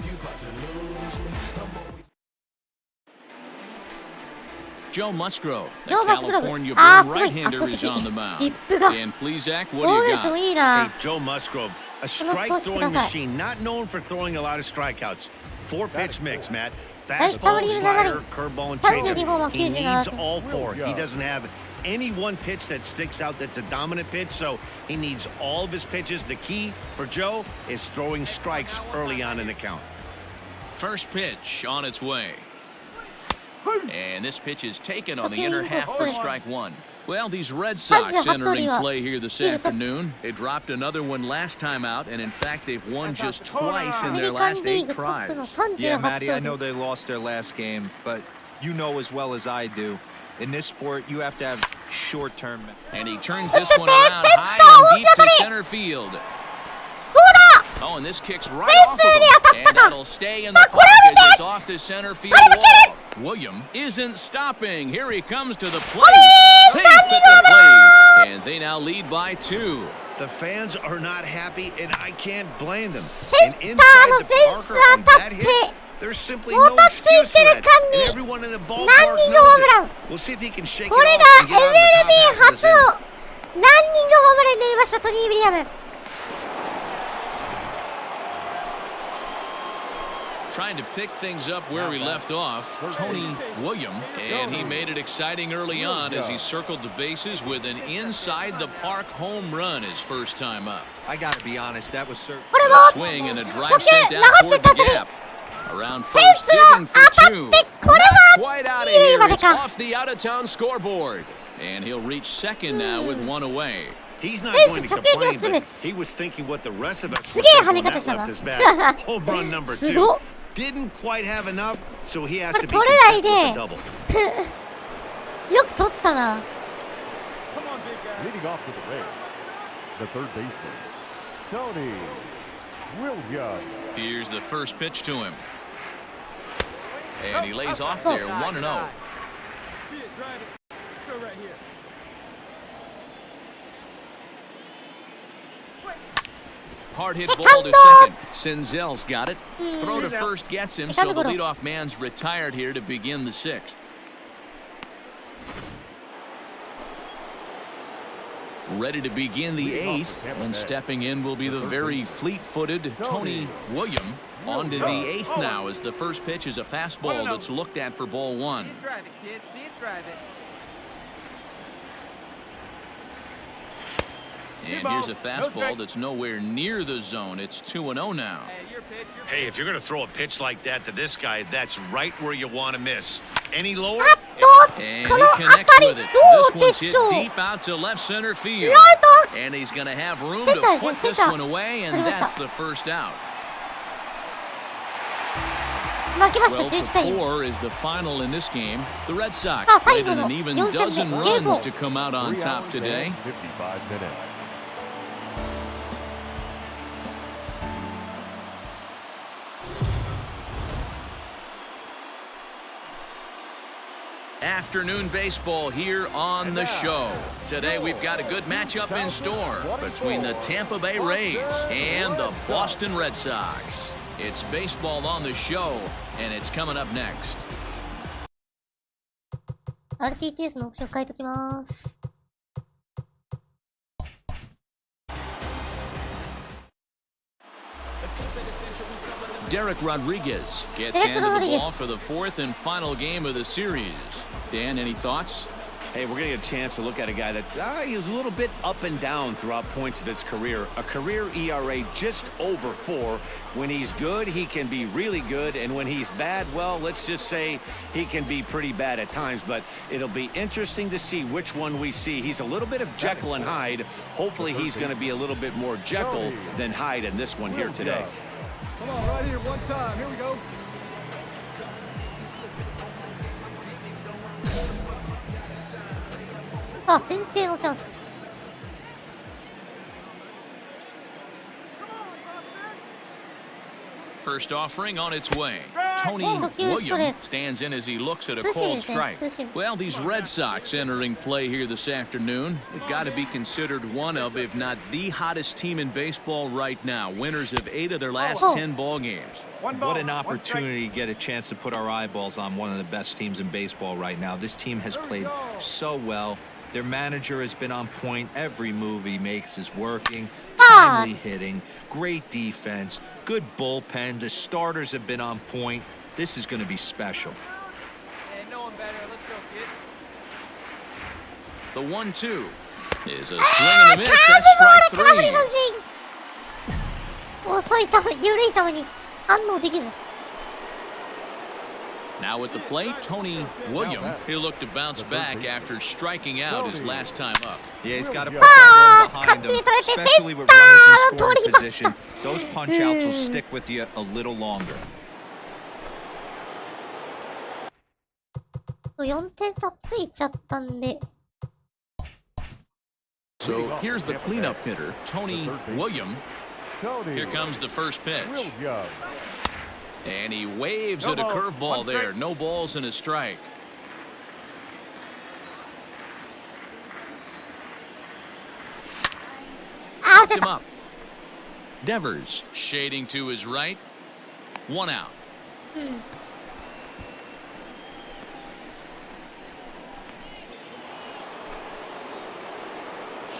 Joe Musgrove, the California-born right-hander, is on the mound. And Plezak, what do you got? Hey, Joe Musgrove, a strike-throwing machine, not known for throwing a lot of strikeouts. 4-pitch mix, Matt. Fastball, slider, curveball, and changeup. He needs all 4. He doesn't have any one pitch that sticks out that's a dominant pitch, so he needs all of his pitches. The key for Joe is throwing strikes early on in the count. First pitch on its way. And this pitch is taken on the inner half for strike 1. Well, these Red Sox entering play here this afternoon. They dropped another one last time out, and in fact, they've won just twice in their last 8 tries. Yeah, Matty, I know they lost their last game, but you know as well as I do, in this sport, you have to have short-term. And he turns this one around high and deep to center field. Oh, and this kicks right off of him. And that'll stay in the park as it's off the center field wall. William isn't stopping. Here he comes to the plate. Safe at the plate. And they now lead by 2. The fans are not happy, and I can't blame them. And inside the Parker on that hit, there's simply no excuse for that. And everyone in the ballpark knows it. We'll see if he can shake it off and get on the top half of this inning. ランニングホームランになりました、トニー・ウィリアム。 Trying to pick things up where we left off, Tony William, and he made it exciting early on as he circled the bases with an inside-the-park home run his first time up. I gotta be honest, that was certain. A swing and a drive sent out toward the gap. Around first, digging for 2. Not quite out of here. It's off the out-of-town scoreboard. And he'll reach second now with one away. He's not going to complain, but he was thinking what the rest of us were thinking when that left his bat. Home run number 2. Didn't quite have enough, so he has to be content with a double. よく取ったな。Leading off to the Rays, the third baseman, Tony Williams. Here's the first pitch to him. And he lays off there, 1-0. See it, drive it. Let's go right here. Hard hit ball to second. Senzel's got it. Throw to first gets him, so the leadoff man's retired here to begin the 6th. Ready to begin the 8th, and stepping in will be the very fleet-footed Tony Williams. On to the 8th now, as the first pitch is a fastball that's looked at for ball 1. Drive it, kid. See it, drive it. And here's a fastball that's nowhere near the zone. It's 2-0 now. Hey, if you're going to throw a pitch like that to this guy, that's right where you want to miss. Any lower? And he connects with it. This one's hit deep out to left center field. And he's going to have room to put this one away, and that's the first out. 負けました、11対4。 12-4 is the final in this game. The Red Sox played an even dozen runs to come out on top today. 55 minutes. Afternoon baseball here on the show. Today we've got a good matchup in store between the Tampa Bay Rays and the Boston Red Sox. It's baseball on the show, and it's coming up next. RTTS のオプション変えときます。Derek Rodriguez gets handed the ball for the 4th and final game of the series. Dan, any thoughts? Hey, we're going to get a chance to look at a guy that is a little bit up and down throughout points of his career. A career ERA just over 4. When he's good, he can be really good. And when he's bad, well, let's just say he can be pretty bad at times. But it'll be interesting to see which one we see. He's a little bit of Jekyll and Hyde. Hopefully, he's going to be a little bit more Jekyll than Hyde in this one here today. Come on, right here, one time. Here we go. さあ、先制のチャンス。First offering on its way. Tony Williams stands in as he looks at a cold strike. Well, these Red Sox entering play here this afternoon have got to be considered one of, if not the hottest team in baseball right now. Winners of 8 of their last 10 ball games. What an opportunity to get a chance to put our eyeballs on one of the best teams in baseball right now. This team has played so well. Their manager has been on point. Every move he makes is working. Timely hitting, great defense, good bullpen. The starters have been on point. This is going to be special. And no one better. Let's go, kid. The 1-2 is a swing and a miss. That's strike 3. 遅い球、緩い球に反応できず。 Now at the plate, Tony Williams. He'll look to bounce back after striking out his last time up. Yeah, he's got a behind him, especially with runners in scoring position. Those punch outs will stick with you a little longer. 4点差ついちゃったんで。 So here's the cleanup hitter, Tony Williams. Here comes the first pitch. And he waves at a curveball there. No balls and a strike. Hooked him up. Devers shading to his right. 1 out.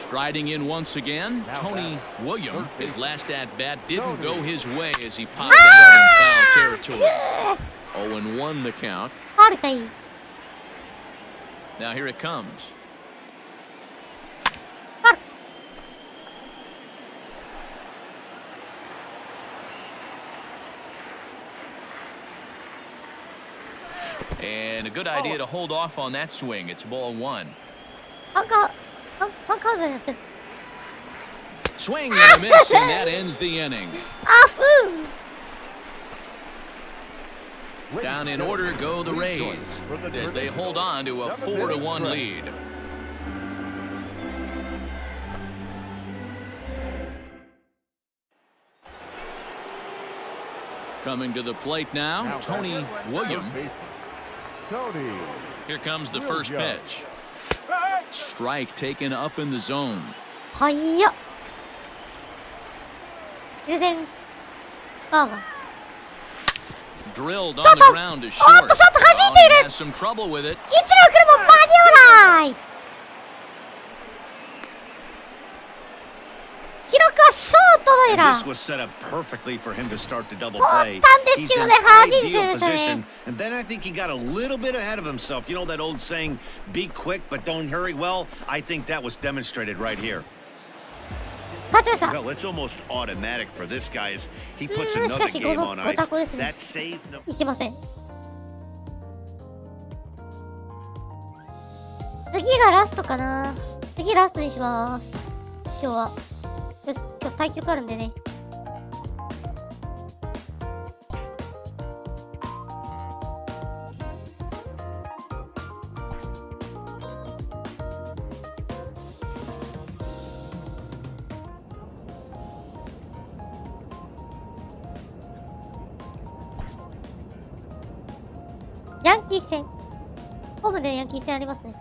Striding in once again, Tony Williams. His last at-bat didn't go his way as he popped out in foul territory. 0-1 the count. Now here it comes. And a good idea to hold off on that swing. It's ball 1. ファンカーズやってる。 Swing and a miss, and that ends the inning. あふー Down in order go the Rays as they hold on to a 4-1 lead. Coming to the plate now, Tony William. Tony. Here comes the first pitch. Strike taken up in the zone. はっや偶然バーガー Drilled on the Shot. ground to おっ short. とショット弾いている Has some trouble with it. 一塁来るも間に合わない記録はショートのエ And ラ this ー was set up perfectly for him to start the double 取っ play. たんですけ He's ど in ね弾いてしまい ideal ましたね position, and then I think he got a little bit ahead of himself. You know that old saying, "Be quick but don't hurry." Well, I think that was demonstrated right here. 勝ちました Well, it's almost automatic for this guy as he puts し another かし game こ on の ice. ごたこですね That save. いけません次がラストかな次ラストにします今日はよし今日対局あるんでねヤンキース戦ホームでヤンキース戦ありますね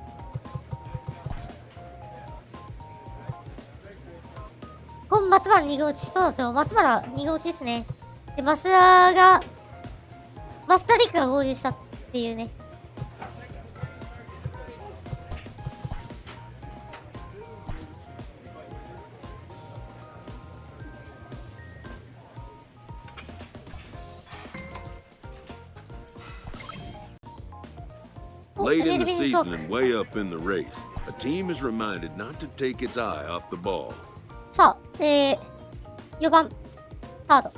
松原2号打ちそうなんですよ松原2号打ちですねで増田陸が合流したっていうねLate in the season and way up in the race, a team is reminded not to take its eye off the ball. さあ、4番、サード。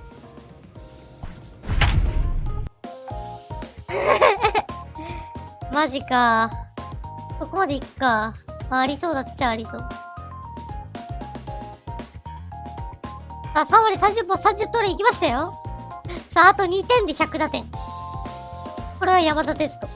マジか。そこまで行くか。まあ、ありそうだっちゃありそう。さあ、3割30本30盗塁いきましたよ。さあ、あと2点で100打点。これは山田哲人。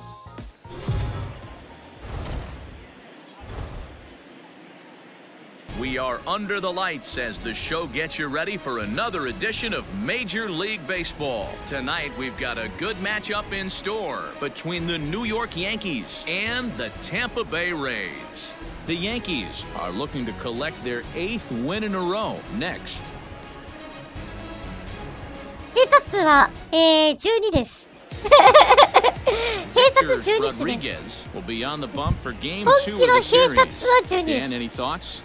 We are under the lights as the show gets you ready for another edition of Major League Baseball. Tonight, we've got a good matchup in store between the New York Yankees and the Tampa Bay Rays. The Yankees are looking to collect their 8th win in a row next. 併殺数は、12です。併殺12ですね。 Rodriguez will be on the bump for game 今 2 of 季の the 併 series. 殺は12で Dan, す。 any thoughts?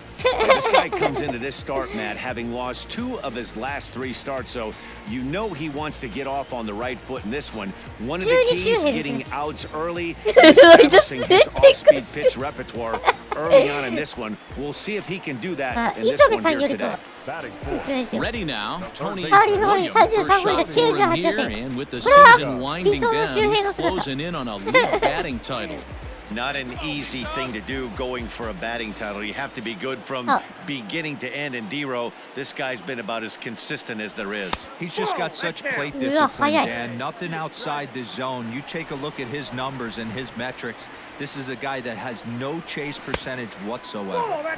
This guy comes into this start, Matt, having lost 2 of his last 3 starts, so you know he wants to get off on the right foot in this one. One of the keys, getting outs early, and establishing his off-speed pitch repertoire early on in this one. We'll see if he can do that in this one here today. Ready now, Tony パーリーグ Williams. 33ゴールで First shot for him 98 here, 点。 and with the これは season winding 理想の down, 周平の he's 姿。 closing in on a league batting title. Not an easy thing to do going for a batting title. You have to be good from beginning to end. And D-Row, this guy's been about as consistent as there is. He's just got such plate discipline, Dan. Nothing outside the zone. You take a look at his numbers and his metrics. This is a guy that has no chase percentage whatsoever.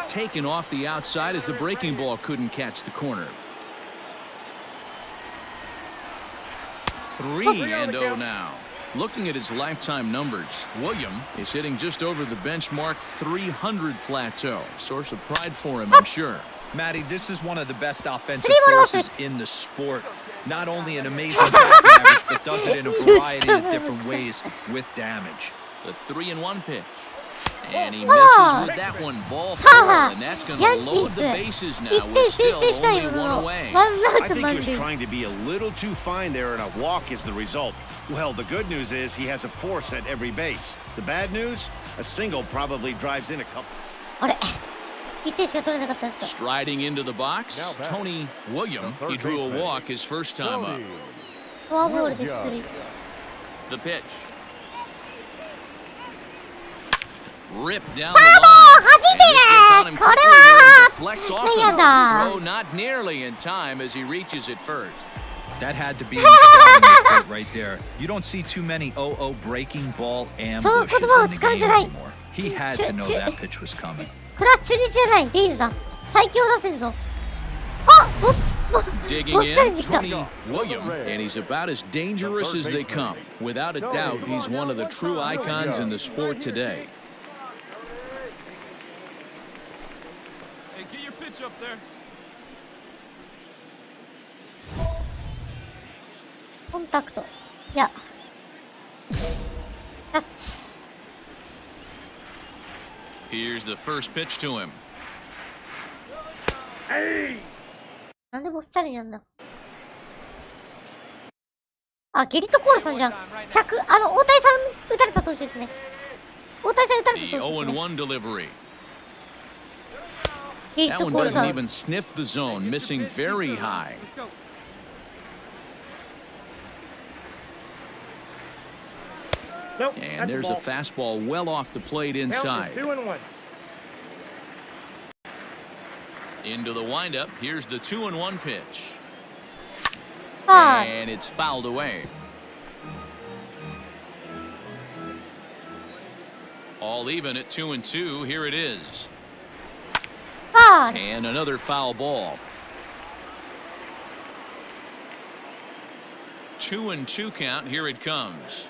Taken off the outside as the breaking ball couldn't catch the corner. 3-0 now. Looking at his lifetime numbers, William is hitting just over the benchmark 300 plateau. Source of pride for him, I'm sure. Matty, this is one of the best offensive forces in the sport. Not only an amazing batting average, but does it in a variety of different ways with damage. The 3-1 pitch. And he misses with that one. Ball 4, and that's going to load the bases now with still only 1 away. I think he was trying to be a little too fine there, and a walk is the result. Well, the good news is he has a force at every base. The bad news, a single probably drives in a couple. あれ1点しか取れなかったんですか Striding into the box, Tony William. He drew a walk his first time up. フォアボールで出塁 The pitch. Ripped down サー the ド line. 弾いて And this gets on い him る。これ quickly は here and deflects off 内野 the だ。 throw, not nearly in time as he reaches it first. That had to be in the scouting report right there. You don't see too many 0-0 breaking ball ambushes in the game anymore. He had to know that pitch was coming. これは中日じゃない。レイズだ。最強打線ぞ。あ、ボスチャ Digging レン in, ジ来た。 Tony William, and he's about as dangerous as they come. Without a doubt, he's one of the true icons in the sport today. Hey, get your pitch up there. コンタクト。いや。タッチ。Here's the first pitch to him. なんでボスチャレンジなんだ。あ、ゲリット・コールさんじゃん。100、大谷さん打たれた投手ですね。大谷さん打たれ The た投手ですね。 0-1 delivery. ゲリッ That ト・ one コールさ doesn't ん。 even sniff the zone, missing very high. Let's go. And there's a fastball well off the plate inside. 2-1. Into the windup. Here's the 2-1 pitch. はい。 And it's fouled away. All even at 2-2. Here it is. はい。 And another foul ball. 2-2 count. Here it comes.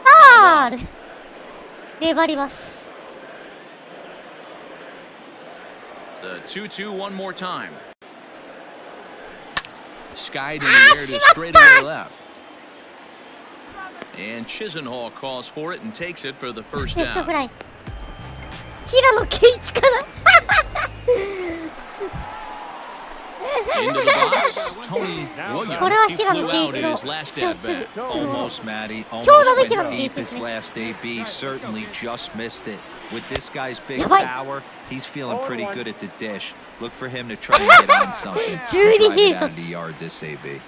はい。粘ります。 The 2-2 one more time. Skied in the air to straightaway left. And Chisenhall calls for it and takes it for the first レフトフ down. ライ。平野圭一かな。 Into the box, Tony これは Williams. He 平野 flew 圭 out 一 at の his last 超 at つぶ bat. つぶ Almost, Maddie. 今日の Almost べきな went の deep です his ね。 last AB. Certainly just missed it. With this guy's big やばい。 power, he's feeling pretty good at the dish. Look for him to try and get on something. 12 Drive it out 併 of the 殺。 yard, this AB.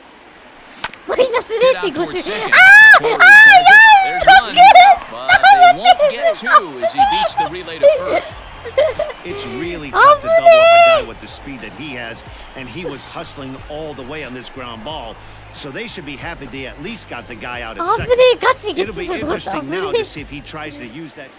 マイナス Hit out 0.5 towards 周。 second. あ Corey あ says it. There's one, 4 but they won't get two as he beats the relay to first. It's really tough to double up a guy with the speed that he has, and he was hustling all the way on this ground ball. So they should be happy they at least got the guy out at 危ね second. え、ガチゲッ It'll ツ be するぞ。危 interesting ね now え to。see if he tries to use that.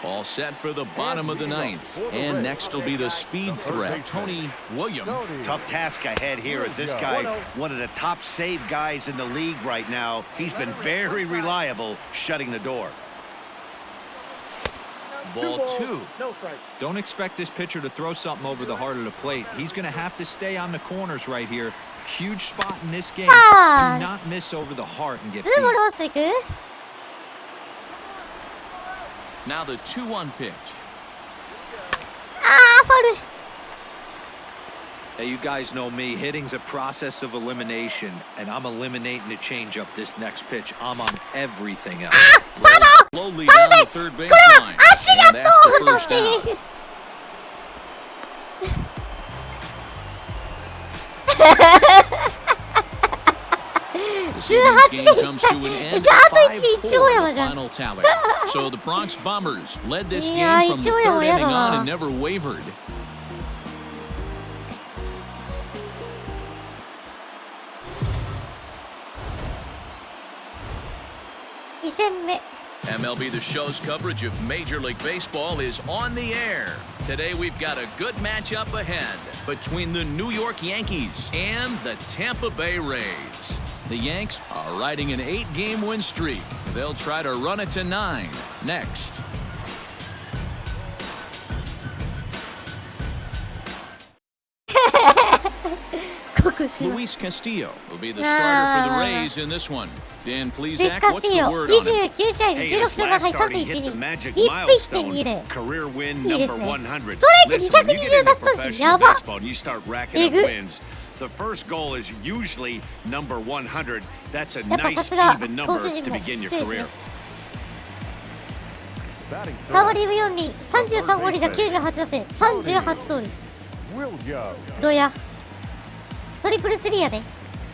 All set for the bottom of the ninth. And next will be the speed threat, Tony Williams. Tough task ahead here as this guy, one of the top save guys in the league right now. He's been very reliable shutting the door. Ball two. Don't expect this pitcher to throw something over the heart of the plate. He's going to have to stay on the corners right here. Huge spot in this game. Ah. Do not miss over the heart and get ズーボー beat. ルホースいく。 Now the 2-1 pitch. あー、ファウル。 Hey, you guys know me. Hitting's a process of elimination, and I'm eliminating the changeup this next pitch. I'm on everything else. Slowly down the third baseline. 足 And が that's 通 the っ first て down. る。The season's game comes to an 18 end. じゃああと1で 5-4 一応山 the じゃん。 final tally. So the Bronx Bombers led this いやー、 game from the 一応山 third や inning だ on な。 and never wavered. 2戦目。 MLB The Show's coverage of Major League Baseball is on the air. Today we've got a good matchup ahead between the New York Yankees and the Tampa Bay Rays. The Yanks are riding an 8-game win streak. They'll try to run it to 9 next. Luis Castillo will be the starter for the Rays in this one. Dan レイス Plezak, カス what's ティ the ヨ word on it? 29試合で Hey, 16 his 勝が last 入 start, he 3.1 hit the 人 magic 1 milestone, 1.20 career win いいです number ね。 100. ストライク Listen, when you get 220 into 奪三振 professional やば。 baseball and you start racking up wins, the first goal is usually number 100. That's a やっぱさ nice すが even 投 number 手陣 to も begin 強い your ですね career. 3割リーグ4厘33割打98打点38盗塁どうやトリプルスリーやで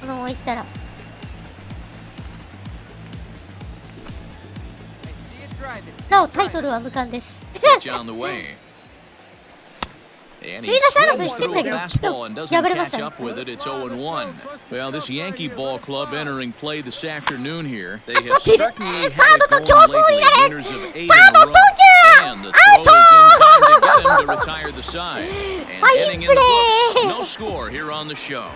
このままいったらなおタイトルは無冠です。 Pitch on the way. And he slows through a fastball and doesn't catch up with it. It's 0-1. Well, this Yankee ball club entering play this afternoon here. They have certainly had it going lately. Winners of 8 in a row. And the throw is in time to get him to retire the side. And getting in the books, no score here on the show.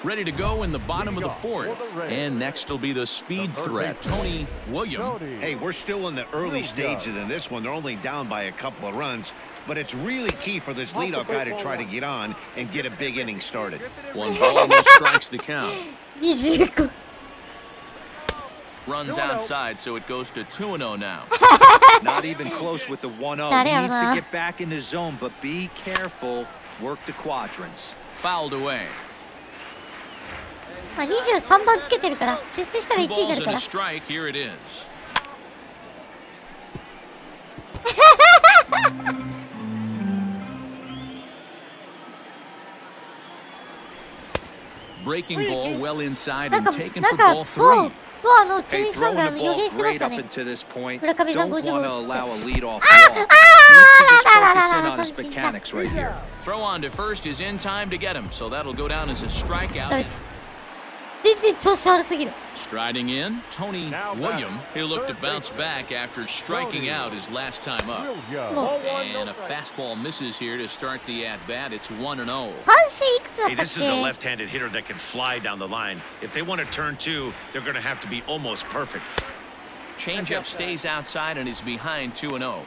Ready to go in the bottom of the fourth. And next will be the speed threat, Tony William. Hey, we're still in the early stages in this one. They're only down by a couple of runs, but it's really key for this leadoff guy to try to get on and get a big inning started. 1 ball, no strikes the count. 25 Runs outside, so it goes to 2-0 now. Not even close with the 1-0. He needs to get back in the zone, but be careful. Work the quadrants. Fouled away. まあ23番つけてるから出世したら1 2位になる balls か and ら a strike. Here it is. Breaking ball well inside and taken for ball 3. もう中 Hey, 日ファン throwing が the 予 ball 言してまし great た up ね。 into this point. 村上さん Don't 50 want 号 to 打つ allow a って。 leadoff walk. Needs to just focus in on his mechanics right here. Throw on to first is in time to get him, so that'll go down as a strikeout. 全然調子悪すぎる。 Striding in, Tony William. He'll look to bounce back after striking out his last time up. And a fastball misses here to start the at-bat. It's 1-0. 阪神いくつだ Hey, ったっ this is a け？ left-handed hitter that can fly down the line. If they want to turn two, they're going to have to be almost perfect. Changeup stays outside and is behind 2-0.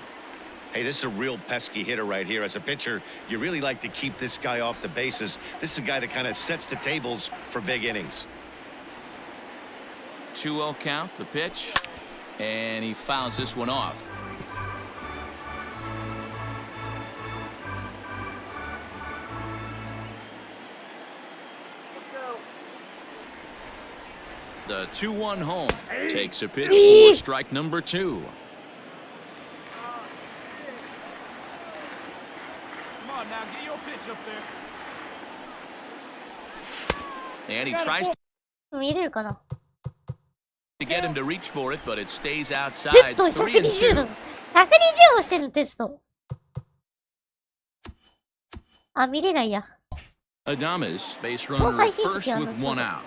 Hey, this is a real pesky hitter right here. As a pitcher, you really like to keep this guy off the bases. This is a guy that kind of sets the tables for big innings. 2-0 count, the pitch, and he fouls this one off. The 2-1 home takes a pitch for strike number 2. Come on now, get your pitch up there. And he tries 見れるかな？ to get him to reach for it, but it stays テ outside. スト120 度。 3-2. 120をしてるのテスト。あ、見れないや。 Adames, base 超 runner 再 at 生 first 績ある with の？ one out.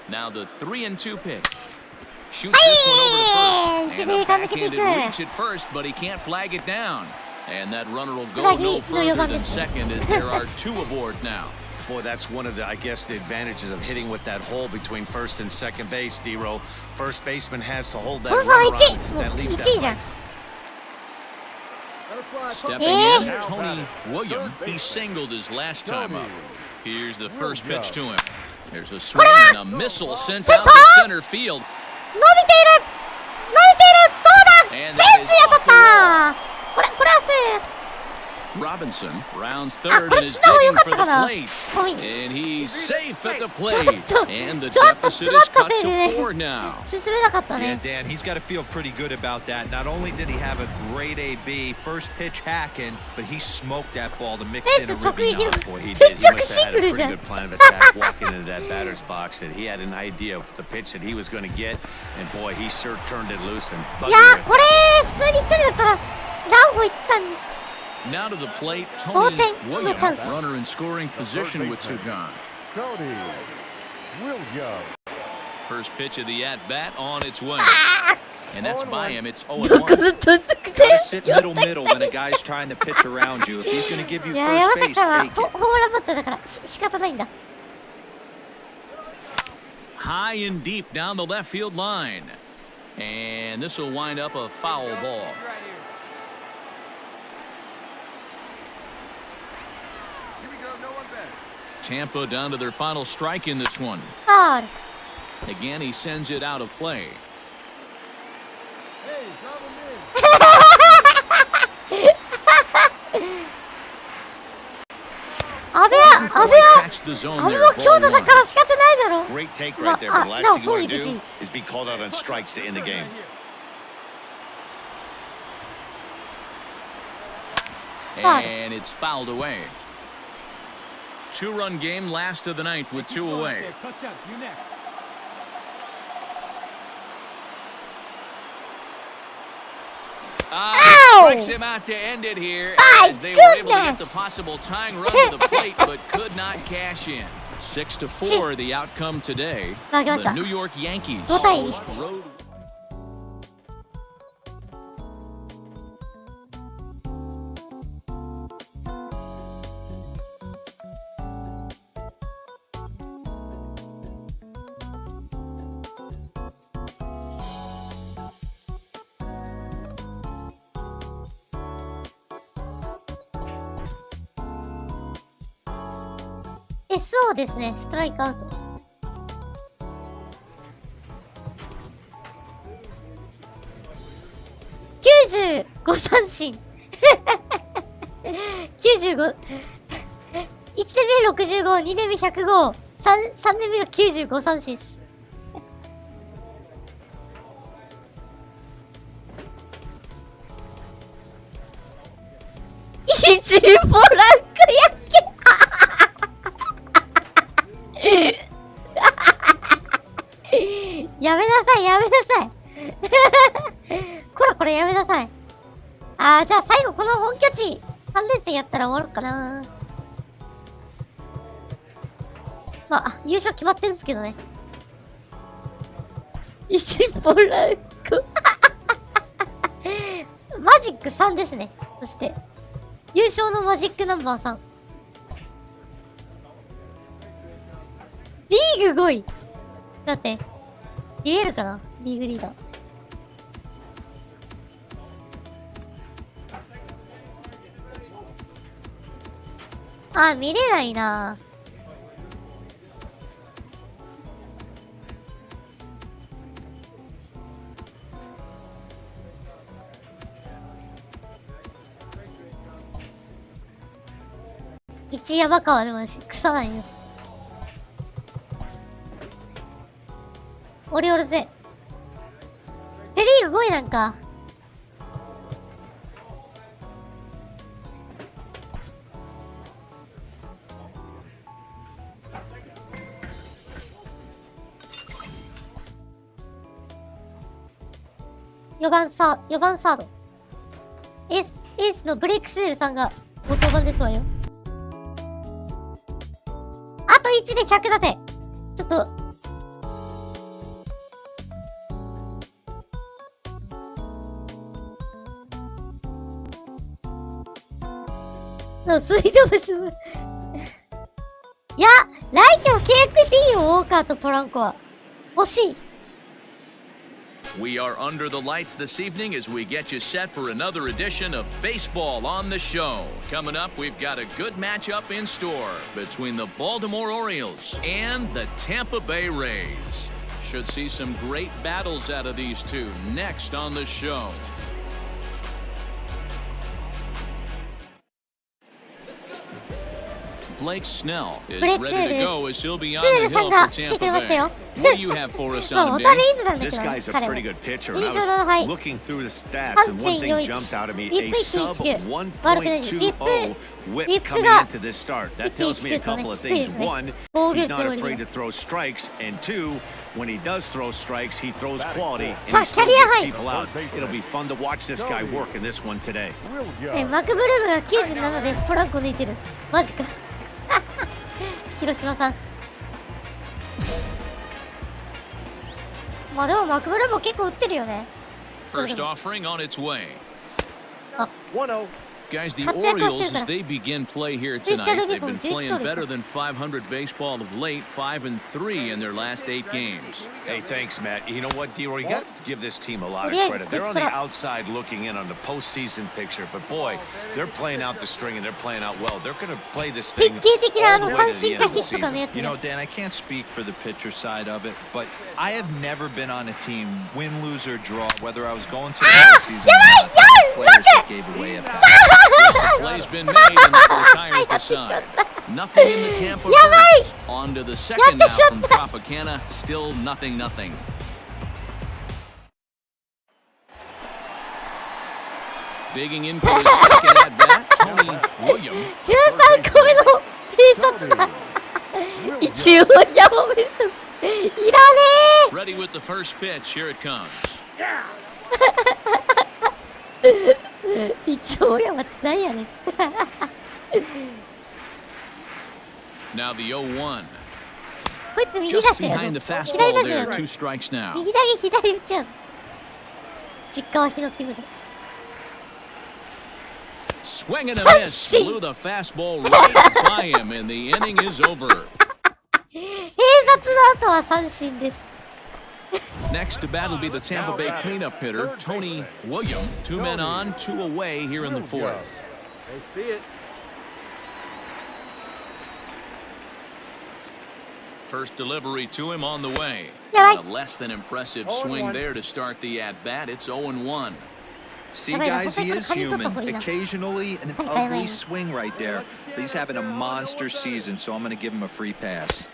Now the 3-2 pitch. Shoots this one over to first. And a backhanded reach at first, but he can't flag it down. And that runner will go no further than second as there are 2 aboard now. Boy, that's one of the, I guess, the advantages of hitting with that hole between first and second base, D-Row. First baseman has to hold that そうそう、 runner 1 on. 位。もう That leaves 1 that 位じゃん。 Stepping in, Tony William. He singled his last time up. Here's the first pitch to him. There's a swing and a missile sent out to center field. 伸びている！伸びている！どうだ！フェンスに当たった！これはセー Robinson rounds third and is これ digging 素 for 直良かったか the な？ plate. ごめん。 And he's safe at the plate. And the ちょっと deficit is cut 詰まったせいでね。 to 4 now. 進めなかったね。 Yeah, Dan, he's got to feel pretty good about that. Not only did he have a great AB, first pitch hacking, but he smoked that ball to mix in a フェンス直 ribby 撃 knock. Boy, he の did. 直 He must シ have ン had グ a ル pretty じゃん。 good plan of attack walking into that batter's box. That he had an idea of the pitch that he was going to get. And boy, he sure turned it loose and いやー、これ普通に一人だったらランホ行ったんで。 Now to the plate, 同 Tony 点 William, のチャンス。 runner in scoring position with 2 gone. Tony Williams. First pitch of the at-bat on its way. And that's by him. It's どこ 0-1. ずっと薄くて Gotta sit middle when a guy's trying to pitch around you. If he's going to give you いや first 山 base, 坂は take ホ it. ームランバッターだから仕方ないんだ。 High and deep down the left field line. And this will wind up a foul ball. Here we go, no one better. Tampa down to their final strike in this one. ファール。 Again, he sends it out of play. Hey, drop him in. 阿部 Catch the zone も there. 強打 Ball だから one. 仕方ないだろ。 Great take right there. But the last no, thing you want to fully do is be called out on strikes to end the game. And it's fouled away. two-run game last of the ninth with two away. Strikes him out to end it here as they were able to get the possible tying run to the plate but could not cash in. 6-4 the outcome today. The New York Yankees host road. そうですね、ストライクアウト。95三振。95。1年目65、2年目105、3年目が95三振です。1ポランク野球。やめなさい、やめなさい。これやめなさい。じゃあ最後この本拠地3連戦やったら終わるかな。まあ、優勝決まってるんですけどね。1ポランコ。マジック3ですね。そして、優勝のマジックナンバー3。リーグ5位。だって、言えるかなリーグリーダー。見れないな。一山川でもないし、草ないよ。オリオールズ。セリーグ5位なんか。4番サード。エースのブレイクスネルさんがご登板ですわよ。あと1で100だて。ちょっと。水道橋。いや、来季も契約していいよ、ウォーカーとポランコは。欲しい。We are under the lights this evening as we get you set for another edition of Baseball on the Show. Coming up, we've got a good matchup in store between the Baltimore Orioles and the Tampa Bay Rays. Should see some great battles out of these two next on the show. Blake Snell is ready to go as he'll be on the hill for Tampa Bay. What do you have for us on him? This guy's a pretty good pitcher. And I was looking through the stats, and one thing jumped out at me: a sub 1.20 whip coming into this start. That tells me a couple of things. One, he's not afraid to throw strikes, and two, when he does throw strikes, he throws quality and he still gets people out. It'll be fun to watch this guy work in this one today. マクブルームが97でポランコ抜いてる。マジか。広島さん。まあでもマクブルーも結構打ってるよね。First offering on its way. 1-0. Guys, the Orioles, as they begin play here tonight, they've been playing better than 500 baseball of late, 5-3 in their last 8 games. Hey, thanks, Matt. You know what, D-Roy? You got to give this team a lot of credit. They're on the outside looking in on the postseason picture, but boy, they're playing out the string and they're playing out well. They're going to play this thing all the way to the end of the season. You know, Dan, I can't speak for the pitcher side of it, but I have never been on a team, win, lose, or draw, whether I was going to the postseason or not, players that gave away at that. The play's been made and the tires decide. Nothing in the Tampa first. On to the second now from Tropicana. Still nothing. Digging in for his second at bat, Tony Williams. 13個目の警察だ。一応ヤモメルトいらね Ready with the first pitch. Here it comes. え。一応やばないやね。Now the 0-1. こいつ右出 Just しや behind ろ。 the 左 fastball 出しや there. ろ。 Two strikes now. 右投げ左打ちやん。実家はヒノキ村。Swing and a miss. Blew the fastball right by him, and the inning is over. 併殺の後は三振です。Next to bat will be the Tampa Bay cleanup hitter, Tony William. 2 men on, 2 away here in the fourth. They see it. First delivery to him on the way. Yeah, A less than impressive swing there to start the at-bat. It's 0-1. See, guys, he is human. Occasionally, an ugly swing right there. But he's having a monster season, so I'm going to give him a free pass.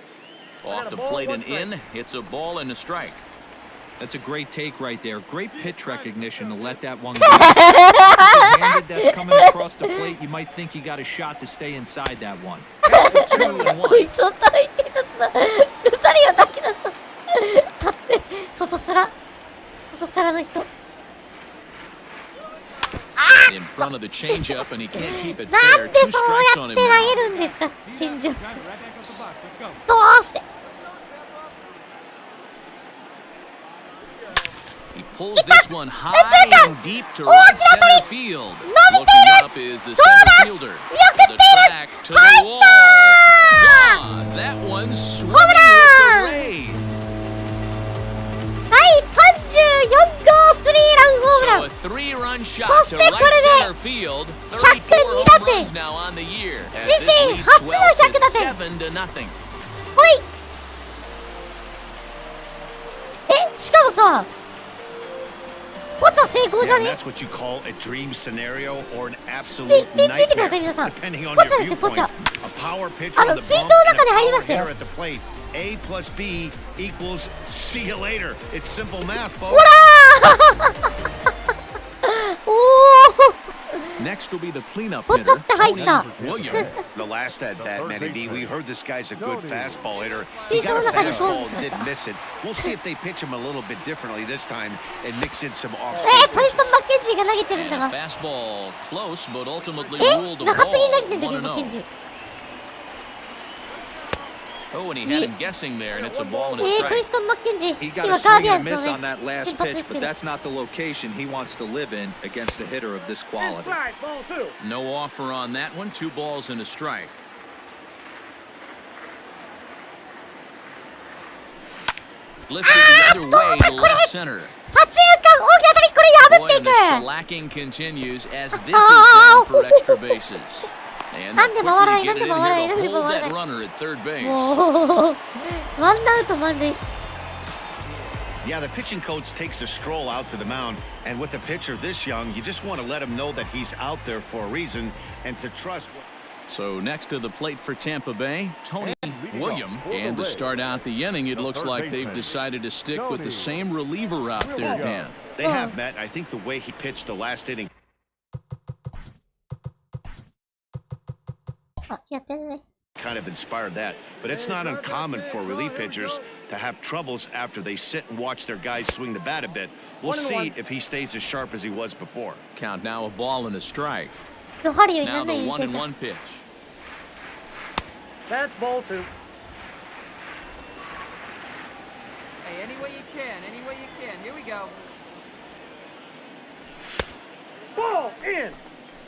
Off the plate and in. It's a ball and a strike. That's a great take right there. Great pitch recognition to let that one go. Handed that's coming across the plate, you might think you got a shot to stay inside that one. こいつをさいてたさ。うさりがだけださ。立って、外皿の人。In front of the changeup, and he can't keep it な fair. んで Two そう strikes や on っ him て投 now. げるんですか、チェンジアップ。 Right back up the box. Let's go. どうして。 He pulls this one high and deep to right center field. Looking up is the center fielder. The track to the wall. Gone. That one's swinging with the Rays. はい、34号スリーランホームラ So ン。 a three-run shot そ to してこ right れ center field. 102 34打 home 点。 runs now on the year. As 自 this 身 lead 初の swells 100打 to 点。 7-0. ほい。え、しかもさ、ポチャ成功じゃ Yeah, ね that's what you call a dream scenario or an み absolute 見てください nightmare, 皆さん。 depending on ポ your チャですよ、ポ viewpoint. チャ。 A power pitcher あ on の the 水槽 bump の and 中に a 入りま power したよ。 hitter at the plate. A plus B equals see you later. It's simple math, ほ folks. らーおー Next will be the cleanup ポチャ hitter, って入った Tony William. The last at bat, Manny V, we heard this guy's a good fastball hitter. He's He got on a the kind of fastball bones and and didn't miss it. We'll see if they pitch him a little bit differently this time and mix in some ト off-speed リストン・ pitches. マッケンジーが投げてるん And だ a が。 fastball close, but ultimately え ruled a 中継ぎに投げ ball. てんだけど、マッケン 1-0. ジー。Oh, and he had him guessing there, and it's a ball and a トリ strike. ストン・マッケンジー。 He 今 got a ガー swing ディア and ン a ズ miss の on ね、 that last 先発 pitch, ですけ but ど。 that's not the location he wants to live in against a hitter of this quality. No offer on that one. 2 balls and a strike. Lifted the other way to left center. 左中間大きな当たり、これ破 Boy, ってい and the く。 shellacking continues as this is down for extra bases. And they'll quickly get it in here to hold that runner at third base. もうワンアウト満塁。 Yeah, the pitching coach takes a stroll out to the mound, and with a pitcher this young, you just want to let him know that he's out there for a reason and to trust. So next to the plate for Tampa Bay, Tony William. And to start out the inning, it looks like they've decided to stick with the same reliever out there, Dan. They have met. I think the way he pitched the last inning. あ、やってるね。 Kind of inspired that, but it's not uncommon for relief pitchers to have troubles after they sit and watch their guys swing the bat a bit. We'll see if he stays as sharp as he was before. Count now a ball and a strike. ロハリオに Now なんな the いようにしてた。 1-1 pitch. That's ball 2. Hey, any way you can, any way you can. Here we go. Ball in.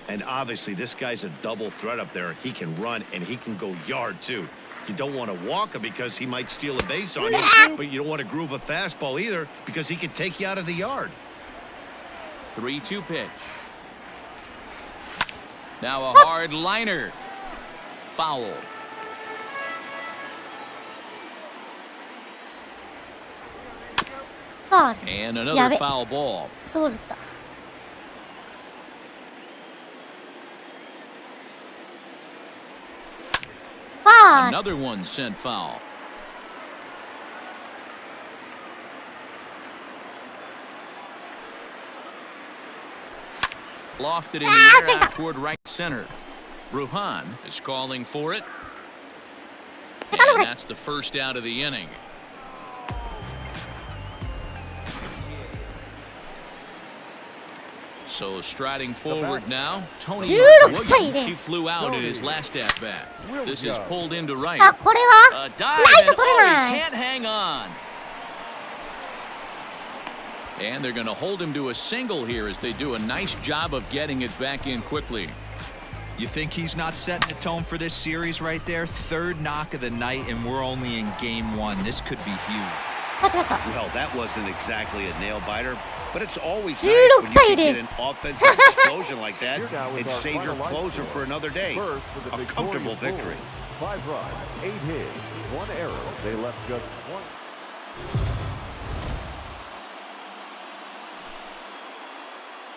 And obviously, this guy's a double threat up there. He can run and he can go yard too. You don't want to walk him because he might steal a base on you, but you don't want to groove a fastball either because he could take you out of the yard. 3-2 pitch. Now a hard liner. Foul. And another foul ball. そうだった。 Another one sent foul. Lofted in the air out toward right center. Ruhan is calling for it. And that's the first out of the inning. So striding forward now, Tony Williams, he flew out in his last at bat. This is pulled into right. A dive and he can't hang on. And they're going to hold him to a single here as they do a nice job of getting it back in quickly. You think he's not setting the tone for this series right there? Third knock of the night, and we're only in game one. This could be huge. Well, that wasn't exactly a nail-biter, but it's always nice when you can get an offensive explosion like that and save your closer for another day. A comfortable victory. 5 runs, 8 hits, 1 error. They left just 1.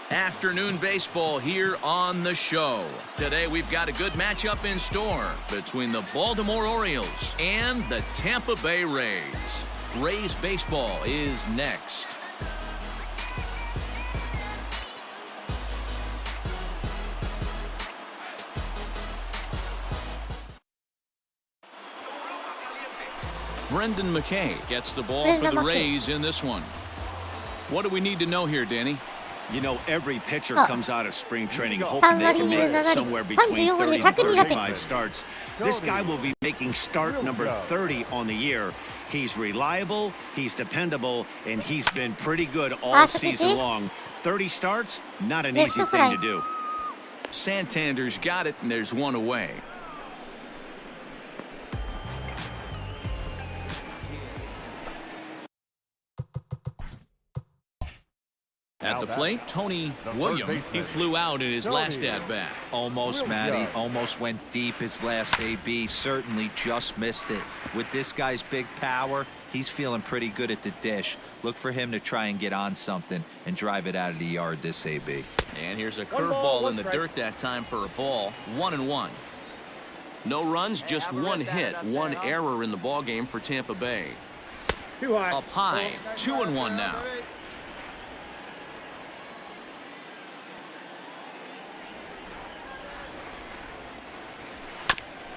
Afternoon baseball here on the show. Today we've got a good matchup in store between the Baltimore Orioles and the Tampa Bay Rays. Rays baseball is next. Brendan McKay gets the ball for the Rays in this one. What do we need to know here, Danny? You know, every pitcher comes out of spring training hoping they can make somewhere between 30 and 35 starts. This guy will be making start number 30 on the year. He's reliable, he's dependable, and he's been pretty good all season long. 30 starts, not an easy thing to do. Santander's got it, and there's one away. At the plate, Tony Williams, he flew out in his last at-bat. Almost, Matty. Almost went deep his last AB. Certainly just missed it. With this guy's big power, he's feeling pretty good at the dish. Look for him to try and get on something and drive it out of the yard this AB. And here's a curveball in the dirt that time for a ball. 1-1. No runs, just one hit, one error in the ballgame for Tampa Bay. Up high, 2-1 now.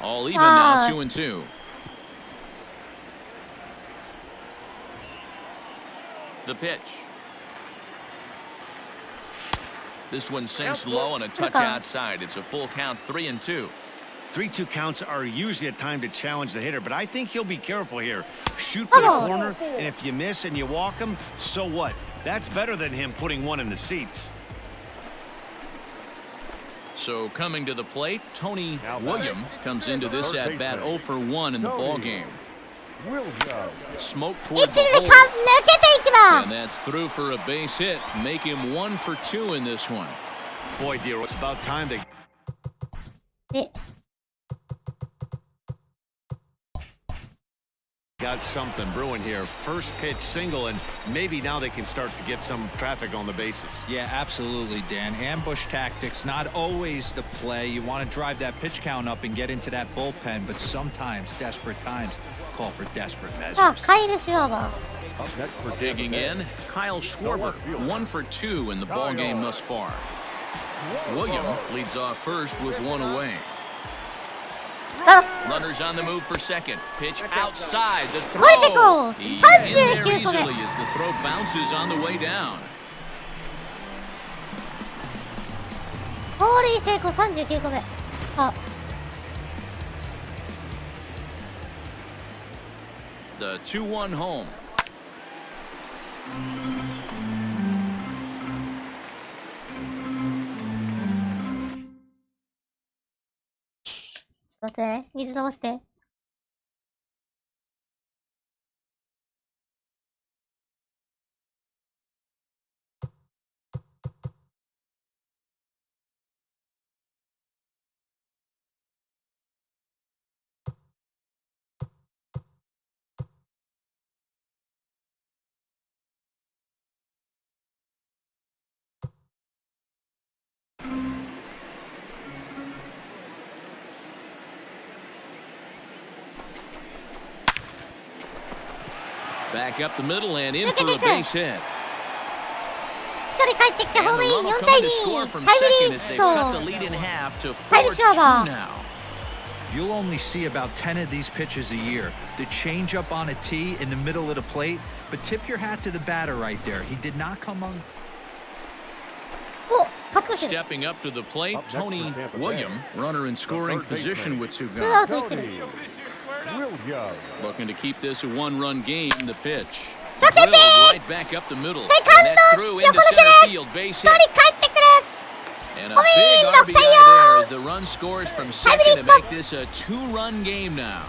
All even now, 2-2. The pitch. This one sinks low and a touch outside. It's a full count, 3-2. 3-2 counts are usually a time to challenge the hitter, but I think he'll be careful here. Shoot for the corner, and if you miss and you walk him, so what? That's better than him putting one in the seats. So coming to the plate, Tony Williams comes into this at-bat 0 for 1 in the ballgame. Smoke towards the hole. And that's through for a base hit. Make him 1 for 2 in this one. Boy, dear, it's about time they got something brewing here. First pitch single, and maybe now they can start to get some traffic on the bases. Yeah, absolutely, Dan. Ambush tactics, not always the play. You want to drive that pitch count up and get into that bullpen, but sometimes desperate times call for desperate measures. Digging in, Kyle Schwarber, 1 for 2 in the ballgame thus far. Williams leads off first with one away. Runners on the move for second. Pitch outside. The throw. He's in there easily as the throw bounces on the way down. 盗塁成功39個目。The 2-1 home. ちょっと待って、水飲ませて。Back up the middle and in for a base hit. 一人帰ってきてホームイン4対2。タイムリーヒット。タイムリーショーバー。You'll only see about 10 of these pitches a year. The changeup on a tee in the middle of the plate, but tip your hat to the batter right there. He did not come on. Stepping up to the plate, Tony William, runner in scoring position with 2 2アウguys. ト1塁。Looking to keep this a 1-run game. The pitch. 初球 Right back up the middle. And that's through into center field. Base hit. 1人帰ってくる。 And a big RBI there as the run scores from second to make this a 2-run game now.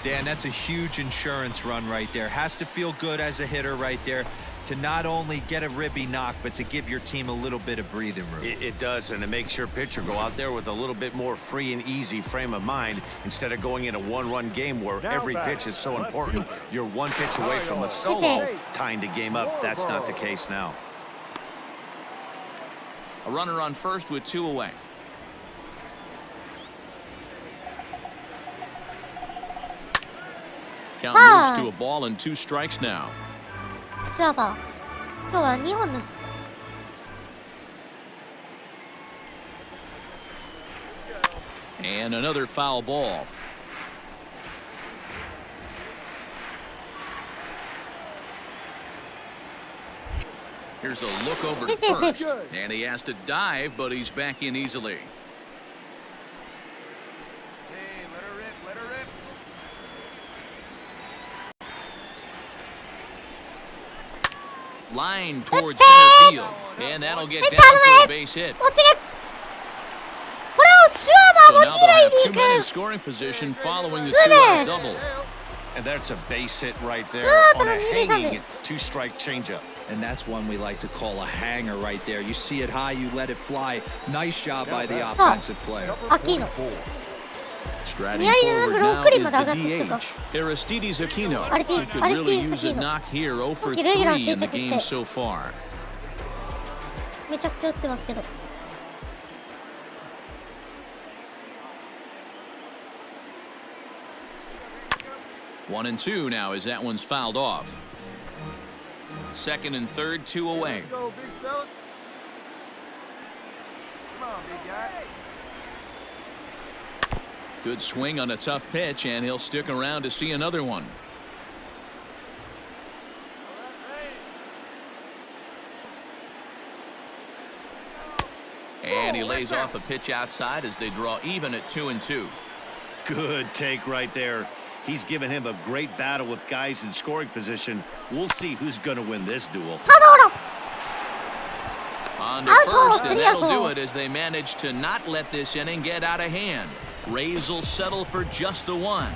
Dan, that's a huge insurance run right there. Has to feel good as a hitter right there to not only get a ribby knock, but to give your team a little bit of breathing room. It does, and it makes your pitcher go out there with a little bit more free and easy frame of mind instead of going in a 1-run game where every pitch is so important. You're 1 pitch away from a solo tying the game up. That's not the case now. A runner on first with 2 away. Count moves to a ball and 2 strikes now. シュワバー。今日は2本のヒット。And another foul ball. Here's a look over to first. And he has to dive, but he's back in easily. Hey, let her rip, let her rip. Line towards center field. And that'll get down for a base hit. 落ちる。これをシュワバーも So now 二 they'll 塁 have に 2 men in 行く。 scoring position following the ツーベ 2-run ース。 double. And that's a base hit right there Two on a out of the hanging seven. 2-strike changeup. And that's one we like to call a hanger right there. You see it high, you let it fly. Nice job by the offensive player. アキーノ。 Striding Mira, forward number now uku is rin the madagatte DH. Aristides Aquino. Aristides He could really Aquino. use a knock here. 0 for 3 Regular in the 定着して。 game so far. めちゃくちゃ打ってますけど。1 and 2 now as that one's fouled off. Second and third, 2 away. Let's go, big fella. Come on, big guy. Good swing on a tough pitch, and he'll stick around to see another one. And he lays off a pitch outside as they draw even at 2 and 2. Good take right there. He's given him a great battle with guys in scoring position. We'll see who's going to win this duel. On to first, and that'll do it as they manage to not let this inning get out of hand. Rays will settle for just the 1.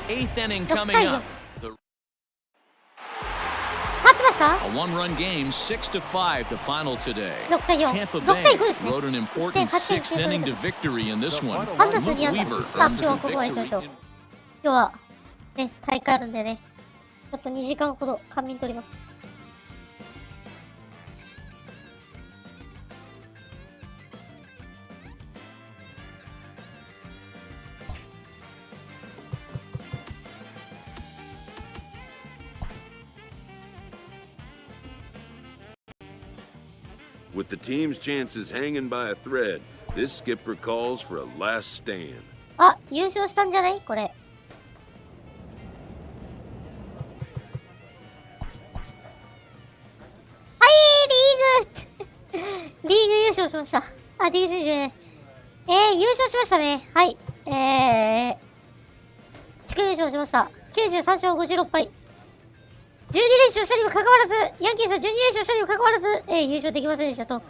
8th inning coming up. A 1-run game, 6-5 the final today. Tampa Bay rode an important 6th inning to victory in this one. Luke Weaver earns the victory. 今日はね、大会あるんでね、ちょっと2時間ほど仮眠取ります。With the team's chances hanging by a thread, this skipper calls for a last stand. あ、優勝したんじゃないこれ。はい、リーグ優勝しました。あ、リーグ優勝ね。優勝しましたね。はい。地区優勝しました。93勝56敗。12連勝したにもかかわらず、ヤンキースは12連勝したにもかかわらず、優勝できませんでしたと。圧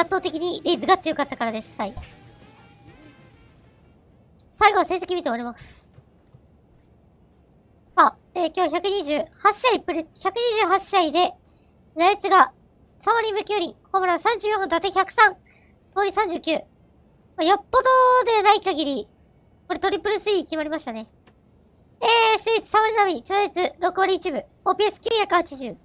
倒的にレイズが強かったからです。はい。最後は成績見て終わります。今日128試合で、打率が3割無9厘、ホームラン34本、打点103、盗塁39。よっぽどでない限り、これトリプルスリー決まりましたね。出率3割並み、長率6割1分、OPS980。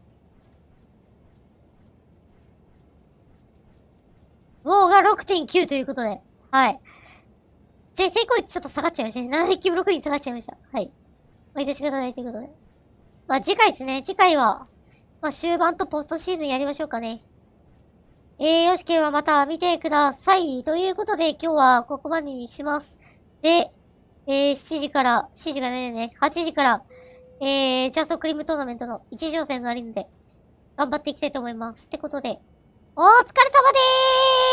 ウォーが 6.9 ということで、はい。じゃあ成功率ちょっと下がっちゃいましたね。7球6に下がっちゃいました。はい。致し方ないということで。まあ次回ですね。次回は、まあ終盤とポストシーズンやりましょうかね。よしければまた見てください。ということで今日はここまでにします。で、7時から、7時がね、8時から、ジャストクリームトーナメントの1次予選があるので、頑張っていきたいと思います。ってことで、お疲れ様でーす。